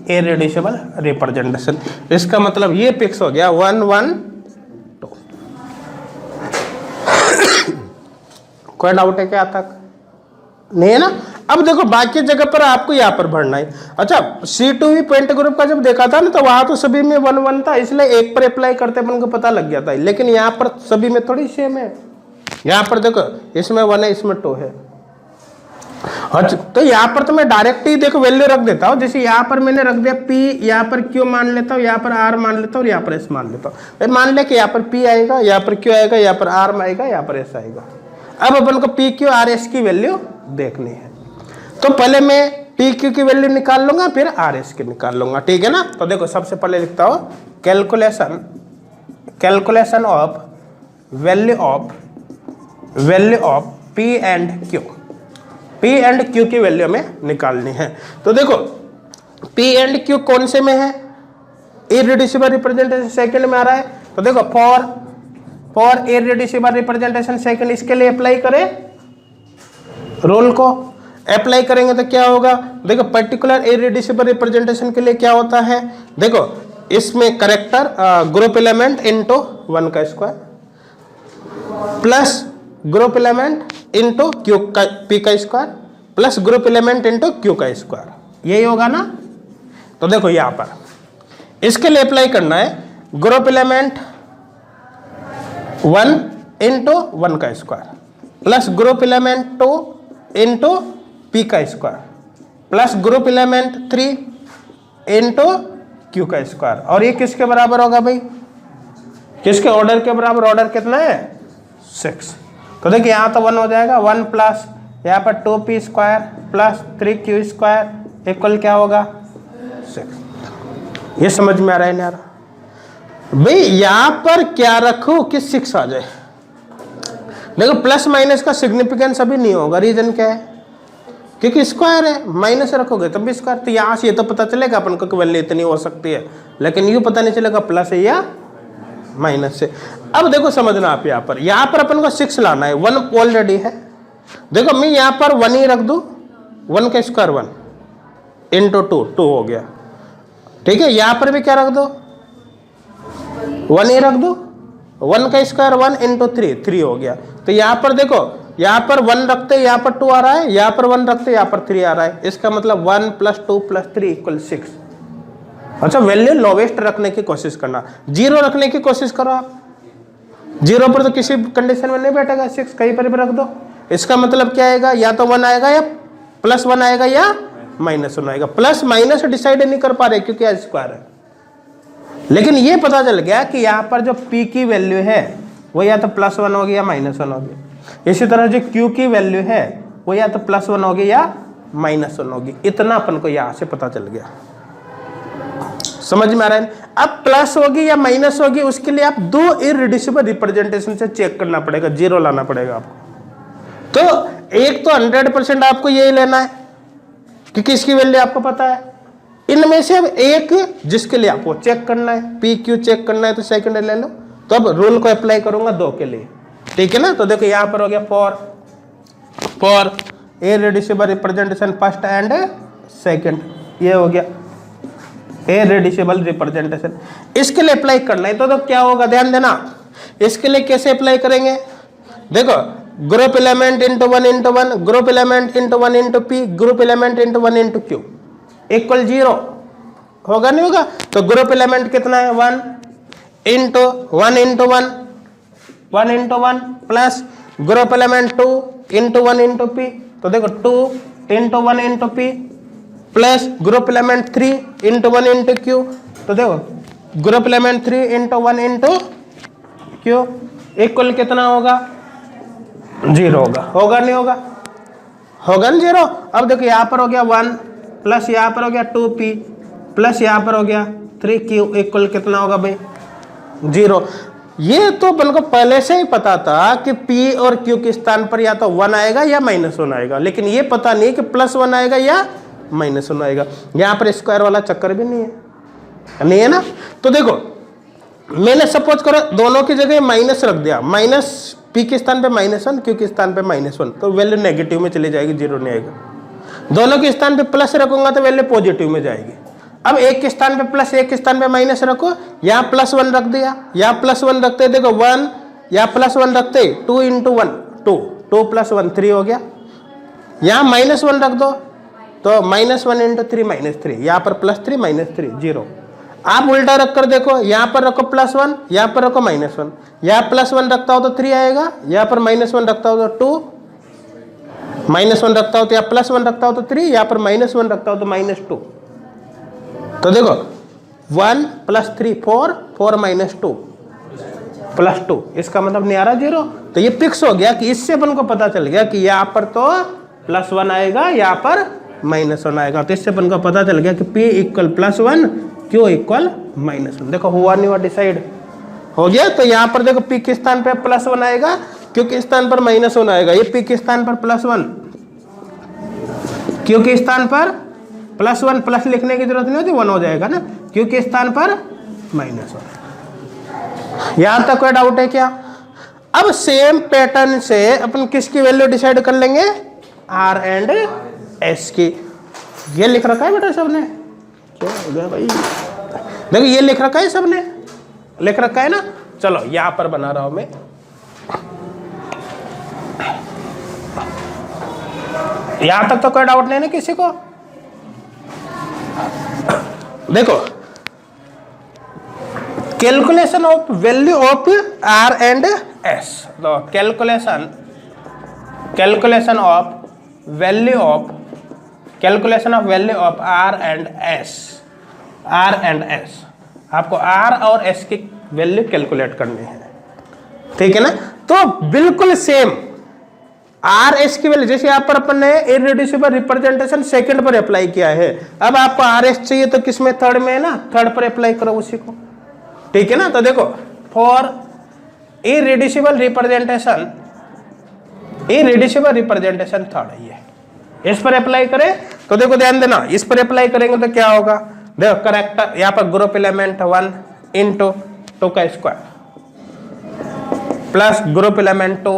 इररिड्यूसिबल रिप्रेजेंटेशन। इसका मतलब ये फिक्स हो गया 1 1 2। कोई डाउट है क्या तक? नहीं है ना। अब देखो बाकी जगह पर आपको यहाँ पर भरना है। अच्छा C2V पॉइंट ग्रुप का जब देखा था ना, तो वहां तो सभी में 1 1 था, इसलिए एक पर अप्लाई करते अपन को पता लग गया था, लेकिन यहाँ पर सभी में थोड़ी सेम है। यहाँ पर देखो इसमें 1 है, इसमें 2 है। अच्छा तो यहाँ पर तो मैं डायरेक्ट ही देखो वैल्यू रख देता हूँ, जैसे यहाँ पर मैंने रख दिया P, यहाँ पर Q मान लेता हूँ, यहाँ पर R मान लेता हूँ और यहाँ पर S मान लेता हूँ। मान लिया कि यहाँ पर P आएगा, यहाँ पर Q आएगा, यहाँ पर R आएगा, यहाँ पर S आएगा। अब अपन को P Q R S की वैल्यू देखनी है, तो पहले मैं P Q की वैल्यू निकाल लूंगा, फिर R S की निकाल लूंगा, ठीक है ना। तो देखो सबसे पहले लिखता हूँ calculation of value of P and Q। P and Q की वैल्यू हमें निकालनी है। तो देखो P एंड Q कौन से में है, इररिड्यूसिबल रिप्रेजेंटेशन सेकंड में आ रहा है। तो देखो फॉर इररिड्यूसिबल रिप्रेजेंटेशन सेकंड, इसके लिए अप्लाई करें रूल को। अप्लाई करेंगे तो क्या होगा, देखो पर्टिकुलर इररिड्यूसिबल रिप्रेजेंटेशन के लिए क्या होता है, देखो इसमें करेक्टर ग्रुप एलिमेंट इनटू 1 का square plus group element into Q का P का square plus group element into Q का स्क्वायर, यही होगा ना। तो देखो यहाँ पर इसके लिए अप्लाई करना है ग्रुप एलिमेंट 1 इनटू 1 का square plus group element 2 into P का square plus group element 3 into Q का स्क्वायर, और ये किसके बराबर होगा भाई, किसके ऑर्डर के बराबर, ऑर्डर कितना है 6। तो देखिए यहाँ तो 1 हो जाएगा, 1 प्लस यहाँ पर 2P square plus 3Q square equal क्या होगा 6। ये समझ में आ रहा है यार भाई, यहाँ पर क्या रखो कि 6 आ जाए। देखो प्लस माइनस का सिग्निफिकेंस अभी नहीं होगा, रीजन क्या है, क्योंकि स्क्वायर है, माइनस रखोगे तब भी स्क्वायर। तो यहाँ से ये तो पता चलेगा अपन को कि वैल्यू इतनी हो सकती है, लेकिन यूँ पता नहीं चलेगा प्लस है या माइनस से। अब देखो समझना आप, यहाँ पर अपन को 6 लाना है, 1 ऑलरेडी है। देखो मैं यहाँ पर 1 ही रख दूं, 1 का स्क्वायर 1 इंटू 2, 2 हो गया, ठीक है। यहाँ पर भी क्या रख दो, 1 ही रख दो, 1 का स्क्वायर 1 इंटू 3, 3 हो गया। तो यहाँ पर देखो, यहाँ पर 1 रखते यहाँ पर 2 आ रहा है, यहाँ पर 1 रखते यहाँ पर 3 आ रहा है। इसका मतलब 1 + 2 + 3 = 6। अच्छा, वैल्यू लोवेस्ट रखने की कोशिश करना, 0 रखने की कोशिश करो आप। 0 पर तो किसी कंडीशन में नहीं बैठेगा, 6 कहीं पर भी रख दो। इसका मतलब क्या आएगा, या तो 1 आएगा या +1 आएगा या -1 आएगा। प्लस माइनस डिसाइड नहीं कर पा रहे क्योंकि आज स्क्वायर है। लेकिन ये पता चल गया कि यहाँ पर जो P की वैल्यू है वो या तो +1 होगी या -1 होगी। इसी तरह जो Q की वैल्यू है वो या तो +1 होगी या -1 होगी। इतना अपन को यहाँ से पता चल गया, समझ में आ रहा है। अब प्लस होगी या माइनस होगी, उसके लिए आप 2 इररिड्यूसिबल रिप्रेजेंटेशन से चेक करना पड़ेगा, 0 लाना पड़ेगा आपको। तो एक तो 100% आपको यही लेना है क्योंकि इसकी वैल्यू आपको पता है। इनमें से अब एक जिसके लिए आपको चेक करना है, पी क्यू चेक करना है, तो सेकंड ले लो। तो अब रूल को अप्लाई करूंगा 2 के लिए, ठीक है ना। तो देखो यहाँ पर हो गया for irreducible representation first and second, ये हो गया इररिड्यूसिबल रिप्रेजेंटेशन। इसके लिए अप्लाई करना है तो क्या होगा, ध्यान देना। इसके लिए कैसे अप्लाई करेंगे, देखो group element into 1 into 1, group element into 1 into P, group element into 1 into Q equal 0 होगा, नहीं होगा। तो ग्रुप एलिमेंट कितना है, 1 into 1 into 1, 1 into 1 plus group element 2 into 1 into P. तो देखो 2 into 1 into P plus group element 3 into 1 into Q. तो देखो group element 3 into 1 into Q equal कितना होगा, 0 होगा, होगा नहीं होगा, होगा ना 0। अब देखो यहाँ पर हो गया 1 प्लस यहाँ पर हो गया 2p प्लस यहाँ पर हो गया 3q इक्वल कितना होगा भाई, 0। ये तो अपन को पहले से ही पता था कि p और q के स्थान पर या तो 1 आएगा या -1 आएगा, लेकिन ये पता नहीं कि +1 आएगा या -1 आएगा। यहाँ पर स्क्वायर वाला चक्कर भी नहीं है ना। तो देखो मैंने सपोज करो दोनों की जगह माइनस रख दिया, माइनस p के स्थान पे -1, q के स्थान पे -1, तो वैल्यू नेगेटिव में चली जाएगी, 0 नहीं आएगा। दोनों के स्थान पे प्लस रखूंगा तो वैल्यू पॉजिटिव में जाएगी। अब एक के स्थान पे प्लस, एक के स्थान पे माइनस रखो, यहाँ +1 रख दिया, यहाँ +1 रखते देखो 1, यहाँ +1 रखते 2 इंटू 1 2, 2 + 1 3 हो गया। यहाँ -1 रख दो तो -1 इंटू 3 -3, यहाँ पर +3 -3 0। आप उल्टा रख कर देखो, यहाँ पर रखो +1, यहाँ पर रखो -1, यहाँ +1 रखता हो तो 3 आएगा, यहाँ पर -1 रखता हो तो 2, -1 रखता हो तो यहाँ +1 रखता हो तो 3, यहाँ पर -1 रखता हो तो -2। तो देखो 1 + 3 4, 4 - 2 +2, इसका मतलब नहीं आ रहा 0। तो ये फिक्स हो गया कि इससे अपन को पता चल गया कि यहाँ पर तो +1 आएगा, यहाँ पर -1 आएगा। तो इससे अपन को पता चल गया कि P = +1, Q = -1। देखो हुआ नहीं हुआ, डिसाइड हो गया। तो यहाँ पर देखो P के स्थान पर +1 आएगा, Q के स्थान पर -1 आएगा। ये P के स्थान पर +1, Q के स्थान पर +1, प्लस लिखने की जरूरत नहीं होती, 1 हो जाएगा ना। Q के स्थान पर -1। यहां तक कोई डाउट है क्या? अब सेम पैटर्न से अपन किसकी वैल्यू डिसाइड कर लेंगे, R एंड S की। ये लिख रखा है बेटा सबने, क्या हो गया भाई, देखो ये लिख रखा है, सबने लिख रखा है ना। चलो यहां पर बना रहा हूं मैं, यहां तक तो कोई डाउट नहीं ना किसी को। देखो calculation of value of R and S, तो calculation of value of R and S, आपको R और S की वैल्यू कैलकुलेट करनी है, ठीक है ना। तो बिल्कुल सेम R S की वैल्यू, जैसे यहाँ पर अपन ने इररिड्यूसिबल रिप्रेजेंटेशन सेकंड पर अप्लाई किया है, अब आपको R S चाहिए तो किसमें, थर्ड में है ना, थर्ड पर अप्लाई करो उसी को, ठीक है ना। तो देखो फॉर इररिड्यूसिबल रिप्रेजेंटेशन थर्ड है, ये इस पर अप्लाई करें। तो देखो ध्यान देना, इस पर अप्लाई करेंगे तो क्या होगा, देखो करेक्टर यहाँ पर ग्रुप एलिमेंट 1 इंटू 2 का square plus group element 2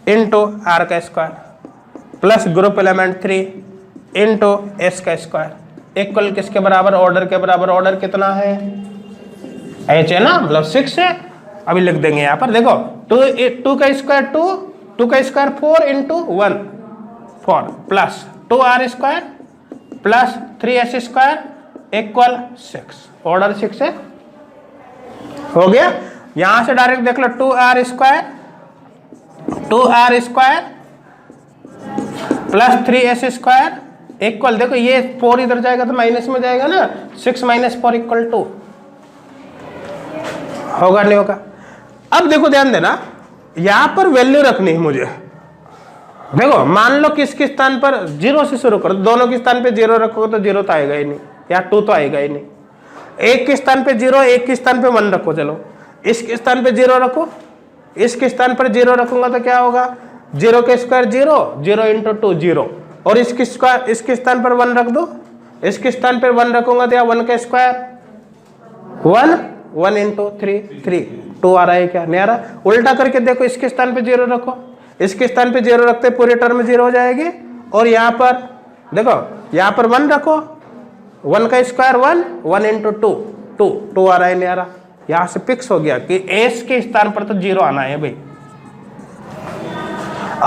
into r का square plus group element 3 into s का स्क्वायर इक्वल किसके बराबर, ऑर्डर के बराबर। ऑर्डर कितना है, एच है ना, मतलब 6 है। अभी लिख देंगे यहाँ पर, देखो 2 का स्क्वायर 2 का square 4 into 1 4 plus 2r square plus 3s square equal 6। Order 6 है, हो गया। यहां से डायरेक्ट देख लो 2r square plus 3s square equal, देखो ये 4 इधर जाएगा तो माइनस में जाएगा ना, 6 माइनस 4 इक्वल 2 होगा, नहीं होगा। अब देखो ध्यान देना, यहां पर वैल्यू रखनी है मुझे। देखो मान लो किसके स्थान पर 0 से शुरू करो, दोनों के स्थान पे 0 रखोगे तो 0 तो आएगा ही नहीं, या 2 तो आएगा ही नहीं। एक के स्थान पे 0, एक के स्थान पे 1 रखो, चलो इसके स्थान पे 0 रखो, इसके स्थान पर 0 रखूंगा तो क्या होगा, 0 के स्क्वायर 0 0 इंटू 2 0, और इसके स्क्वायर इसके स्थान पर 1 रख दो, इसके स्थान पर 1 रखूंगा तो 1 का स्क्वायर 1 इंटू 3 2 आ रहा है क्या, नहीं आ रहा। उल्टा करके देखो, इसके स्थान पे 0 रखो, इसके स्थान पे 0 रखते पूरे टर्म 0 हो जाएगी, और यहाँ पर देखो यहाँ पर 1 रखो, 1 का स्क्वायर 1 इंटू 2 आ रहा है, नहीं आ रहा। यहां से फिक्स हो गया कि एस के स्थान पर तो 0 आना है भाई,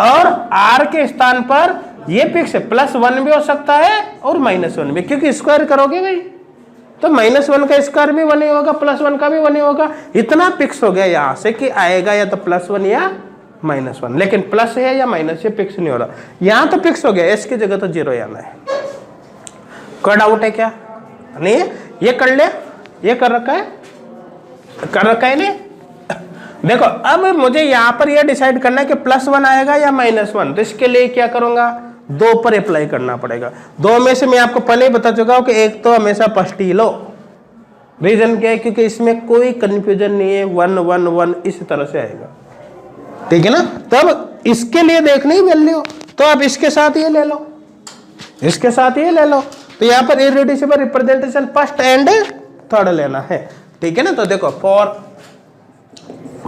और आर के स्थान पर ये फिक्स है, +1 भी हो सकता है और -1 भी, क्योंकि स्क्वायर करोगे भाई तो -1 का स्क्वायर भी 1 ही होगा, +1 का भी 1 ही होगा। इतना फिक्स हो गया यहां से कि आएगा या तो +1 या -1, लेकिन प्लस है या माइनस है फिक्स नहीं हो रहा। यहां तो फिक्स हो गया, एस की जगह तो 0 आना है। कोई डाउट है क्या, नहीं है? ये कर ले, ये कर रखा है नहीं। देखो अब मुझे यहां पर यह डिसाइड करना है कि +1 आएगा या -1, तो इसके लिए क्या करूंगा, 2 पर अप्लाई करना पड़ेगा। 2 में से मैं आपको पहले ही बता चुका हूं कि एक तो हमेशा फर्स्ट ही लो। रीजन क्या है, क्योंकि इसमें कोई कंफ्यूजन नहीं है, 1 1 1 इस तरह से आएगा, ठीक है ना। तब इसके लिए देखनी वैल्यू, तो आप इसके साथ ये ले लो, इसके साथ ये ले लो। तो यहां पर irreducible representation first and third लेना है, ठीक है ना। तो देखो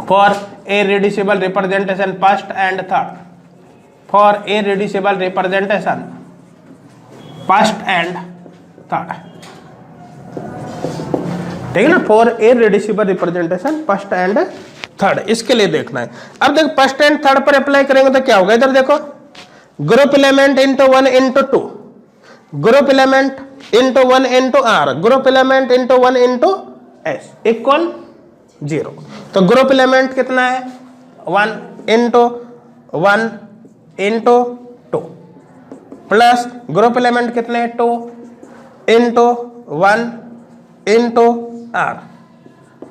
for irreducible representation first and third, for irreducible representation first and third, ठीक है ना। For irreducible representation first and third, इसके लिए देखना है। अब देखो फर्स्ट एंड थर्ड पर अप्लाई करेंगे तो क्या होगा, इधर देखो group element into 1 into 2, group element into 1 into r, group element into 1 into S equal 0। तो ग्रुप एलिमेंट कितना है, 1 into 1 into 2 plus group element कितने हैं, 2 into 1 into R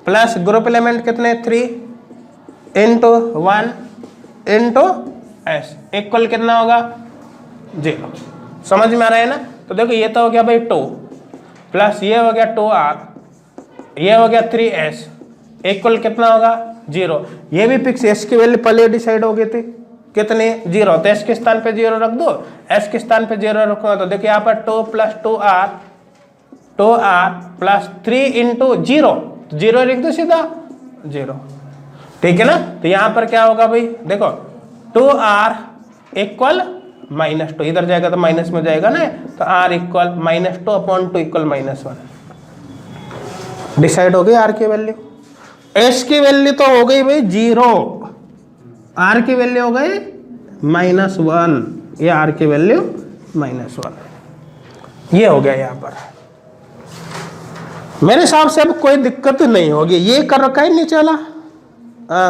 plus group element कितने, 3 इंटू 1 इंटू एस इक्वल कितना होगा, 0। समझ में आ रहा है ना। तो देखो ये तो हो गया भाई 2 प्लस ये हो गया 2r, ये हो गया 3s इक्वल कितना होगा, 0। ये भी फिक्स, s की वैल्यू पहले डिसाइड हो गई थी कितने, 0। तो s के स्थान पे 0 रख दो, s के स्थान पे 0 रखो, तो देखो यहाँ पर 2 प्लस 2r प्लस 3 इंटू 0, 0 लिख दो सीधा 0, ठीक है ना। तो यहाँ पर क्या होगा भाई, देखो 2r इक्वल -2, इधर जाएगा तो माइनस में जाएगा ना, तो r इक्वल -2/2 इक्वल -1। डिसाइड हो गई r की वैल्यू। s की वैल्यू तो हो गई भाई 0, r की वैल्यू हो गई -1, ये r की वैल्यू -1, ये हो गया यहाँ पर। मेरे हिसाब से अब कोई दिक्कत नहीं होगी। ये कर रखा है नीचे वाला,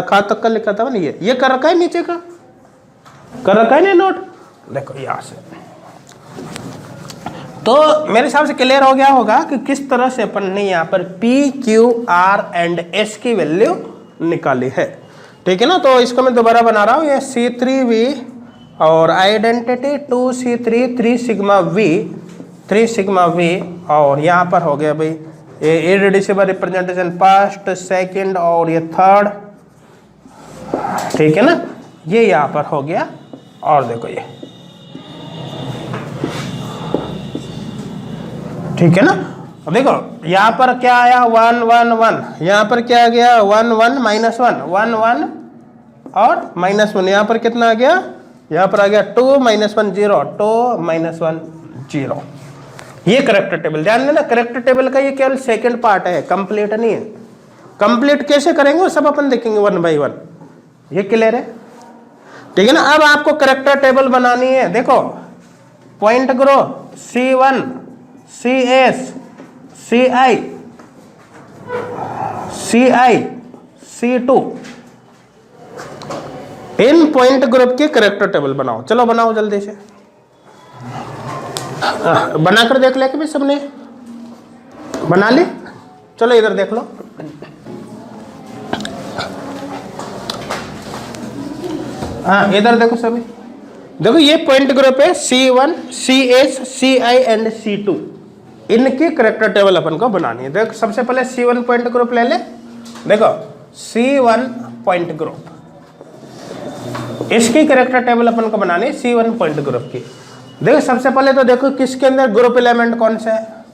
खा तक का लिखा था ना, ये कर रखा है, नीचे का कर रखा है ना नोट, देखो यहां से। तो मेरे हिसाब से क्लियर हो गया होगा कि किस तरह से अपन ने यहाँ पर P, Q, R and S की वैल्यू निकाली है, ठीक है ना। तो इसको मैं दोबारा बना रहा हूँ, ये C3V और आइडेंटिटी 2C3 3 सिग्मा V, और यहाँ पर हो गया भाई ये इररेड्यूसिबल रिप्रेजेंटेशन फर्स्ट सेकंड और ये थर्ड, ठीक है ना। ये यहाँ पर हो गया, और देखो ये, ठीक है ना। देखो यहाँ पर क्या आया 1 1 1, यहाँ पर क्या आ गया 1 1 -1 1 1 और -1, यहाँ पर कितना आ गया, यहाँ पर आ गया 2 -1 0, 2 -1 0। ये करेक्टर टेबल, ध्यान देना करेक्टर टेबल का ये केवल सेकंड पार्ट है, कंप्लीट नहीं है। कंप्लीट कैसे करेंगे वो सब अपन देखेंगे 1 by 1। ये क्लियर है, ठीक है ना। अब आपको करेक्टर टेबल बनानी है, देखो पॉइंट करो C1 CS CI CI C2, इन पॉइंट ग्रुप के करेक्टर टेबल बनाओ। चलो बनाओ जल्दी से, बनाकर देख ले कि भी सबने बना ली। चलो इधर देख लो, हाँ इधर देखो सभी, देखो ये पॉइंट ग्रुप है C1 CS CI and C2, इनकी करेक्टर टेबल अपन को बनानी है। देखो सबसे पहले C1 पॉइंट ग्रुप ले ले, देखो C1 पॉइंट ग्रुप, इसकी करेक्टर टेबल अपन को बनानी है C1 पॉइंट ग्रुप की। देखो सबसे पहले तो देखो किसके अंदर ग्रुप एलिमेंट कौन से है,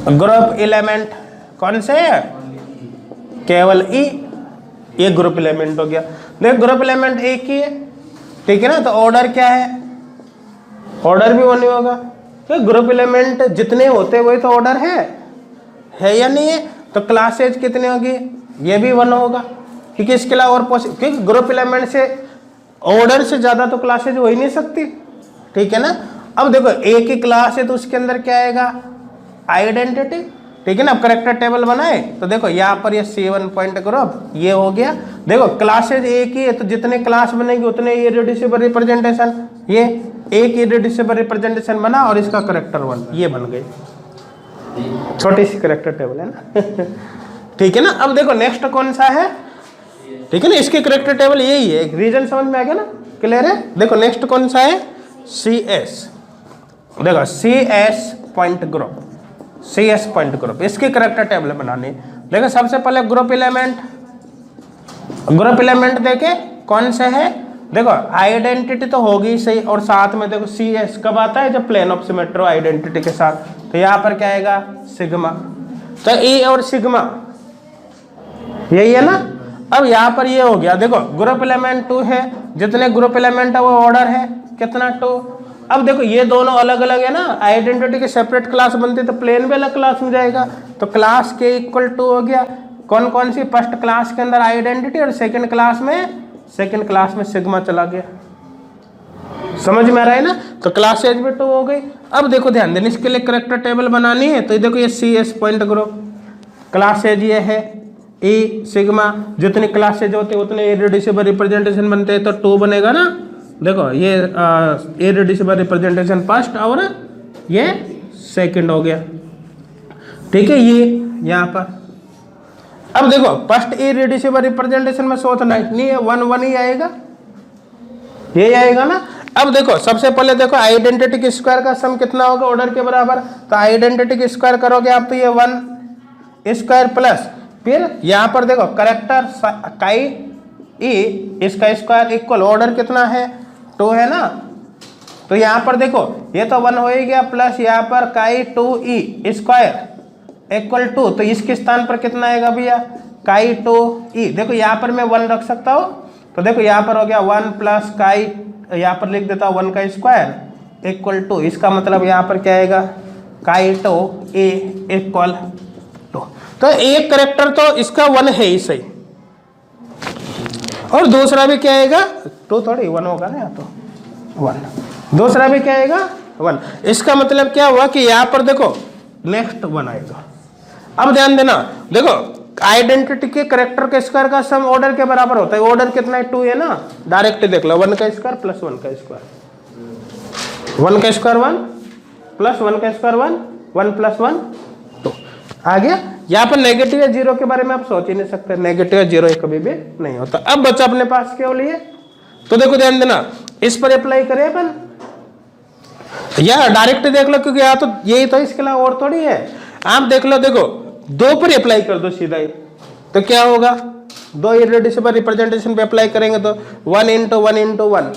ग्रुप एलिमेंट कौन से है, केवल E, ये ग्रुप एलिमेंट हो गया। देखो ग्रुप एलिमेंट एक ही है, ठीक है ना, तो ऑर्डर क्या है, ऑर्डर भी 1 ही होगा। तो ग्रुप एलिमेंट जितने होते हैं वही तो ऑर्डर है या नहीं है। तो क्लासेज कितनी होगी, ये भी 1 होगा, क्योंकि इसके अलावा और क्योंकि ग्रुप एलिमेंट से ऑर्डर से ज्यादा तो क्लासेज हो ही नहीं सकती, ठीक है ना। अब देखो एक ही क्लास है तो उसके अंदर क्या आएगा, आइडेंटिटी, ठीक है ना। अब करेक्टर टेबल बनाए तो देखो यहाँ पर ये C1 पॉइंट ग्रुप ये हो गया। देखो क्लासेज एक ही है तो जितने क्लास बनेंगे उतने इररेड्यूसिबल रिप्रेजेंटेशन, ये एक इररेड्यूसिबल रिप्रेजेंटेशन बना और इसका करेक्टर 1 ये बन गई, छोटी सी करेक्टर टेबल है ना ठीक है ना। अब देखो नेक्स्ट कौन सा है, ठीक है ना, इसकी करेक्टर टेबल यही है, रीजन समझ में आ गया ना, क्लियर है। देखो नेक्स्ट कौन सा है, CS, देखो CS point group, CS point group, इसकी करेक्टर टेबल बनानी। देखो सबसे पहले ग्रुप एलिमेंट देखे कौन से है, देखो आइडेंटिटी तो होगी सही, और साथ में देखो CS कब आता है, जब प्लेन ऑफ सिमेट्री आइडेंटिटी के साथ, तो यहाँ पर क्या आएगा, सिग्मा। तो E और सिग्मा यही है ना। अब यहाँ पर ये हो गया, देखो ग्रुप एलिमेंट 2 है, जितने ग्रुप एलिमेंट है वो ऑर्डर है कितना, 2। अब देखो ये दोनों अलग अलग है ना, आइडेंटिटी की सेपरेट क्लास बनती तो प्लेन भी अलग क्लास में जाएगा, तो क्लास के इक्वल 2 हो गया। कौन कौन सी, फर्स्ट क्लास के अंदर आइडेंटिटी और सेकंड क्लास में सिग्मा चला गया, समझ में आ रहा है ना। तो क्लासेज भी 2 हो गई। अब देखो ध्यान देना, इसके लिए करेक्टर टेबल बनानी है तो देखो ये CS पॉइंट ग्रुप, क्लासेज ये है E सिग्मा, जितनी क्लासेज होते हैं उतने इररेड्यूसिबल रिप्रेजेंटेशन बनते हैं, तो 2 बनेगा ना। देखो ये इररेड्यूसिबल रिप्रेजेंटेशन फर्स्ट और ये सेकंड हो गया, ठीक है, ये यहाँ पर। अब देखो फर्स्ट इररेड्यूसिबल रिप्रेजेंटेशन में सोचना नहीं है, 1 1 ही आएगा, ये आएगा ना। अब देखो सबसे पहले देखो आइडेंटिटी के स्क्वायर का सम कितना होगा, ऑर्डर के बराबर, तो आइडेंटिटी के स्क्वायर करोगे आप तो ये 1 स्क्वायर प्लस, फिर यहाँ पर देखो करेक्टर काई E इसका स्क्वायर इक्वल, ऑर्डर कितना है, 2 है ना। तो यहाँ पर देखो ये तो 1 हो ही गया, प्लस यहाँ पर काई 2E स्क्वायर इक्वल 2, तो इसके स्थान पर कितना आएगा भैया, काई 2E। देखो यहाँ पर मैं 1 रख सकता हूँ, तो देखो यहाँ पर हो गया 1 प्लस काई, यहाँ पर लिख देता हूँ 1 का स्क्वायर इक्वल 2, इसका मतलब यहाँ पर क्या आएगा, काई 2E इक्वल 2। तो एक करेक्टर तो इसका 1 है ही सही, और दूसरा भी क्या आएगा, 2 थोड़ी 1 होगा ना, यहाँ तो 1, दूसरा भी क्या आएगा 1। इसका मतलब क्या हुआ कि यहाँ पर देखो नेक्स्ट 1 आएगा। अब ध्यान देना, देखो आइडेंटिटी के करेक्टर के स्क्वायर का सम ऑर्डर के बराबर होता है, ऑर्डर कितना है, 2 है ना, डायरेक्ट देख लो, 1 का स्क्वायर प्लस 1 का स्क्वायर, 1 का स्क्वायर 1 प्लस 1 का स्क्वायर 1, 1 प्लस 1 2 आ गया। यहाँ पर नेगेटिव या जीरो के बारे में आप सोच ही नहीं सकते, नेगेटिव या जीरो कभी भी नहीं होता। अब बचा अपने पास केवल ये, तो देखो ध्यान देना, इस पर अप्लाई करें अपन या डायरेक्ट देख लो, क्योंकि यहाँ तो यही तो, इसके अलावा और थोड़ी है। आप देख लो, देखो 2 पर अप्लाई कर दो सीधा ही, तो क्या होगा, 2 इररेड्यूसिबल रिप्रेजेंटेशन पे अप्लाई करेंगे तो 1 into 1 into 1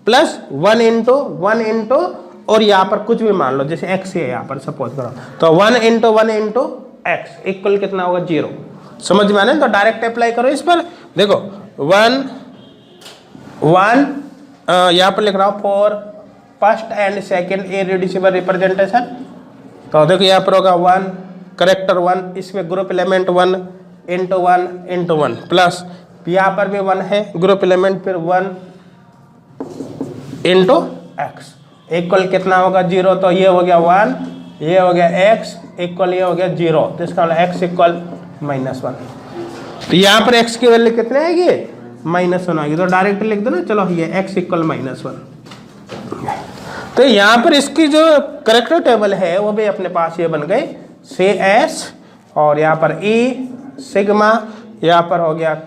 plus 1 into 1 into, और यहाँ पर कुछ भी मान लो, जैसे x है यहाँ पर सपोज करो, तो 1 इंटू 1 इंटू x इक्वल कितना होगा, 0। समझ में आने, तो डायरेक्ट अप्लाई करो इस पर। देखो 1 1 यहाँ पर लिख रहा हूँ for first and second irreducible representation. तो देखो यहाँ पर होगा 1 करेक्टर 1, इसमें group element 1 into 1 into 1 plus यहाँ पर भी 1 है ग्रुप एलिमेंट, फिर 1 इंटू एक्स इक्वल कितना होगा 0। तो ये हो गया 1, ये हो गया x इक्वल ये हो गया 0, तो इसका मतलब x इक्वल -1। तो यहाँ पर x की वैल्यू कितने आएगी -1 आएगी, तो डायरेक्ट लिख दो ना, चलो ये x इक्वल -1। तो यहाँ पर इसकी जो करेक्टर टेबल है वो भी अपने पास ये बन गई CS, और यहाँ पर E सिग्मा, यहाँ पर हो गया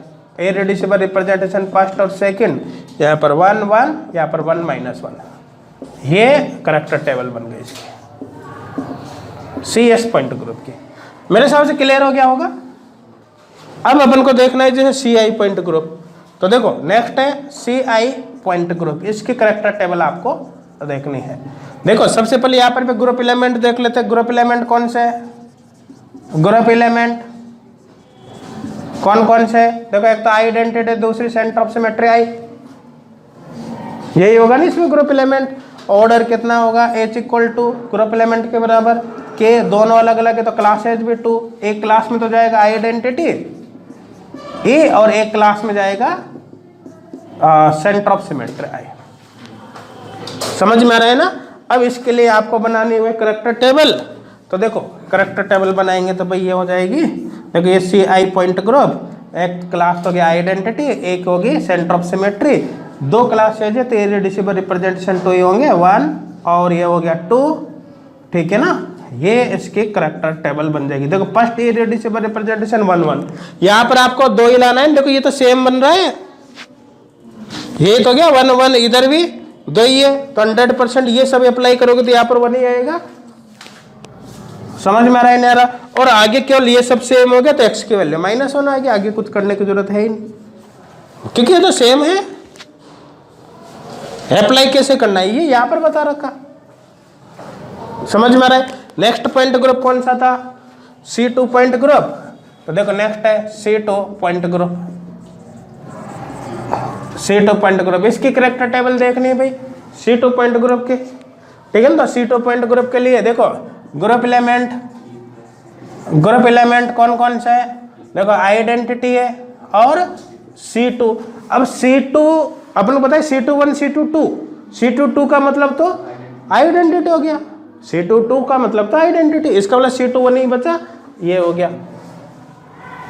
इररेड्यूसिबल रिप्रेजेंटेशन फर्स्ट और सेकंड, यहाँ पर 1 1, यहाँ पर 1 -1। ये करेक्टर टेबल बन गई इसकी CS पॉइंट ग्रुप की। मेरे हिसाब से क्लियर हो गया होगा। अब अपन को देखना है जैसे CI पॉइंट ग्रुप। तो देखो नेक्स्ट है CI पॉइंट ग्रुप, इसकी करेक्टर टेबल आपको देखनी है। देखो सबसे पहले यहाँ पर ग्रुप एलिमेंट देख लेते हैं। ग्रुप एलिमेंट कौन से है, ग्रुप एलिमेंट कौन कौन से है? देखो एक तो आइडेंटिटी, दूसरी सेंटर ऑफ सिमेट्री आई, यही होगा ना इसमें ग्रुप एलिमेंट। ऑर्डर कितना होगा H equal to group element के बराबर के, दोनों अलग अलग है तो क्लास एज भी 2, एक क्लास में तो जाएगा आइडेंटिटी E और एक क्लास में जाएगा सेंटर ऑफ सिमेट्री आई। समझ में आ रहा है ना। अब इसके लिए आपको बनानी हुई करेक्टर टेबल। तो देखो करेक्टर टेबल बनाएंगे तो भाई ये हो जाएगी, देखो ये CI पॉइंट ग्रुप, एक क्लास हो गया आइडेंटिटी, एक होगी सेंटर ऑफ सिमेट्री, दो क्लास है तो इररेड्यूसिबल रिप्रेजेंटेशन 2 ही होंगे 1 और ये हो गया 2, ठीक है ना। ये इसकी करेक्टर टेबल बन जाएगी। देखो फर्स्ट इररेड्यूसिबल रिप्रेजेंटेशन 1 1, यहाँ पर आपको 2 ही लाना है। देखो ये तो सेम बन रहा है, ये तो गया 1 1, इधर भी 2 ही है, तो 100% ये सब अप्लाई करोगे तो यहाँ पर 1 ही आएगा। समझ में आ रहा है नहीं आ रहा? और आगे केवल ये सब सेम हो गया तो x की वैल्यू -1 आएगी, आगे कुछ करने की जरूरत है ही नहीं क्योंकि ये तो सेम है। अप्लाई कैसे करना है ये यहाँ पर बता रखा। समझ में आ रहा है। नेक्स्ट पॉइंट ग्रुप कौन सा था, C2 पॉइंट ग्रुप। तो देखो नेक्स्ट है C2 point group, C2 point group, इसकी करेक्टर टेबल देखनी है भाई C2 पॉइंट ग्रुप की, ठीक है ना। तो C2 पॉइंट ग्रुप के लिए देखो ग्रुप एलिमेंट कौन कौन सा है, देखो आइडेंटिटी है और C2। अब C2 अपन को पता है C21 C2 2, C2 2 का मतलब तो आइडेंटिटी हो गया, C2 2 का मतलब तो आइडेंटिटी, इसका मतलब C2 1 ही बचा, ये हो गया,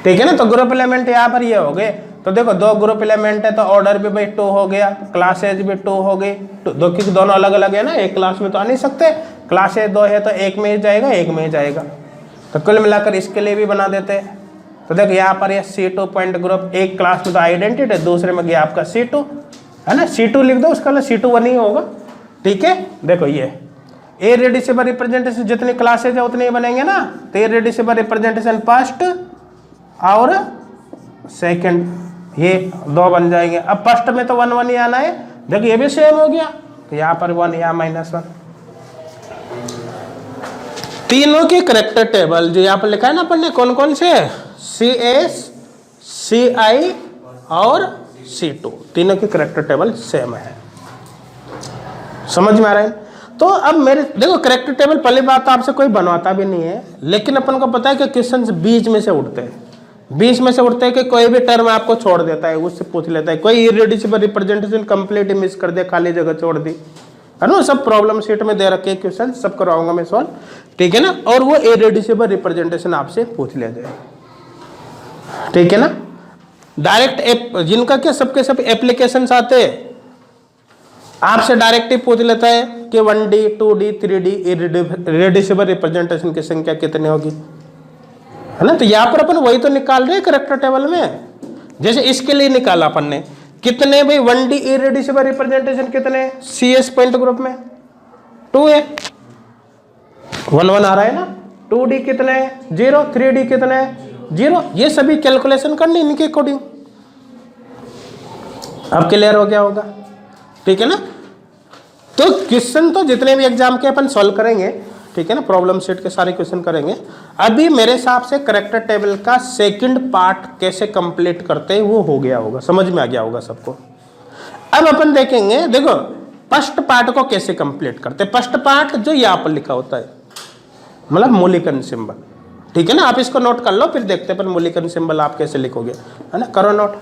ठीक है ना। तो ग्रुप एलिमेंट यहाँ पर ये हो गए। तो देखो 2 ग्रुप एलिमेंट है तो ऑर्डर भी भाई 2 हो गया, क्लास एज भी 2 हो गई, दो क्योंकि दोनों अलग अलग है ना, एक क्लास में तो आ नहीं सकते, क्लास एज 2 है तो एक में ही जाएगा एक में ही जाएगा। तो कुल मिलाकर इसके लिए भी बना देते हैं। तो देखो यहाँ पर ये C2 पॉइंट ग्रुप, एक क्लास में तो आइडेंटिटी, दूसरे में गया आपका C2 है ना, C2 लिख दो, उसका C2 1 ही होगा, ठीक है। देखो ये इररेड्यूसिबल रिप्रेजेंटेशन जितनी क्लासेज है उतने ही बनेंगे ना, तो इररेड्यूसिबल रिप्रेजेंटेशन फर्स्ट और सेकंड ये 2 बन जाएंगे। अब फर्स्ट में तो 1 1 ही आना है, देखो ये भी सेम हो गया, तो यहाँ पर 1 यहाँ -1। तीनों की करेक्टर टेबल जो यहाँ पर लिखा है ना अपन ने कौन कौन से, CS CI और C2, तीनों की करेक्टर टेबल सेम है। समझ में आ रहा है। तो अब मेरे देखो करेक्टर टेबल पहली बात तो आपसे कोई बनवाता भी नहीं है, लेकिन अपन को पता है कि क्वेश्चंस बीच में से उठते हैं, बीच में से उठते हैं कि कोई भी टर्म आपको छोड़ देता है, उससे पूछ लेता है। कोई इररेड्यूसिबल रिप्रेजेंटेशन कंप्लीट मिस कर दिया, खाली जगह छोड़ दी, है ना। सब प्रॉब्लम शीट में दे रखे क्वेश्चन, सब करवाऊंगा मैं सॉल्व, ठीक है ना। और वो इररेड्यूसिबल रिप्रेजेंटेशन आपसे पूछ लिया जाए, ठीक है ना। डायरेक्ट जिनका क्या सबके सब एप्लीकेशंस आते हैं, आपसे डायरेक्ट ही पूछ लेता है कि 1D 2D 3D इररेड्यूसिबल रिप्रेजेंटेशन की संख्या कितनी होगी, है ना। तो यहाँ पर अपन वही तो निकाल रहे हैं करेक्टर टेबल में। जैसे इसके लिए निकाला अपन ने कितने भाई 1D इररेड्यूसिबल रिप्रेजेंटेशन कितने CS पॉइंट ग्रुप में 2 है, 1 1 आ रहा है ना। 2D कितने 0, 3D कितने 0, ये सभी कैलकुलेशन करनी इनके अकॉर्डिंग। अब क्लियर हो गया होगा, ठीक है ना। तो क्वेश्चन तो जितने भी एग्जाम के अपन सॉल्व करेंगे ठीक है ना, प्रॉब्लम सेट के सारे क्वेश्चन करेंगे। अभी मेरे हिसाब से करेक्टर टेबल का सेकंड पार्ट कैसे कंप्लीट करते हैं वो हो गया होगा, समझ में आ गया होगा सबको। अब अपन देखेंगे, देखो फर्स्ट पार्ट को कैसे कंप्लीट करते हैं। फर्स्ट पार्ट जो यहाँ पर लिखा होता है, मतलब मूल्यांकन सिंबल, ठीक है ना, आप इसको नोट कर लो, फिर देखते हैं अपन मूल्यांकन सिंबल आप कैसे लिखोगे, है ना, करो नोट।